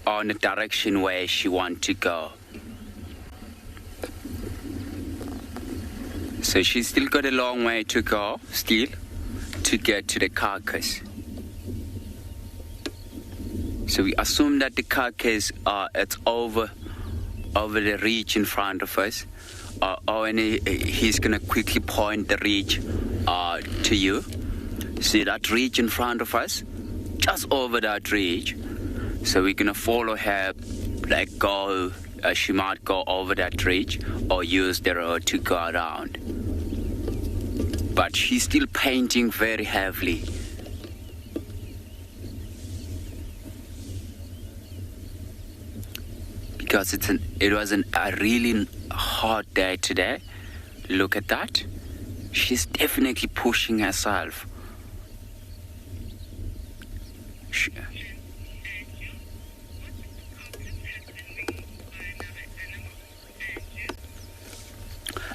the direction where she wants to go. So she's still got a long way to go, still, to get to the carcass. So we assume that the carcass, it's over the ridge in front of us. And he's gonna quickly point the ridge to you. See that ridge in front of us? Just over that ridge. So we're gonna follow her, like go, she might go over that ridge or use the road to go around. But she's still painting very heavily. Because it was a really hot day today. Look at that. She's definitely pushing herself.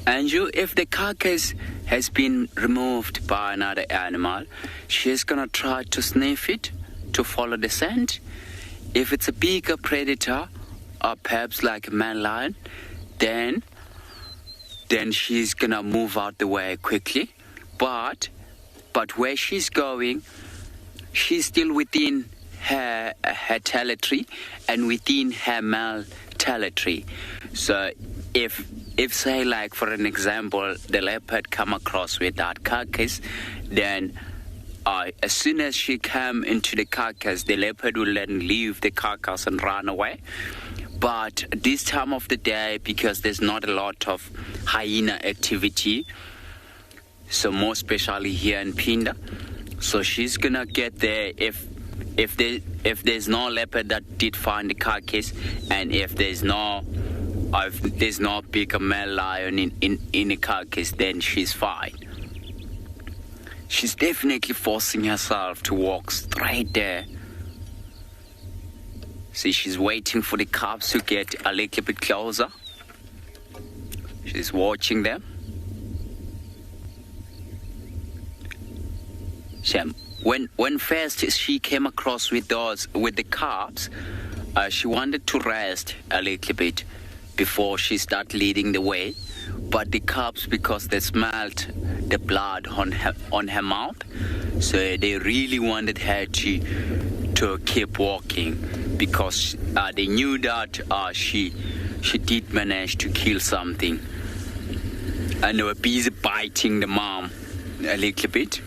And if the carcass has been removed by another animal, she's gonna try to sniff it to follow the scent. If it's a bigger predator, or perhaps like a man lion, then she's gonna move out the way quickly. But where she's going, she's still within her territory and within her male territory. So if say like for an example, the leopard come across with that carcass, then as soon as she come into the carcass, the leopard will then leave the carcass and run away. But this time of the day, because there's not a lot of hyena activity, so more especially here in Phinda, so she's gonna get there if there's no leopard that did find the carcass, and if there's no bigger male lion in the carcass, then she's fine. She's definitely forcing herself to walk straight there. See, she's waiting for the cubs to get a little bit closer. She's watching them. when first she came across with the cubs, she wanted to rest a little bit before she started leading the way. But the cubs, because they smelled the blood on her mouth, so they really wanted her to keep walking, because they knew that she did manage to kill something, and they were busy biting the mom a little bit.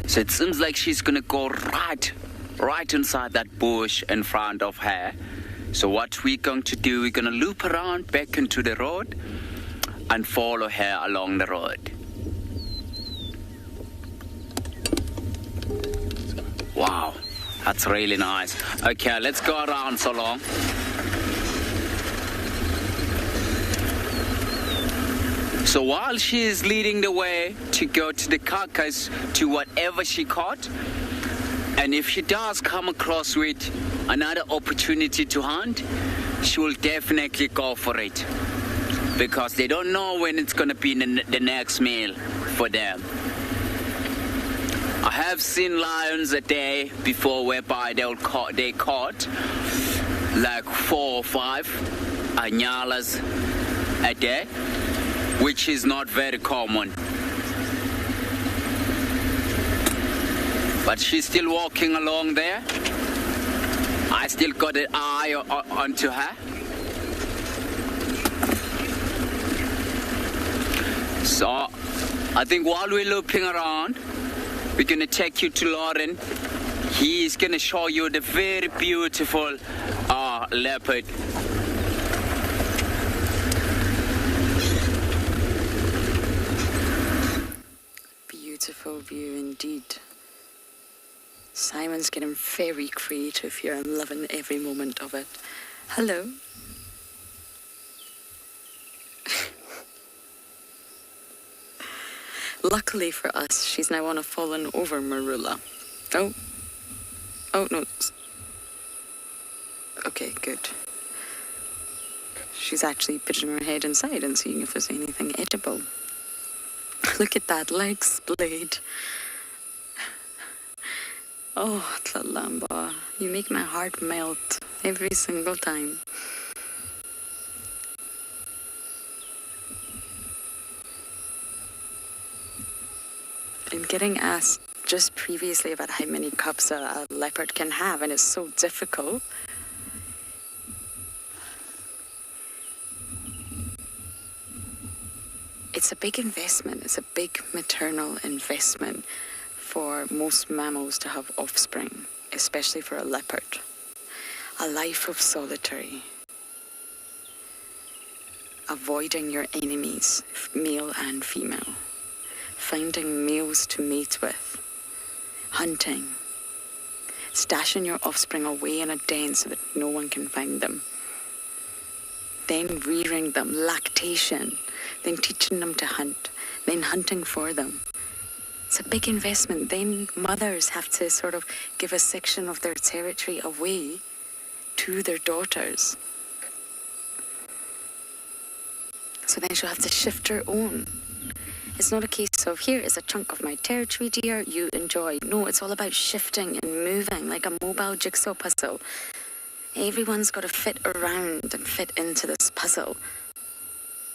So it seems like she's gonna go right inside that bush in front of her. So what we're going to do, we're gonna loop around back into the road and follow her along the road. Wow, that's really nice. Okay, let's go around so long. So while she is leading the way to go to the carcass, to whatever she caught, and if she does come across with another opportunity to hunt, she will definitely go for it, because they don't know when it's going to be the next meal for them. I have seen lions a day before whereby they caught like 4 or 5 Nyalas a day, which is not very common. But she's still walking along there. I still got an eye onto her. So I think while we're looping around, we're gonna take you to Lauren. He's gonna show you the very beautiful leopard. Beautiful view indeed. Simon's getting very creative here. I'm loving every moment of it. Hello. Luckily for us, she's now on a fallen over marula. Oh no. Okay, good. She's actually putting her head inside and seeing if there's anything edible. Look at that leg splayed. Oh, Tlalamba, you make my heart melt every single time. I'm getting asked just previously about how many cubs a leopard can have, and it's so difficult. It's a big investment. It's a big maternal investment for most mammals to have offspring, especially for a leopard. A life of solitary. Avoiding your enemies, male and female. Finding males to mate with. Hunting. Stashing your offspring away in a den so that no one can find them. Then rearing them, lactation. Then teaching them to hunt. Then hunting for them. It's a big investment. Then mothers have to sort of give a section of their territory away to their daughters. So then she'll have to shift her own. It's not a case of, here is a chunk of my territory, dear, you enjoy. No, it's all about shifting and moving like a mobile jigsaw puzzle. Everyone's got to fit around and fit into this puzzle.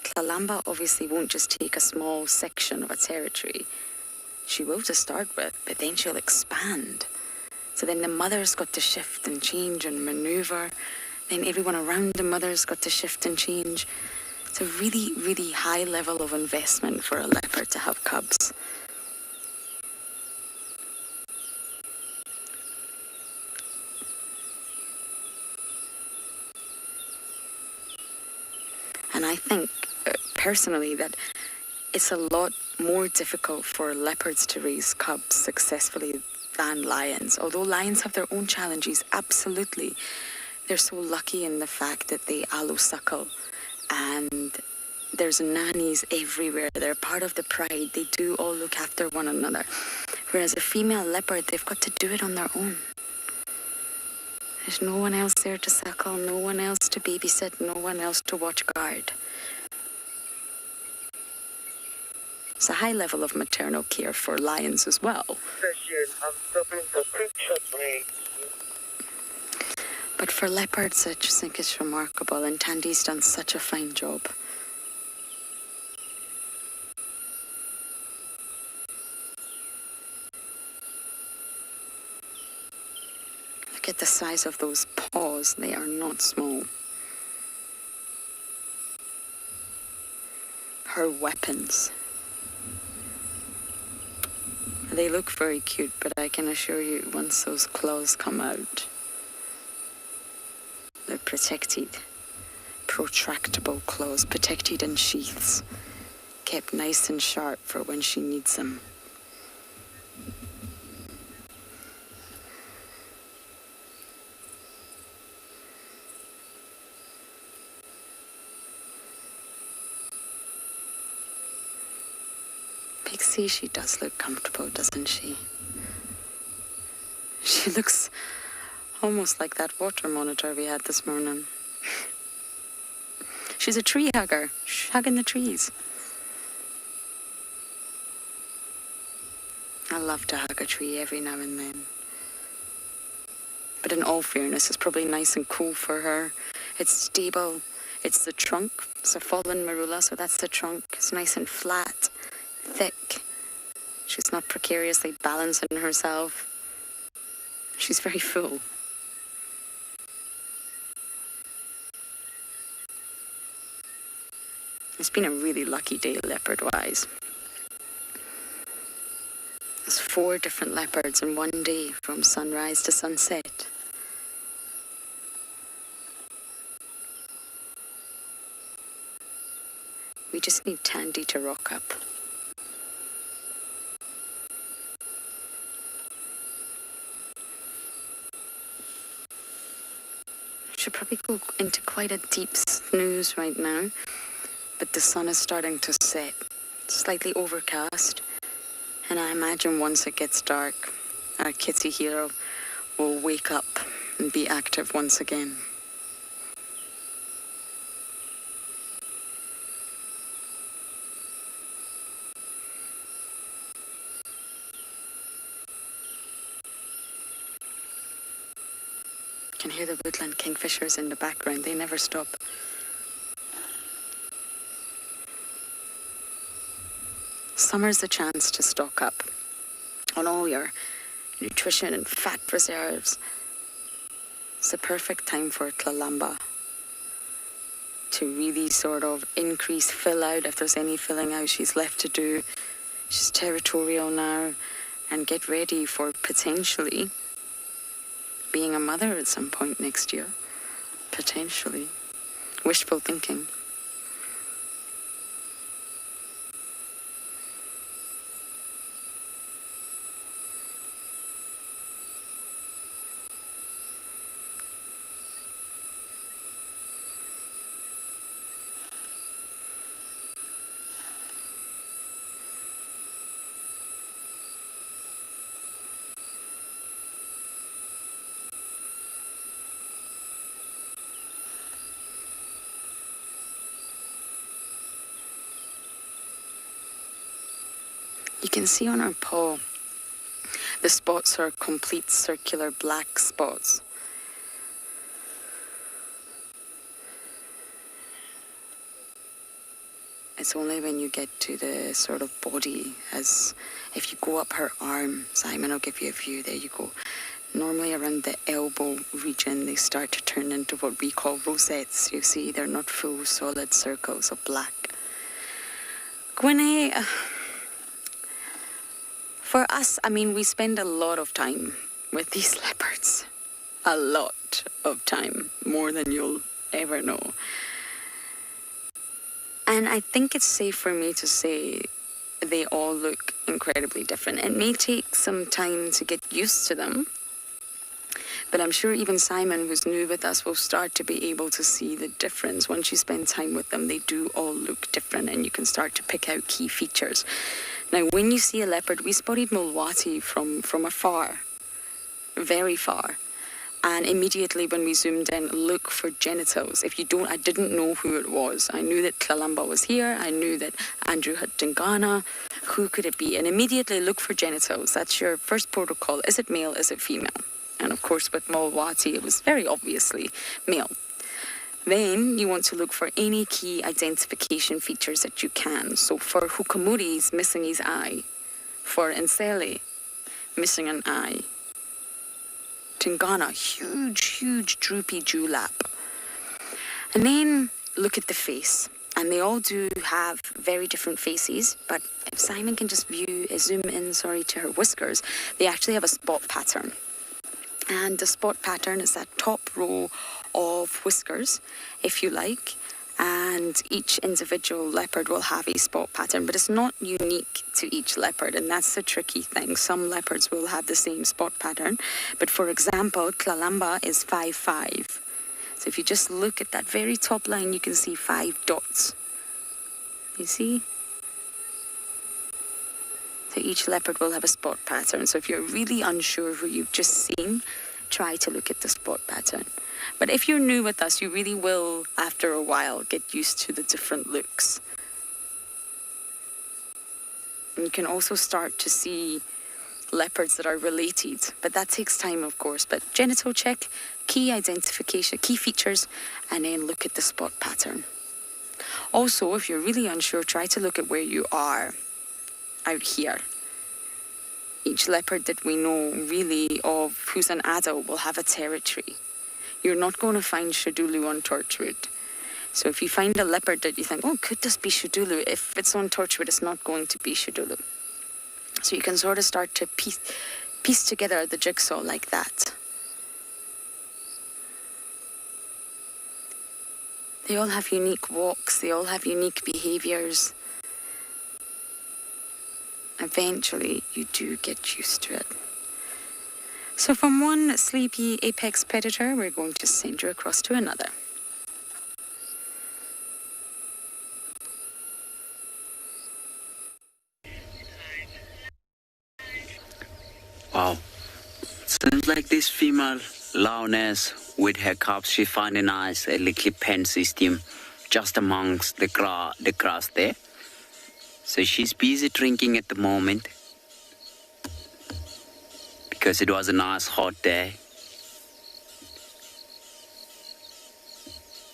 Tlalamba obviously won't just take a small section of a territory. She will to start with, but then she'll expand. So then the mother's got to shift and change and maneuver. Then everyone around the mother's got to shift and change. It's a really, really high level of investment for a leopard to have cubs. And I think, personally, that it's a lot more difficult for leopards to raise cubs successfully than lions. Although lions have their own challenges, absolutely. They're so lucky in the fact that they allosuckle. And there's nannies everywhere. They're part of the pride. They do all look after one another. Whereas a female leopard, they've got to do it on their own. There's no one else there to suckle, no one else to babysit, no one else to watch guard. There's a high level of maternal care for lions as well. But for leopards, I just think it's remarkable, and Tandy's done such a fine job. Look at the size of those paws, they are not small. Her weapons. They look very cute, but I can assure you, once those claws come out, they're protected. Protractable claws, protected in sheaths, kept nice and sharp for when she needs them. Pixie, she does look comfortable, doesn't she? She looks almost like that water monitor we had this morning. She's a tree hugger. She's hugging the trees. I love to hug a tree every now and then. But in all fairness, it's probably nice and cool for her. It's stable. It's the trunk. It's a fallen marula, so that's the trunk. It's nice and flat, thick. She's not precariously balancing herself. She's very full. It's been a really lucky day leopard-wise. There's 4 different leopards in one day from sunrise to sunset. We just need Tandy to rock up. Should probably go into quite a deep snooze right now, but the sun is starting to set. It's slightly overcast, and I imagine once it gets dark, our kitty hero will wake up and be active once again. You can hear the woodland kingfishers in the background. They never stop. Summer's a chance to stock up on all your nutrition and fat reserves. It's the perfect time for Tlalamba to really sort of increase, fill out if there's any filling out she's left to do. She's territorial now, and get ready for potentially being a mother at some point next year. Potentially. Wishful thinking. You can see on her paw, the spots are complete circular black spots. It's only when you get to the sort of body, as if you go up her arm, Simon, I'll give you a view, there you go. Normally around the elbow region, they start to turn into what we call rosettes. You see, they're not full solid circles of black. Gwynne, for us, I mean, we spend a lot of time with these leopards. A lot of time, more than you'll ever know. And I think it's safe for me to say they all look incredibly different. It may take some time to get used to them, but I'm sure even Simon, who's new with us, will start to be able to see the difference. Once you spend time with them, they do all look different, and you can start to pick out key features. Now, when you see a leopard, we spotted Mulwati from afar, very far. And immediately when we zoomed in, look for genitals. If you don't, I didn't know who it was. I knew that Kalamba was here. I knew that Andrew had Tingana. Who could it be? And immediately look for genitals. That's your first protocol. Is it male? Is it female? And of course, with Mulwati, it was very obviously male. Then you want to look for any key identification features that you can. So for Hukamuri, he's missing his eye. For Nsele, missing an eye. Tingana, huge droopy dewlap. And then look at the face. And they all do have very different faces, but if Simon can just zoom in to her whiskers, they actually have a spot pattern. And the spot pattern is that top row of whiskers, if you like, and each individual leopard will have a spot pattern, but it's not unique to each leopard, and that's the tricky thing. Some leopards will have the same spot pattern, but for example, Kalamba is 5'5". So if you just look at that very top line, you can see 5 dots. You see? So each leopard will have a spot pattern. So if you're really unsure who you've just seen, try to look at the spot pattern. But if you're new with us, you really will, after a while, get used to the different looks. And you can also start to see leopards that are related, but that takes time, of course. But genital check, key identification, key features, and then look at the spot pattern. Also, if you're really unsure, try to look at where you are out here. Each leopard that we know really of who's an adult will have a territory. You're not going to find Shadulu on Torchwood. So if you find a leopard that you think, oh, could this be Shadulu? If it's on Torchwood, it's not going to be Shadulu. So you can sort of start to piece together the jigsaw like that. They all have unique walks. They all have unique behaviors. Eventually, you do get used to it. So from one sleepy apex predator, we're going to send you across to another. Wow. Seems like this female Lioness with her cubs, she found a nice little pen system just amongst the grass there. So she's busy drinking at the moment because it was a nice hot day.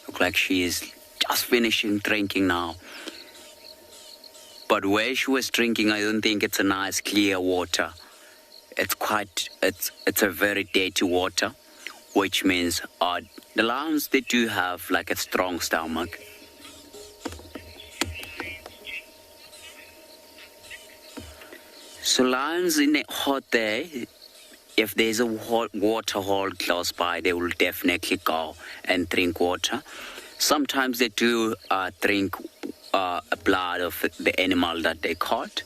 Look like she is just finishing drinking now. But where she was drinking, I don't think it's a nice clear water. It's a very dirty water, which means the lions, they do have like a strong stomach. So lions in a hot day, if there's a hot water hole close by, they will definitely go and drink water. Sometimes they do drink blood of the animal that they caught.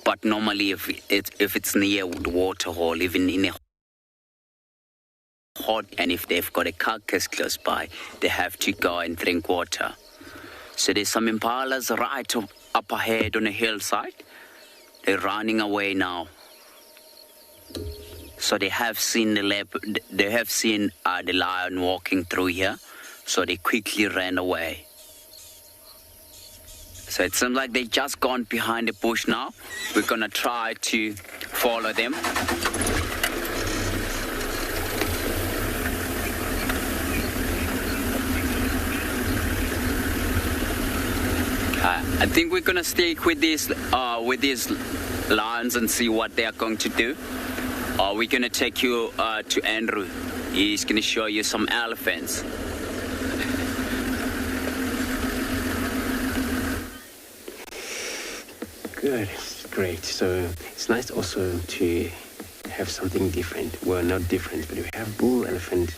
But normally, if it's near the water hole, even in a hot, and if they've got a carcass close by, they have to go and drink water. So there's some impalas right up ahead on a hillside. They're running away now. So they have seen the leopard. They have seen the lion walking through here. So they quickly ran away. So it seems like they just gone behind the bush now. We're gonna try to follow them. I think we're gonna stick with these lions and see what they are going to do. We're gonna take you to Andrew. He's gonna show you some elephants. Good, great. So it's nice also to have something different. Well, not different, but we have bull elephant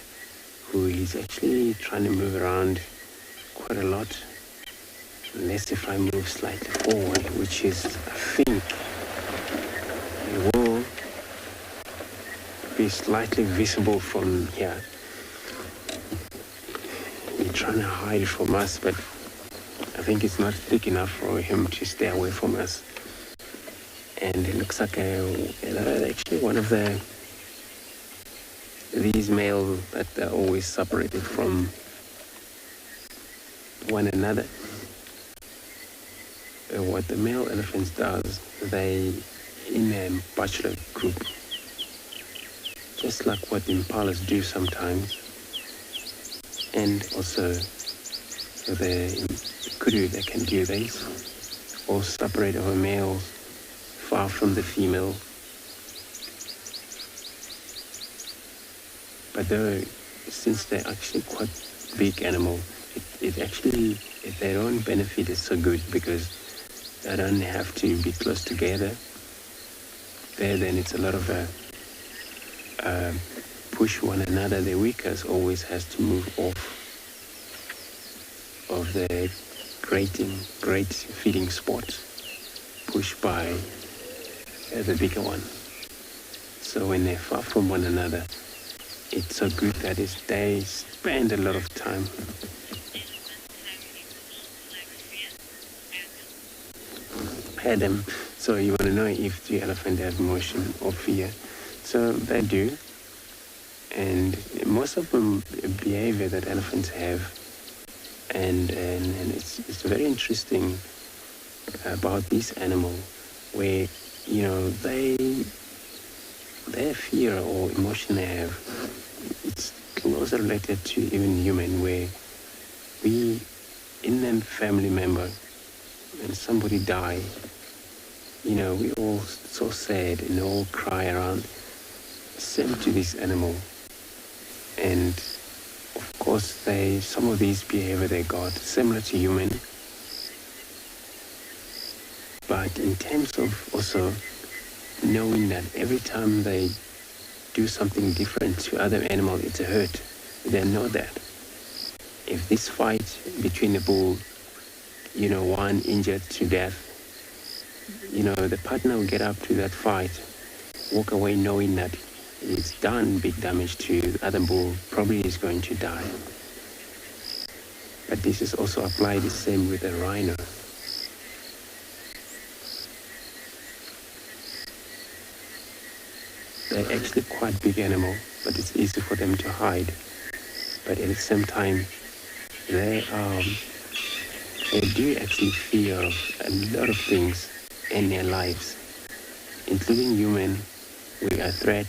who is actually trying to move around quite a lot. Unless if I move slightly forward, which is, I think, it will be slightly visible from here. He's trying to hide from us, but I think it's not thick enough for him to stay away from us. And it looks like actually one of the these males that are always separated from one another, what the male elephants does, they in a bachelor group, just like what impalas do sometimes, and also the kudu, they can do this, or separate our males far from the female. But though, since they're actually quite big animal, it actually, their own benefit is so good because they don't have to be close together. Then it's a lot of push one another. The weakest always has to move off of the great feeding spot, pushed by the bigger one. So when they're far from one another, it's so good that they spend a lot of time. Adam, so you want to know if the elephant have emotion or fear. So they do, and most of them behavior that elephants have, and it's very interesting about this animal, where their fear or emotion they have, it's closely related to even human, where we, in a family member, when somebody die, we all so sad and all cry around. Same to this animal. And of course, some of these behavior they got similar to human. But in terms of also knowing that every time they do something different to other animal, it's a hurt. They know that. If this fight between the bull, one injured to death, the partner will get up to that fight, walk away knowing that it's done big damage to the other bull, probably is going to die. But this is also applied the same with a rhino. They're actually quite big animal, but it's easy for them to hide. But at the same time, they do actually fear of a lot of things in their lives, including human. We are a threat.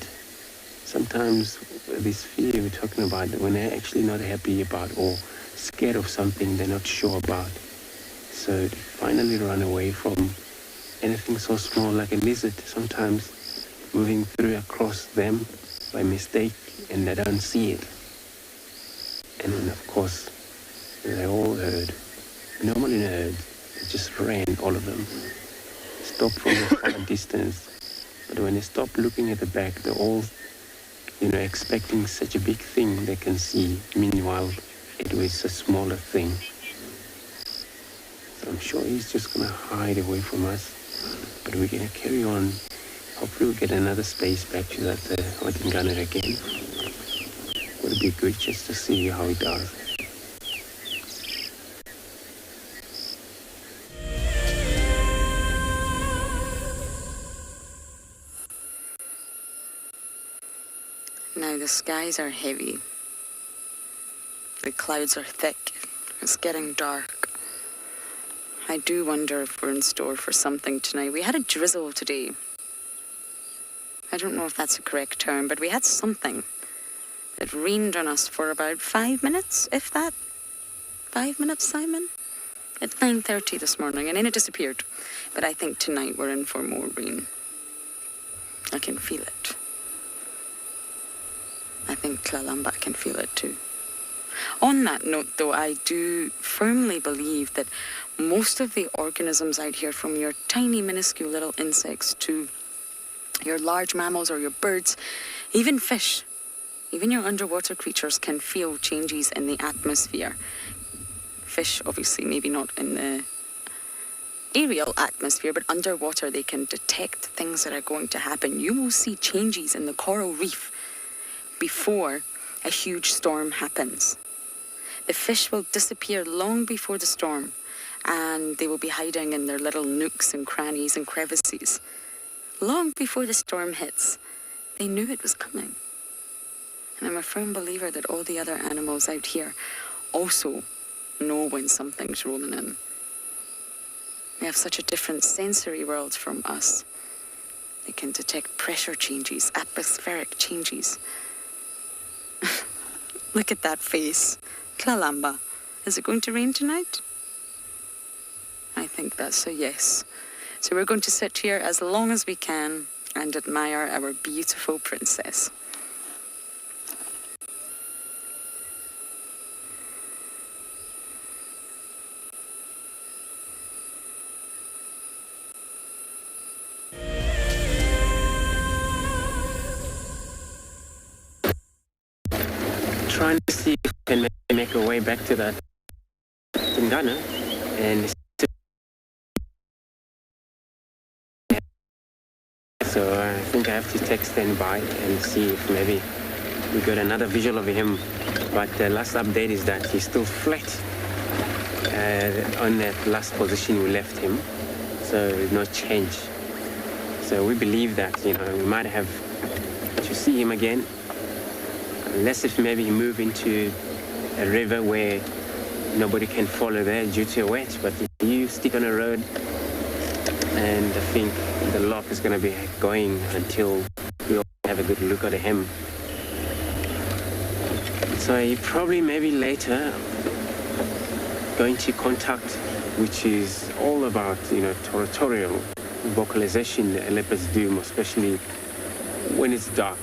Sometimes this fear we're talking about, when they're actually not happy about or scared of something they're not sure about. So they finally run away from anything so small like a lizard, sometimes moving through across them by mistake and they don't see it. And then of course, they all heard. Normally in a herd, they just ran, all of them. Stop from a far distance. But when they stop looking at the back, they're all, expecting such a big thing they can see. Meanwhile, it was a smaller thing. So I'm sure he's just going to hide away from us. But we're going to carry on. Hopefully we'll get another space back to that Ngala again. Would be good just to see how he does. Now the skies are heavy. The clouds are thick. It's getting dark. I do wonder if we're in store for something tonight. We had a drizzle today. I don't know if that's a correct term, but we had something. It rained on us for about 5 minutes, if that. 5 minutes, Simon? At 9:30 this morning, and then it disappeared. But I think tonight we're in for more rain. I can feel it. I think Tlalamba can feel it too. On that note, though, I do firmly believe that most of the organisms out here, from your tiny, minuscule little insects to your large mammals or your birds, even fish, even your underwater creatures can feel changes in the atmosphere. Fish, obviously, maybe not in the aerial atmosphere, but underwater they can detect things that are going to happen. You will see changes in the coral reef before a huge storm happens. The fish will disappear long before the storm, and they will be hiding in their little nooks and crannies and crevices. Long before the storm hits, they knew it was coming. And I'm a firm believer that all the other animals out here also know when something's rolling in. They have such a different sensory world from us. They can detect pressure changes, atmospheric changes. Look at that face. Kalamba, is it going to rain tonight? I think that's a yes. So we're going to sit here as long as we can and admire our beautiful princess. Trying to see if we can make our way back to that Ngana and so I think I have to text standby and see if maybe we got another visual of him. But the last update is that he's still flat on that last position we left him, so no change. So we believe that, you know, we might have to see him again, unless if maybe he move into a river where nobody can follow there due to a wedge. But if you stick on a road, and I think the lock is going to be going until we all have a good look at him. So you probably maybe later going to contact, which is all about, you know, territorial vocalization that leopards do, especially when it's dark,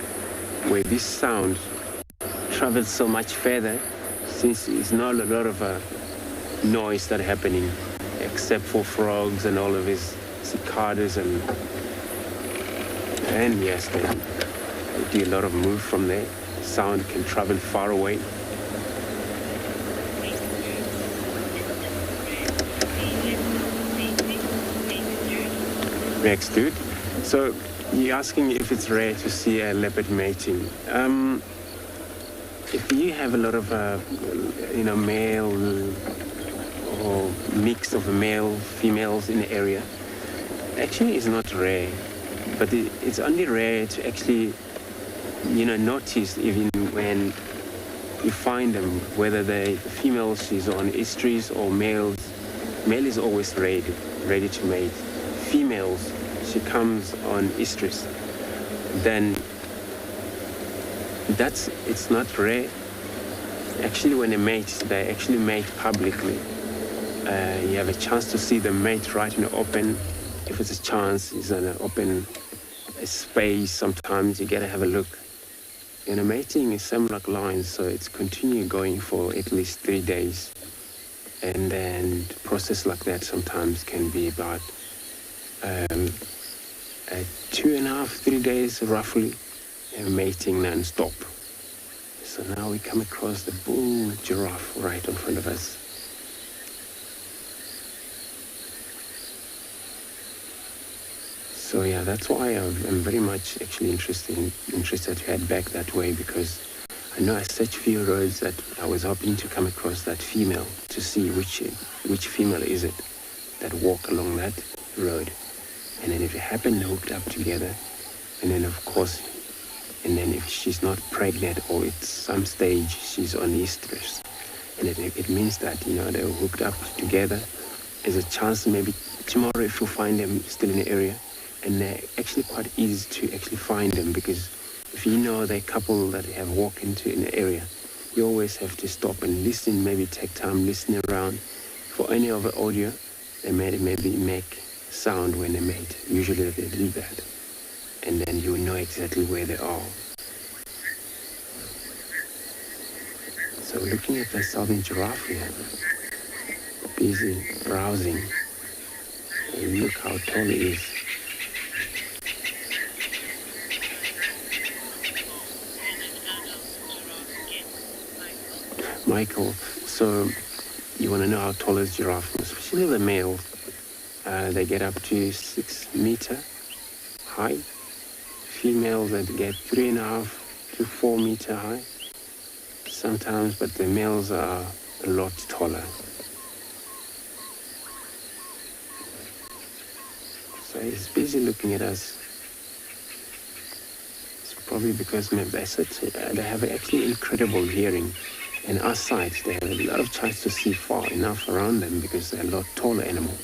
where this sound travels so much further, since it's not a lot of noise that happening, except for frogs and all of his cicadas and yes, they do a lot of move from there. Sound can travel far away. Next, dude. So you're asking if it's rare to see a leopard mating. If you have a lot of, you know, male or mix of male, females in the area, actually it's not rare, but it's only rare to actually, you know, notice even when you find them, whether the female she's on estuaries or males. Male is always ready to mate. Females, she comes on estuaries. Then it's not rare. Actually, when they mate, they actually mate publicly. You have a chance to see them mate right in the open. If it's a chance, it's an open space. Sometimes you gotta have a look. You know, mating is similar lines, so it's continue going for at least 3 days. And then the process like that sometimes can be about 2.5, 3 days roughly, mating non-stop. So now we come across the bull giraffe right in front of us. So yeah, that's why I'm very much actually interested to head back that way, because I know I searched few roads that I was hoping to come across that female to see which female is it that walk along that road. And then if it happened hooked up together, and then of course, and then if she's not pregnant or at some stage she's on estrus, and it means that, you know, they're hooked up together. There's a chance maybe tomorrow if you find them still in the area, and they're actually quite easy to actually find them, because if you know the couple that have walked into an area, you always have to stop and listen, maybe take time listening around for any of the audio. They maybe make sound when they mate. Usually they do that, and then you know exactly where they are. So looking at the southern giraffe here, busy browsing, and look how tall he is. Michael, so you want to know how tall is giraffe, especially the males. They get up to 6 meter high. Females that get 3.5 to 4 meter high sometimes, but the males are a lot taller. So he's busy looking at us. He's probably because they have actually incredible hearing. And us sights, they have a lot of chance to see far enough around them because they're a lot taller animal.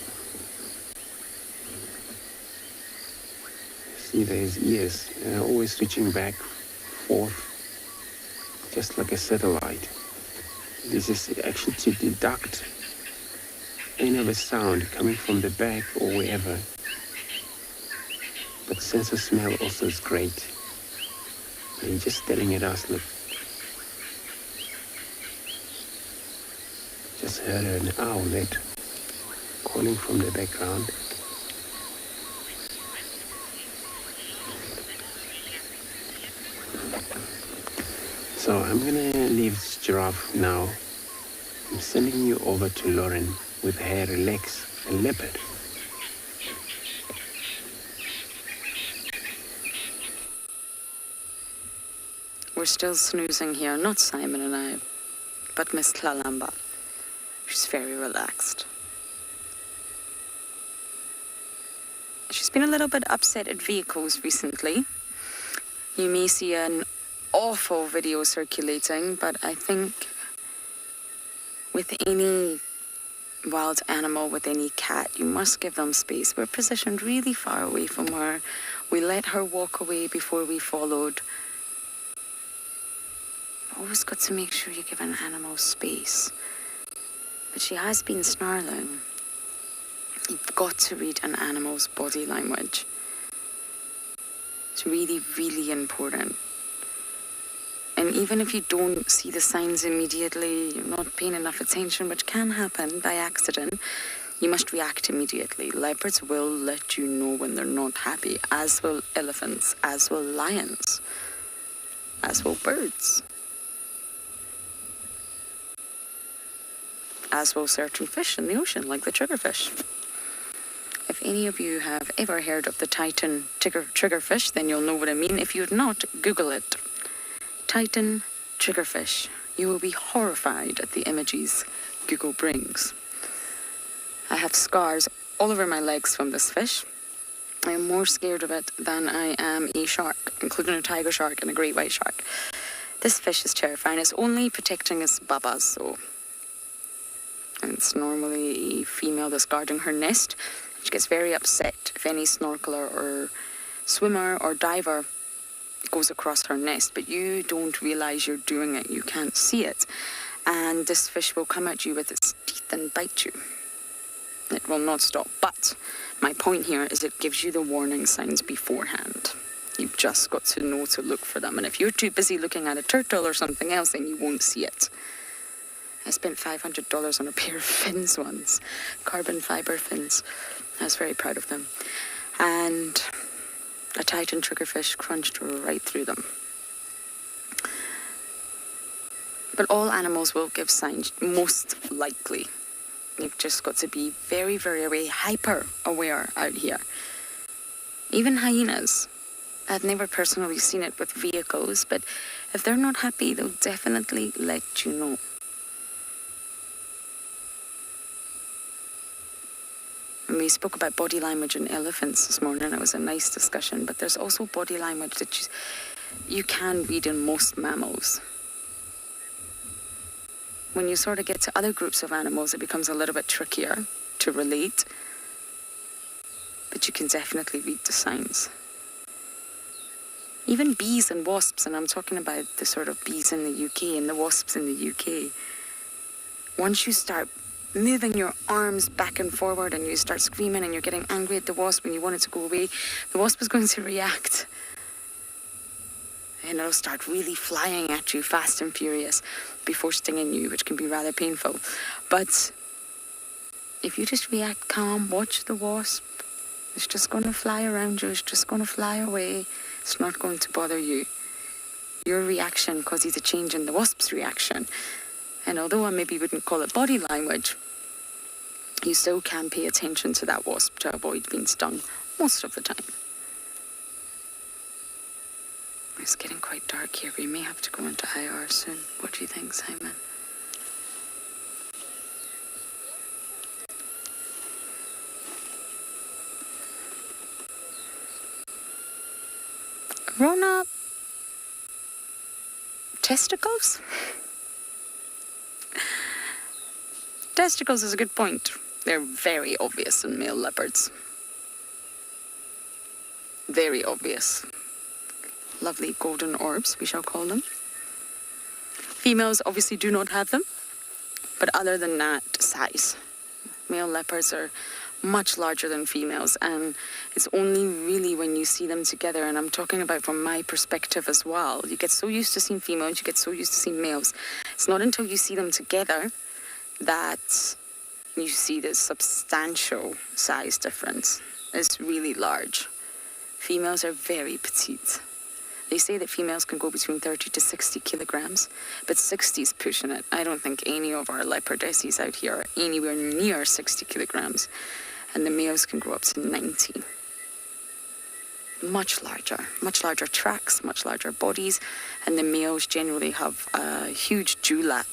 See, there's ears. They're always switching back, forth, just like a satellite. This is actually to deduct any of a sound coming from the back or wherever. But sense of smell also is great. And you're just staring at us, look. Just heard an owlet calling from the background. So I'm gonna leave this giraffe now. I'm sending you over to Lauren with her relax and leopard. We're still snoozing here, not Simon and I, but Miss Tlalamba. She's very relaxed. She's been a little bit upset at vehicles recently. You may see an awful video circulating, but I think with any wild animal, with any cat, you must give them space. We're positioned really far away from her. We let her walk away before we followed. Always got to make sure you give an animal space. But she has been snarling. You've got to read an animal's body language. It's really, really important. And even if you don't see the signs immediately, you're not paying enough attention, which can happen by accident, you must react immediately. Leopards will let you know when they're not happy, as will elephants, as will lions, as will birds, as will certain fish in the ocean, like the triggerfish. If any of you have ever heard of the Titan triggerfish, then you'll know what I mean. If you've not, Google it. Titan triggerfish. You will be horrified at the images Google brings. I have scars all over my legs from this fish. I am more scared of it than I am a shark, including a tiger shark and a great white shark. This fish is terrifying. It's only protecting its babas, so. And it's normally a female that's guarding her nest. She gets very upset if any snorkeler or swimmer or diver goes across her nest, but you don't realize you're doing it. You can't see it. And this fish will come at you with its teeth and bite you. It will not stop. But my point here is it gives you the warning signs beforehand. You've just got to know to look for them. And if you're too busy looking at a turtle or something else, then you won't see it. I spent $500 on a pair of fins once. Carbon fiber fins. I was very proud of them. And a Titan triggerfish crunched right through them. But all animals will give signs, most likely. You've just got to be very, very aware, hyper aware out here. Even hyenas. I've never personally seen it with vehicles, but if they're not happy, they'll definitely let you know. And we spoke about body language in elephants this morning. It was a nice discussion, but there's also body language that you can read in most mammals. When you sort of get to other groups of animals, it becomes a little bit trickier to relate, but you can definitely read the signs. Even bees and wasps, and I'm talking about the sort of bees in the UK and the wasps in the UK, once you start moving your arms back and forward and you start screaming and you're getting angry at the wasp and you want it to go away, the wasp is going to react. And it'll start really flying at you fast and furious before stinging you, which can be rather painful. But if you just react calm, watch the wasp. It's just going to fly around you. It's just going to fly away. It's not going to bother you. Your reaction causes a change in the wasp's reaction. And although I maybe wouldn't call it body language, you still can pay attention to that wasp to avoid being stung most of the time. It's getting quite dark here. We may have to go into IR soon. What do you think, Simon? Grown up. Testicles? Testicles is a good point. They're very obvious in male leopards. Very obvious. Lovely golden orbs, we shall call them. Females obviously do not have them, but other than that, size. Male leopards are much larger than females, and it's only really when you see them together, and I'm talking about from my perspective as well. You get so used to seeing females, you get so used to seeing males. It's not until you see them together that you see this substantial size difference. It's really large. Females are very petite. They say that females can go between 30 to 60 kilograms, but 60 is pushing it. I don't think any of our leopardesses out here are anywhere near 60 kilograms, and the males can grow up to 90. Much larger tracks, much larger bodies, and the males generally have a huge dewlap.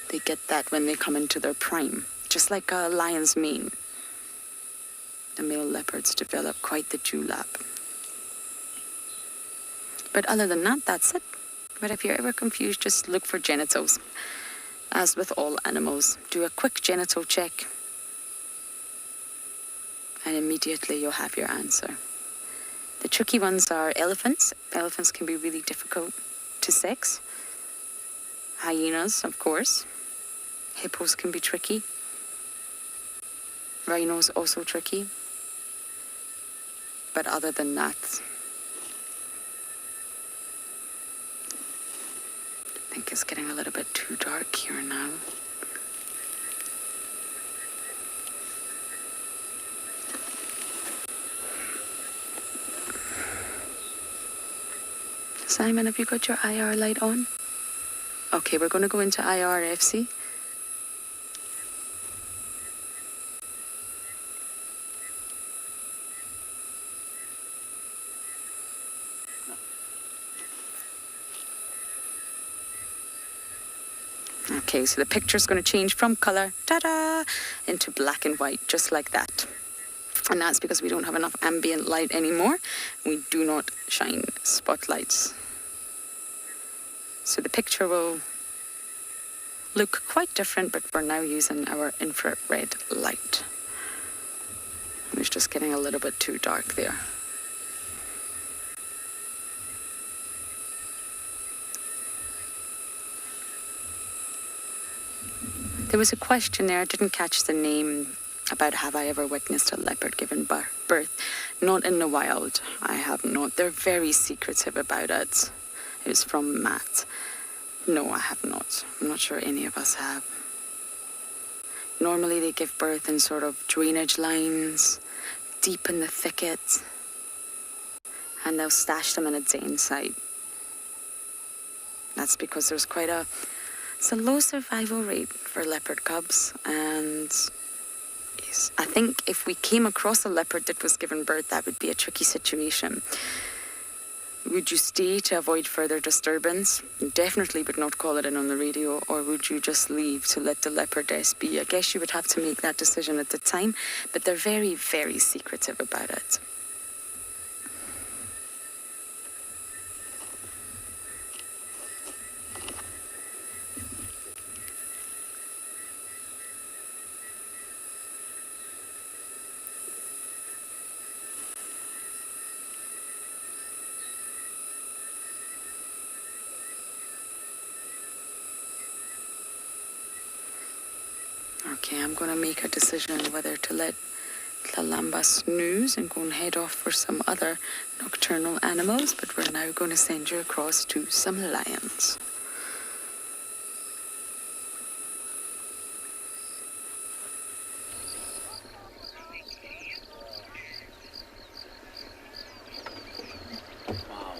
They get that when they come into their prime, just like a lion's mane. The male leopards develop quite the dewlap. But other than that, that's it. But if you're ever confused, just look for genitals. As with all animals, do a quick genital check, and immediately you'll have your answer. The tricky ones are elephants. Elephants can be really difficult to sex. Hyenas, of course. Hippos can be tricky. Rhinos also tricky. But other than that, I think it's getting a little bit too dark here now. Simon, have you got your IR light on? Okay, we're going to go into IRFC. Okay, so the picture's going to change from color, ta-da, into black and white, just like that. And that's because we don't have enough ambient light anymore. We do not shine spotlights. So the picture will look quite different, but we're now using our infrared light. It's just getting a little bit too dark there. There was a question there, I didn't catch the name, about have I ever witnessed a leopard given birth. Not in the wild, I have not. They're very secretive about it. It was from Matt. No, I have not. I'm not sure any of us have. Normally they give birth in sort of drainage lines, deep in the thicket, and they'll stash them in a den site. That's because there's it's a low survival rate for leopard cubs, and I think if we came across a leopard that was given birth, that would be a tricky situation. Would you stay to avoid further disturbance? You definitely would not call it in on the radio, or would you just leave to let the leopardess be? I guess you would have to make that decision at the time, but they're very, very secretive about it. Okay, I'm going to make a decision whether to let Tlalamba snooze and go and head off for some other nocturnal animals, but we're now going to send you across to some lions. Wow.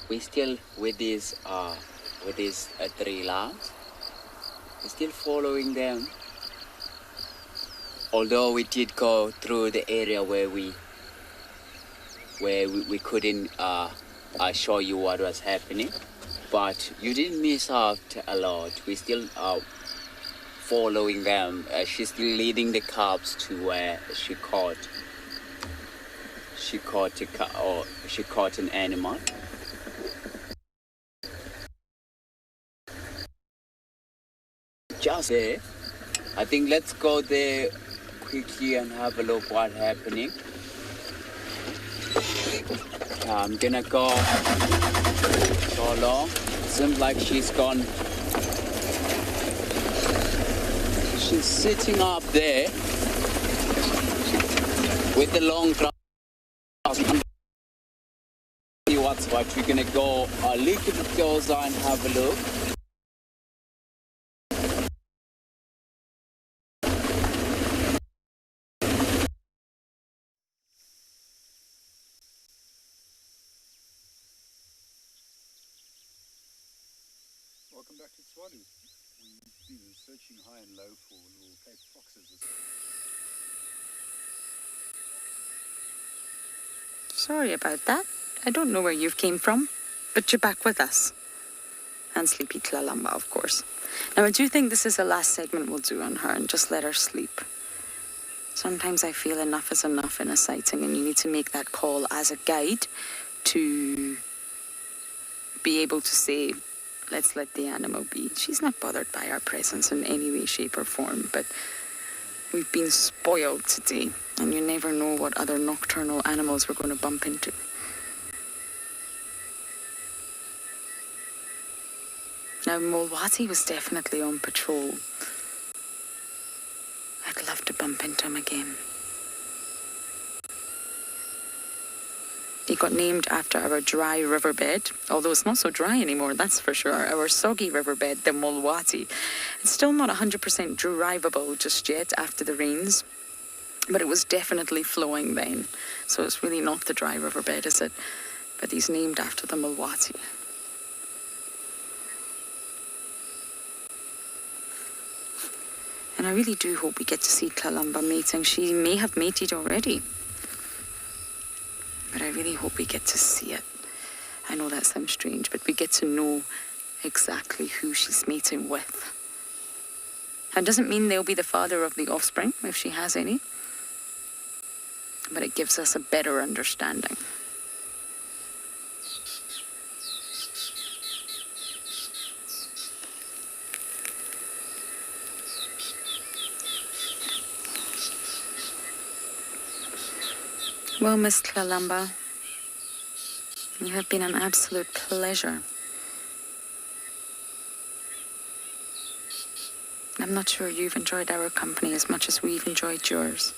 We still with these 3 lions. We're still following them. Although we did go through the area where we couldn't show you what was happening, but you didn't miss out a lot. We still following them. She's still leading the cubs to where she caught an animal. just there. I think let's go there quickly and have a look what's happening. I'm gonna go along. Seems like she's gone. She's sitting up there with the long grass. See what's what. We're gonna go a little bit closer and have a look. Welcome back to Tswalu. We've been searching high and low for little Cape foxes. Sorry about that. I don't know where you came from, but you're back with us. And sleepy Tlalamba, of course. Now, I do think this is the last segment we'll do on her and just let her sleep. Sometimes I feel enough is enough in a sighting, and you need to make that call as a guide to be able to say, let's let the animal be. She's not bothered by our presence in any way, shape or form, but we've been spoiled today, and you never know what other nocturnal animals we're going to bump into. Now, Mulwati was definitely on patrol. I'd love to bump into him again. He got named after our dry riverbed, although it's not so dry anymore, that's for sure. Our soggy riverbed, the Mulwati. It's still not 100% drivable just yet after the rains, but it was definitely flowing then. So it's really not the dry riverbed, is it? But he's named after the Mulwati. And I really do hope we get to see Tlalamba mating. She may have mated already, but I really hope we get to see it. I know that sounds strange, but we get to know exactly who she's mating with. That doesn't mean they'll be the father of the offspring, if she has any, but it gives us a better understanding. Well, Miss Tlalamba, you have been an absolute pleasure. I'm not sure you've enjoyed our company as much as we've enjoyed yours.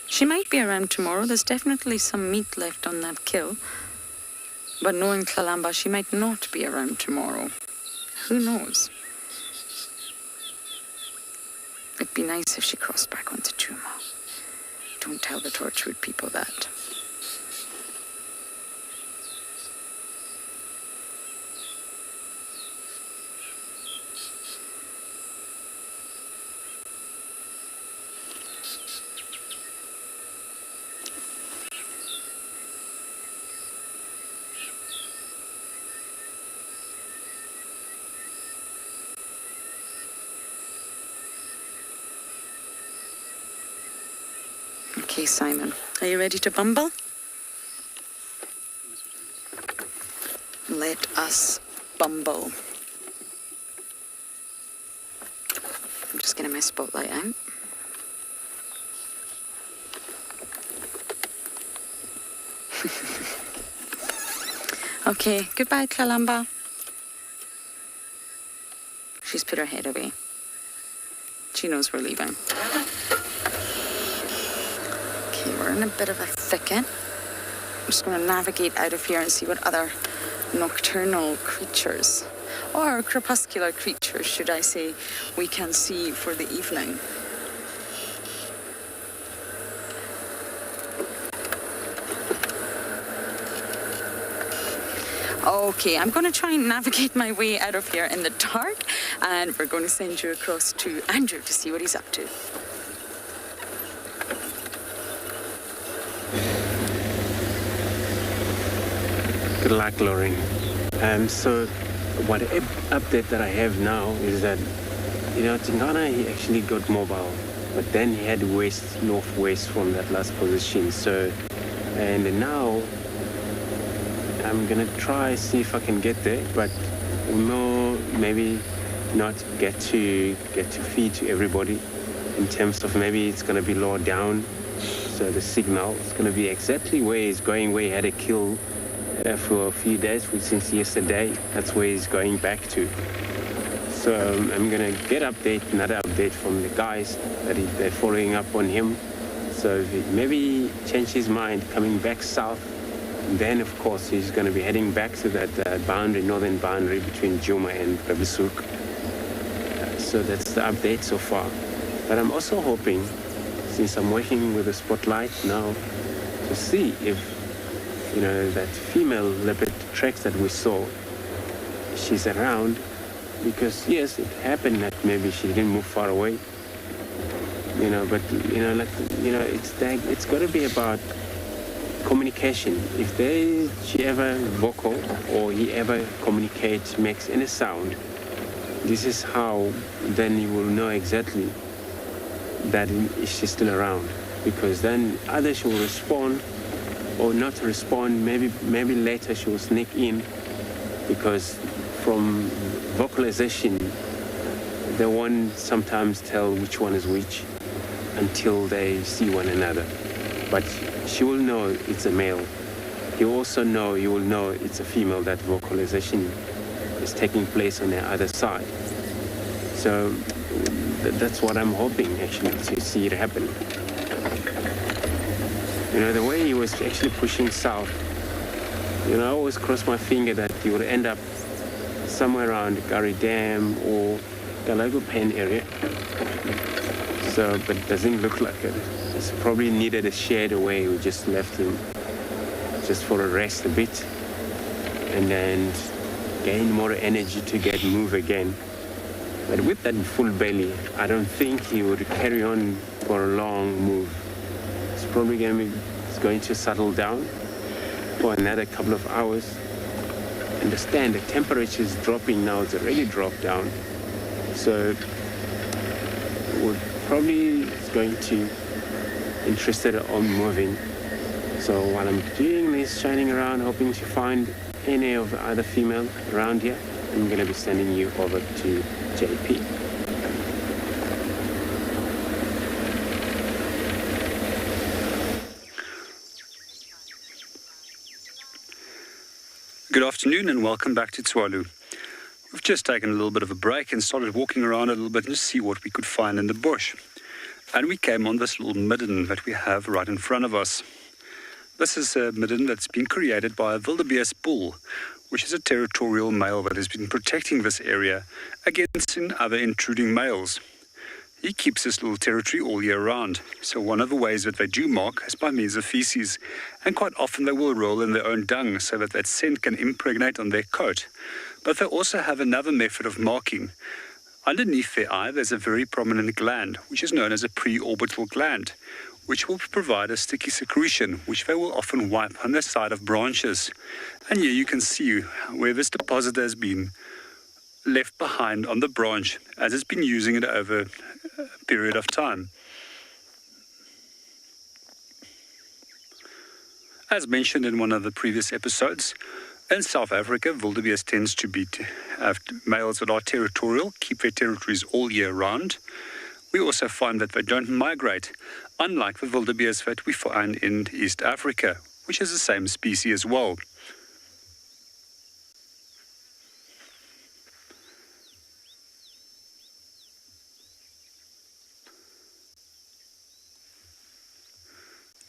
She might be around tomorrow. There's definitely some meat left on that kill. But knowing Tlalamba, she might not be around tomorrow. Who knows? It'd be nice if she crossed back onto Djuma. Don't tell the Tortured people that. Okay, Simon, are you ready to bumble? Let us bumble. I'm just getting my spotlight out. Okay, goodbye, Tlalamba. She's put her head away. She knows we're leaving. We're in a bit of a thicket. I'm just going to navigate out of here and see what other nocturnal creatures, or crepuscular creatures, should I say, we can see for the evening. Okay, I'm going to try and navigate my way out of here in the dark, and we're going to send you across to Andrew to see what he's up to. Good luck, Lauren. So what update that I have now is that, Tingana, he actually got mobile, but then he had northwest from that last position. So, and now I'm gonna try see if I can get there, but no, maybe not get to feed to everybody, in terms of maybe it's going to be lower down, so the signal is going to be exactly where he's going, where he had a kill for a few days, since yesterday. That's where he's going back to. So I'm going to get another update from the guys that they're following up on him. So if he maybe change his mind coming back south, then of course he's going to be heading back to that northern boundary between Djuma and Prrivate. So that's the update so far. But I'm also hoping, since I'm working with the spotlight now, to see if, that female leopard tracks that we saw, she's around. Because yes, it happened that maybe she didn't move far away, but it's got to be about communication. If she ever vocal or he ever communicates, makes any sound, this is how then you will know exactly that she's still around. Because then either she will respond or not respond. Maybe later she will sneak in, because from vocalization, they won't sometimes tell which one is which until they see one another. But she will know it's a male. You will know it's a female. That vocalization is taking place on the other side. So that's what I'm hoping, actually, to see it happen. The way he was actually pushing south, I always cross my finger that he would end up somewhere around Gary Dam or Galago Pen area. So, but it doesn't look like it. It's probably needed a shade away. We just left him just for a rest a bit, and then gain more energy to move again. But with that full belly, I don't think he would carry on for a long move. It's probably going to settle down for another couple of hours. Understand the temperature is dropping now. It's already dropped down, so we're probably going to interested on moving. So while I'm doing this, shining around, hoping to find any of the other female around here, I'm going to be sending you over to JP. Good afternoon and welcome back to Tswalu. We've just taken a little bit of a break and started walking around a little bit to see what we could find in the bush. And we came on this little midden that we have right in front of us. This is a midden that's been created by a wildebeest bull, which is a territorial male that has been protecting this area against other intruding males. He keeps this little territory all year round. So one of the ways that they do mark is by means of feces. And quite often they will roll in their own dung so that scent can impregnate on their coat. But they also have another method of marking. Underneath their eye, there's a very prominent gland, which is known as a preorbital gland, which will provide a sticky secretion, which they will often wipe on the side of branches. And here you can see where this deposit has been left behind on the branch, as it's been using it over a period of time. As mentioned in one of the previous episodes, in South Africa, wildebeest tends to have males that are territorial, keep their territories all year round. We also find that they don't migrate, unlike the wildebeest that we find in East Africa, which is the same species as well.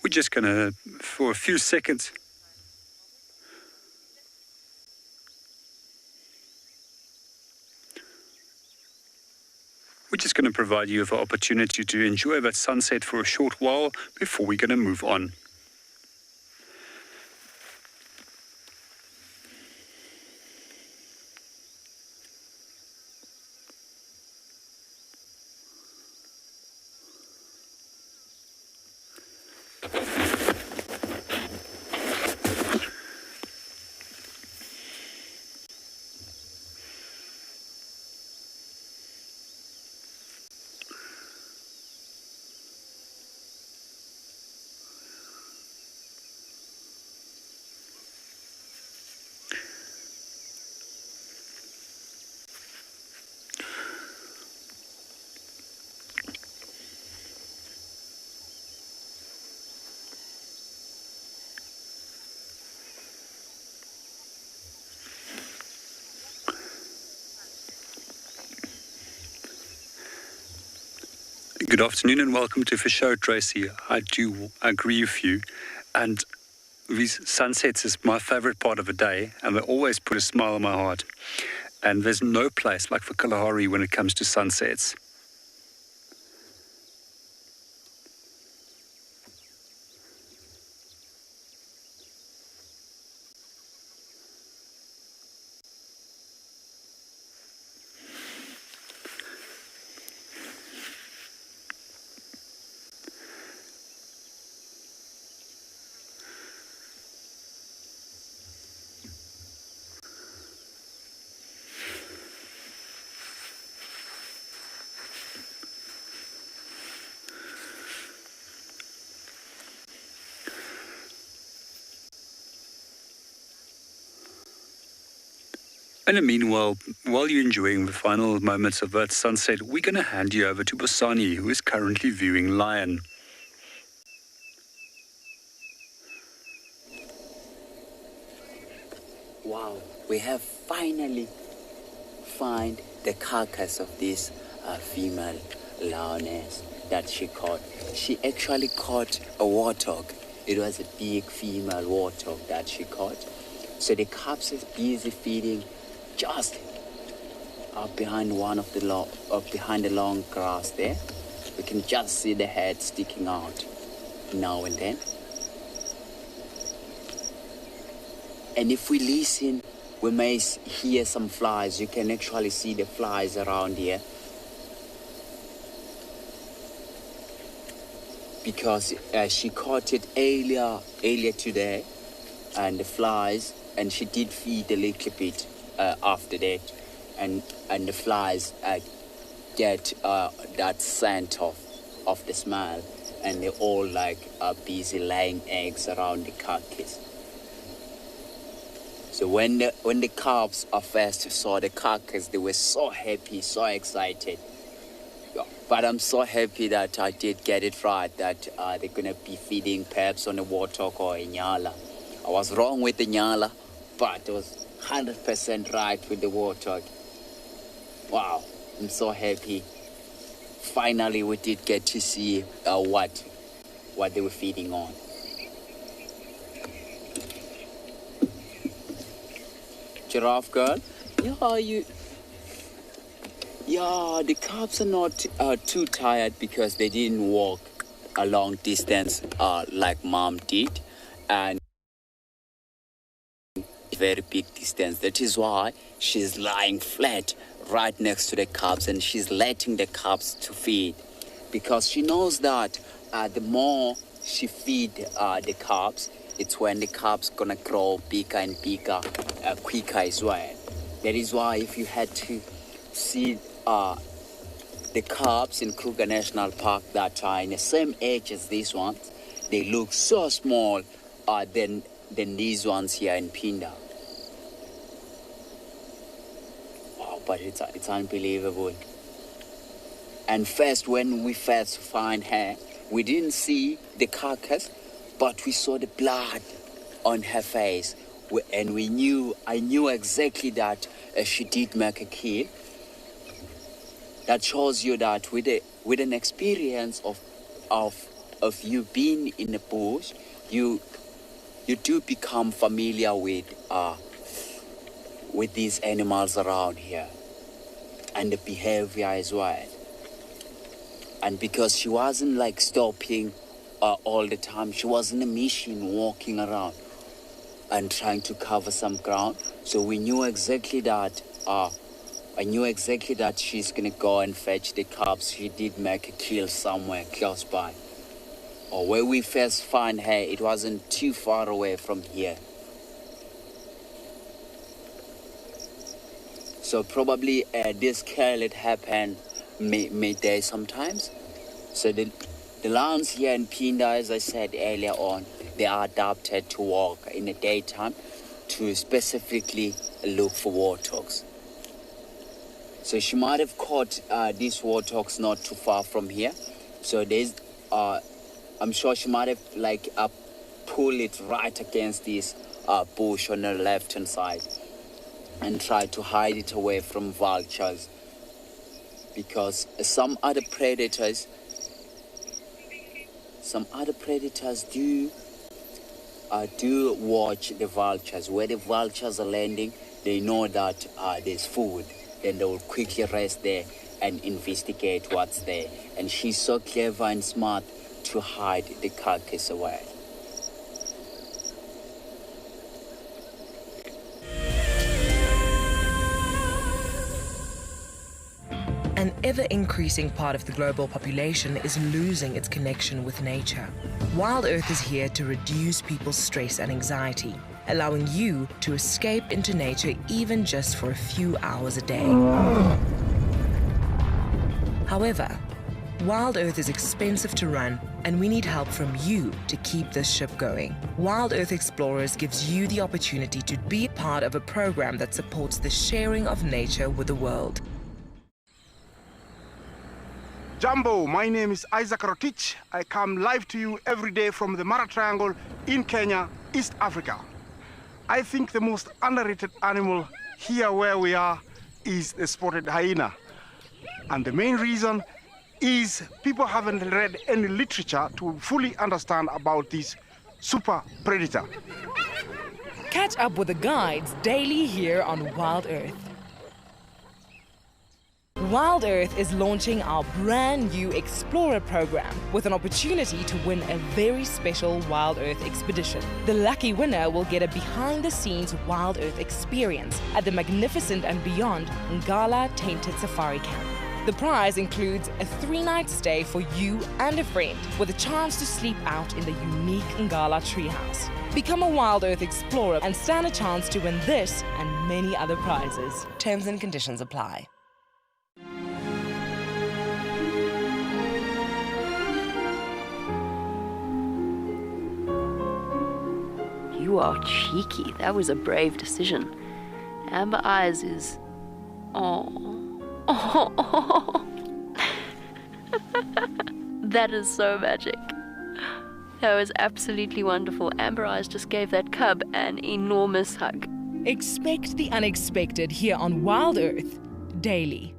We're just going to, for a few seconds, provide you with the opportunity to enjoy that sunset for a short while before we're going to move on. Good afternoon and welcome to For Show, Tracy. I do agree with you. And these sunsets is my favorite part of the day, and they always put a smile on my heart. And there's no place like for Kalahari when it comes to sunsets. And meanwhile, while you're enjoying the final moments of that sunset, we're going to hand you over to Bosani, who is currently viewing lion. Wow, we have finally found the carcass of this female lioness that she caught. She actually caught a warthog. It was a big female warthog that she caught. So the cubs is busy feeding just up behind behind the long grass there. We can just see the head sticking out now and then. And if we listen, we may hear some flies. You can actually see the flies around here. Because she caught it earlier today, and the flies, and she did feed a little bit after that, and the flies get that scent of the smell, and they all are busy laying eggs around the carcass. So when the cubs first saw the carcass, they were so happy, so excited. But I'm so happy that I did get it right, that they're gonna be feeding perhaps on a warthog or a Ngala. I was wrong with the Ngala, but I was 100% right with the warthog. Wow, I'm so happy. Finally, we did get to see what they were feeding on. Giraffe girl, the cubs are not too tired because they didn't walk a long distance like mom did, and very big distance. That is why she's lying flat right next to the cubs, and she's letting the cubs to feed, because she knows that the more she feed the cubs, it's when the cubs gonna grow bigger and bigger quicker as well. That is why if you had to see the cubs in Kruger National Park that are in the same age as these ones, they look so small than these ones here in Phinda. Wow, but it's unbelievable. And first, when we first find her, we didn't see the carcass, but we saw the blood on her face, and I knew exactly that she did make a kill. That shows you that with an experience of you being in the bush, you do become familiar with these animals around here, and the behavior as well. And because she wasn't stopping all the time, she wasn't a machine walking around and trying to cover some ground. So we knew exactly that. I knew exactly that she's gonna go and fetch the cubs. She did make a kill somewhere close by. Or where we first found her, it wasn't too far away from here. So probably this kill it happened midday sometimes. So the lions here in Phinda, as I said earlier on, they are adapted to walk in the daytime to specifically look for warthogs. So she might have caught these warthogs not too far from here. So there's, I'm sure she might have pulled it right against this bush on the left-hand side and tried to hide it away from vultures. Because some other predators, some other predators do watch the vultures. Where the vultures are landing, they know that there's food. Then they will quickly rest there and investigate what's there. And she's so clever and smart to hide the carcass away. An ever-increasing part of the global population is losing its connection with nature. WildEarth is here to reduce people's stress and anxiety, allowing you to escape into nature even just for a few hours a day. However, WildEarth is expensive to run, and we need help from you to keep this ship going. WildEarth Explorers gives you the opportunity to be part of a program that supports the sharing of nature with the world. Jumbo, my name is Isaac Rotich. I come live to you every day from the Mara Triangle in Kenya, East Africa. I think the most underrated animal here where we are is the spotted hyena. And the main reason is people haven't read any literature to fully understand about this super predator. Catch up with the guides daily here on WildEarth. WildEarth is launching our brand new Explorer program with an opportunity to win a very special WildEarth expedition. The lucky winner will get a behind-the-scenes WildEarth experience at the magnificent and beyond Ngala Tainted Safari Camp. The prize includes a 3-night stay for you and a friend with a chance to sleep out in the unique Ngala treehouse. Become a WildEarth Explorer and stand a chance to win this and many other prizes. Terms and conditions apply. You are cheeky. That was a brave decision. Amber Eyes is... Oh. That is so magic. That was absolutely wonderful. Amber Eyes just gave that cub an enormous hug. Expect the unexpected here on WildEarth daily.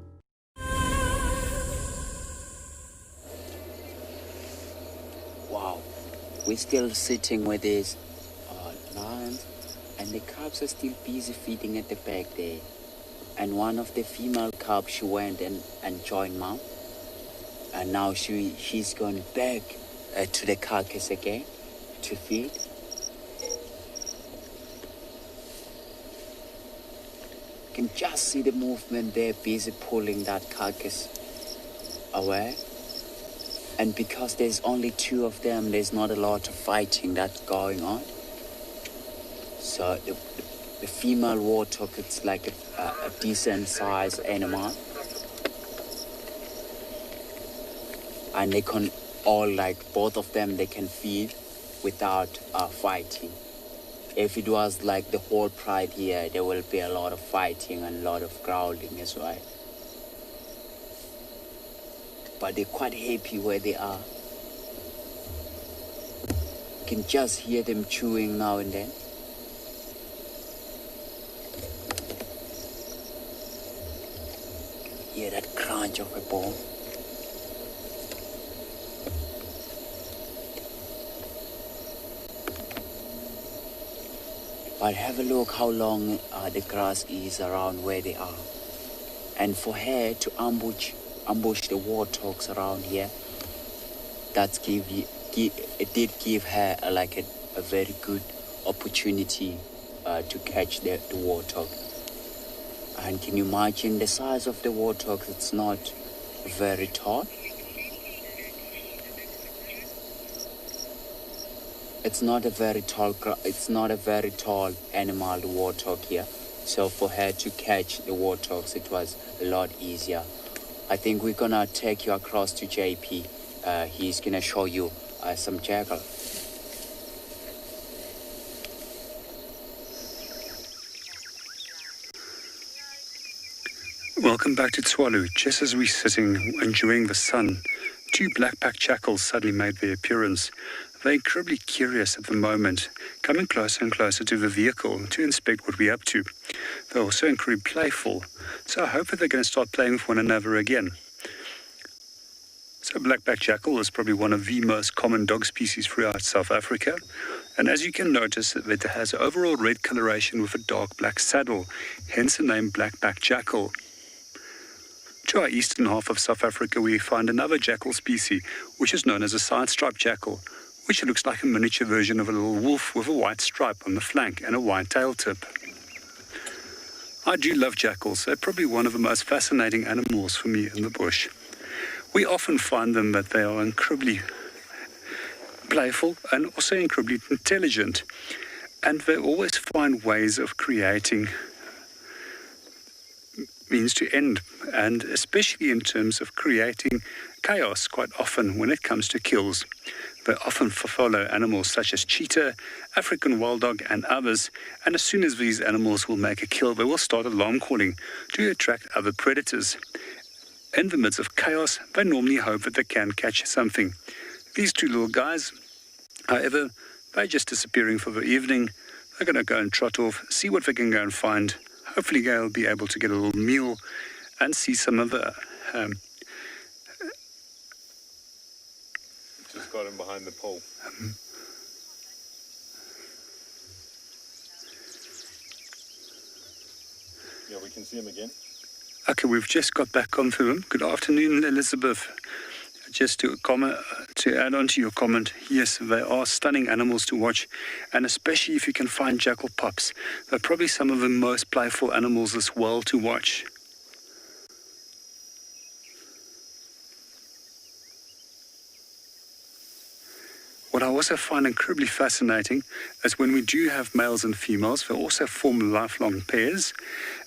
Wow, we're still sitting with these lions, and the cubs are still busy feeding at the back there. And one of the female cubs, she went and joined mom, and now she's going back to the carcass again to feed. You can just see the movement there, busy pulling that carcass away. And because there's only 2 of them, there's not a lot of fighting that's going on. So the female warthog, it's like a decent sized animal. And they can all, like both of them, they can feed without fighting. If it was like the whole pride here, there will be a lot of fighting and a lot of growling as well. But they're quite happy where they are. You can just hear them chewing now and then. Hear that crunch of a bone. But have a look how long the grass is around where they are. And for her to ambush the warthogs around here, it did give her a very good opportunity to catch the warthog. And can you imagine the size of the warthog? It's not very tall. It's not a very tall animal, the warthog here. So for her to catch the warthogs, it was a lot easier. I think we're gonna take you across to JP. He's gonna show you some jackal. Welcome back to Tswalu. Just as we're sitting enjoying the sun, 2 black-backed jackals suddenly made their appearance. They're incredibly curious at the moment, coming closer and closer to the vehicle to inspect what we're up to. They're also incredibly playful, so I hope that they're going to start playing with one another again. So black-backed jackal is probably one of the most common dog species throughout South Africa. And as you can notice, it has overall red coloration with a dark black saddle, hence the name black-backed jackal. To our eastern half of South Africa, we find another jackal species, which is known as a side-striped jackal, which looks like a miniature version of a little wolf with a white stripe on the flank and a white tail tip. I do love jackals. They're probably one of the most fascinating animals for me in the bush. We often find them that they are incredibly playful and also incredibly intelligent. And they always find ways of creating means to end, and especially in terms of creating chaos quite often when it comes to kills. They often follow animals such as cheetah, African wild dog and others, and as soon as these animals will make a kill, they will start alarm calling to attract other predators. In the midst of chaos, they normally hope that they can catch something. These two little guys, however, they're just disappearing for the evening. They're going to go and trot off, see what they can go and find. Hopefully they'll be able to get a little meal and see some of the... Just got him behind the pole. Yeah, we can see him again. Okay, we've just got back onto them. Good afternoon, Elizabeth. Just to add on to your comment, yes, they are stunning animals to watch, and especially if you can find jackal pups. They're probably some of the most playful animals as well to watch. What I also find incredibly fascinating is when we do have males and females, they also form lifelong pairs.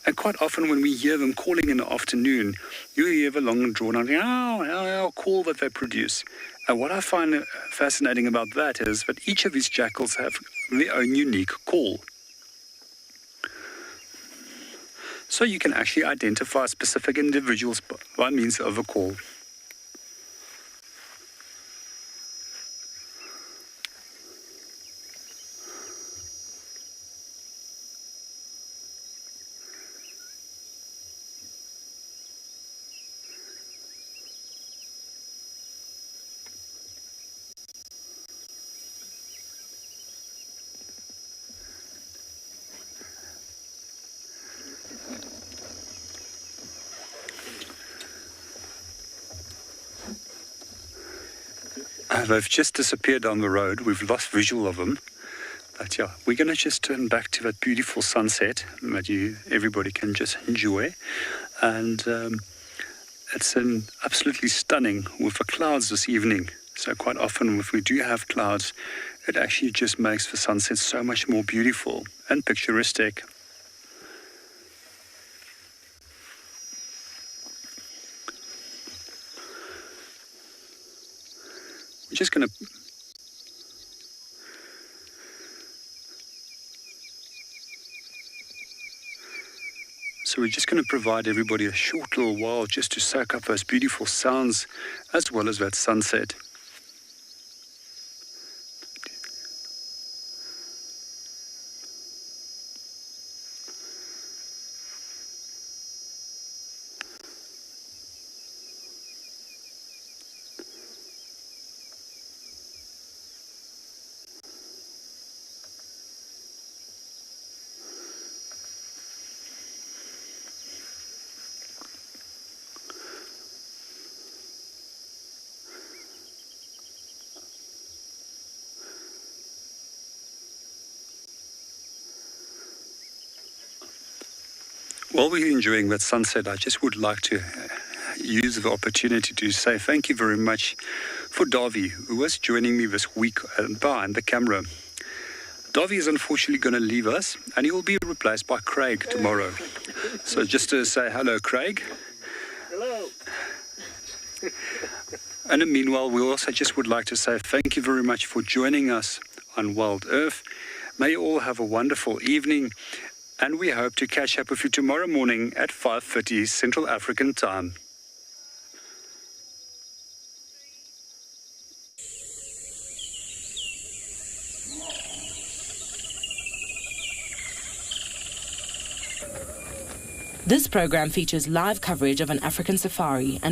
And quite often when we hear them calling in the afternoon, you hear the long drawn-out ow call that they produce. And what I find fascinating about that is that each of these jackals have their own unique call. So you can actually identify specific individuals by means of a call. They've just disappeared down the road. We've lost visual of them. But yeah, we're going to just turn back to that beautiful sunset that everybody can just enjoy. And it's absolutely stunning with the clouds this evening. So quite often if we do have clouds, it actually just makes the sunset so much more beautiful and picturesque. Just going to we're just going to provide everybody a short little while just to soak up those beautiful sounds as well as that sunset. While we're enjoying that sunset, I just would like to use the opportunity to say thank you very much for Davi, who was joining me this week behind the camera. Davi is unfortunately going to leave us, and he will be replaced by Craig tomorrow. So just to say hello, Craig. Hello. And in the meanwhile, we also just would like to say thank you very much for joining us on WildEarth. May you all have a wonderful evening. And we hope to catch up with you tomorrow morning at 5:30 Central African time. This program features live coverage of an African safari and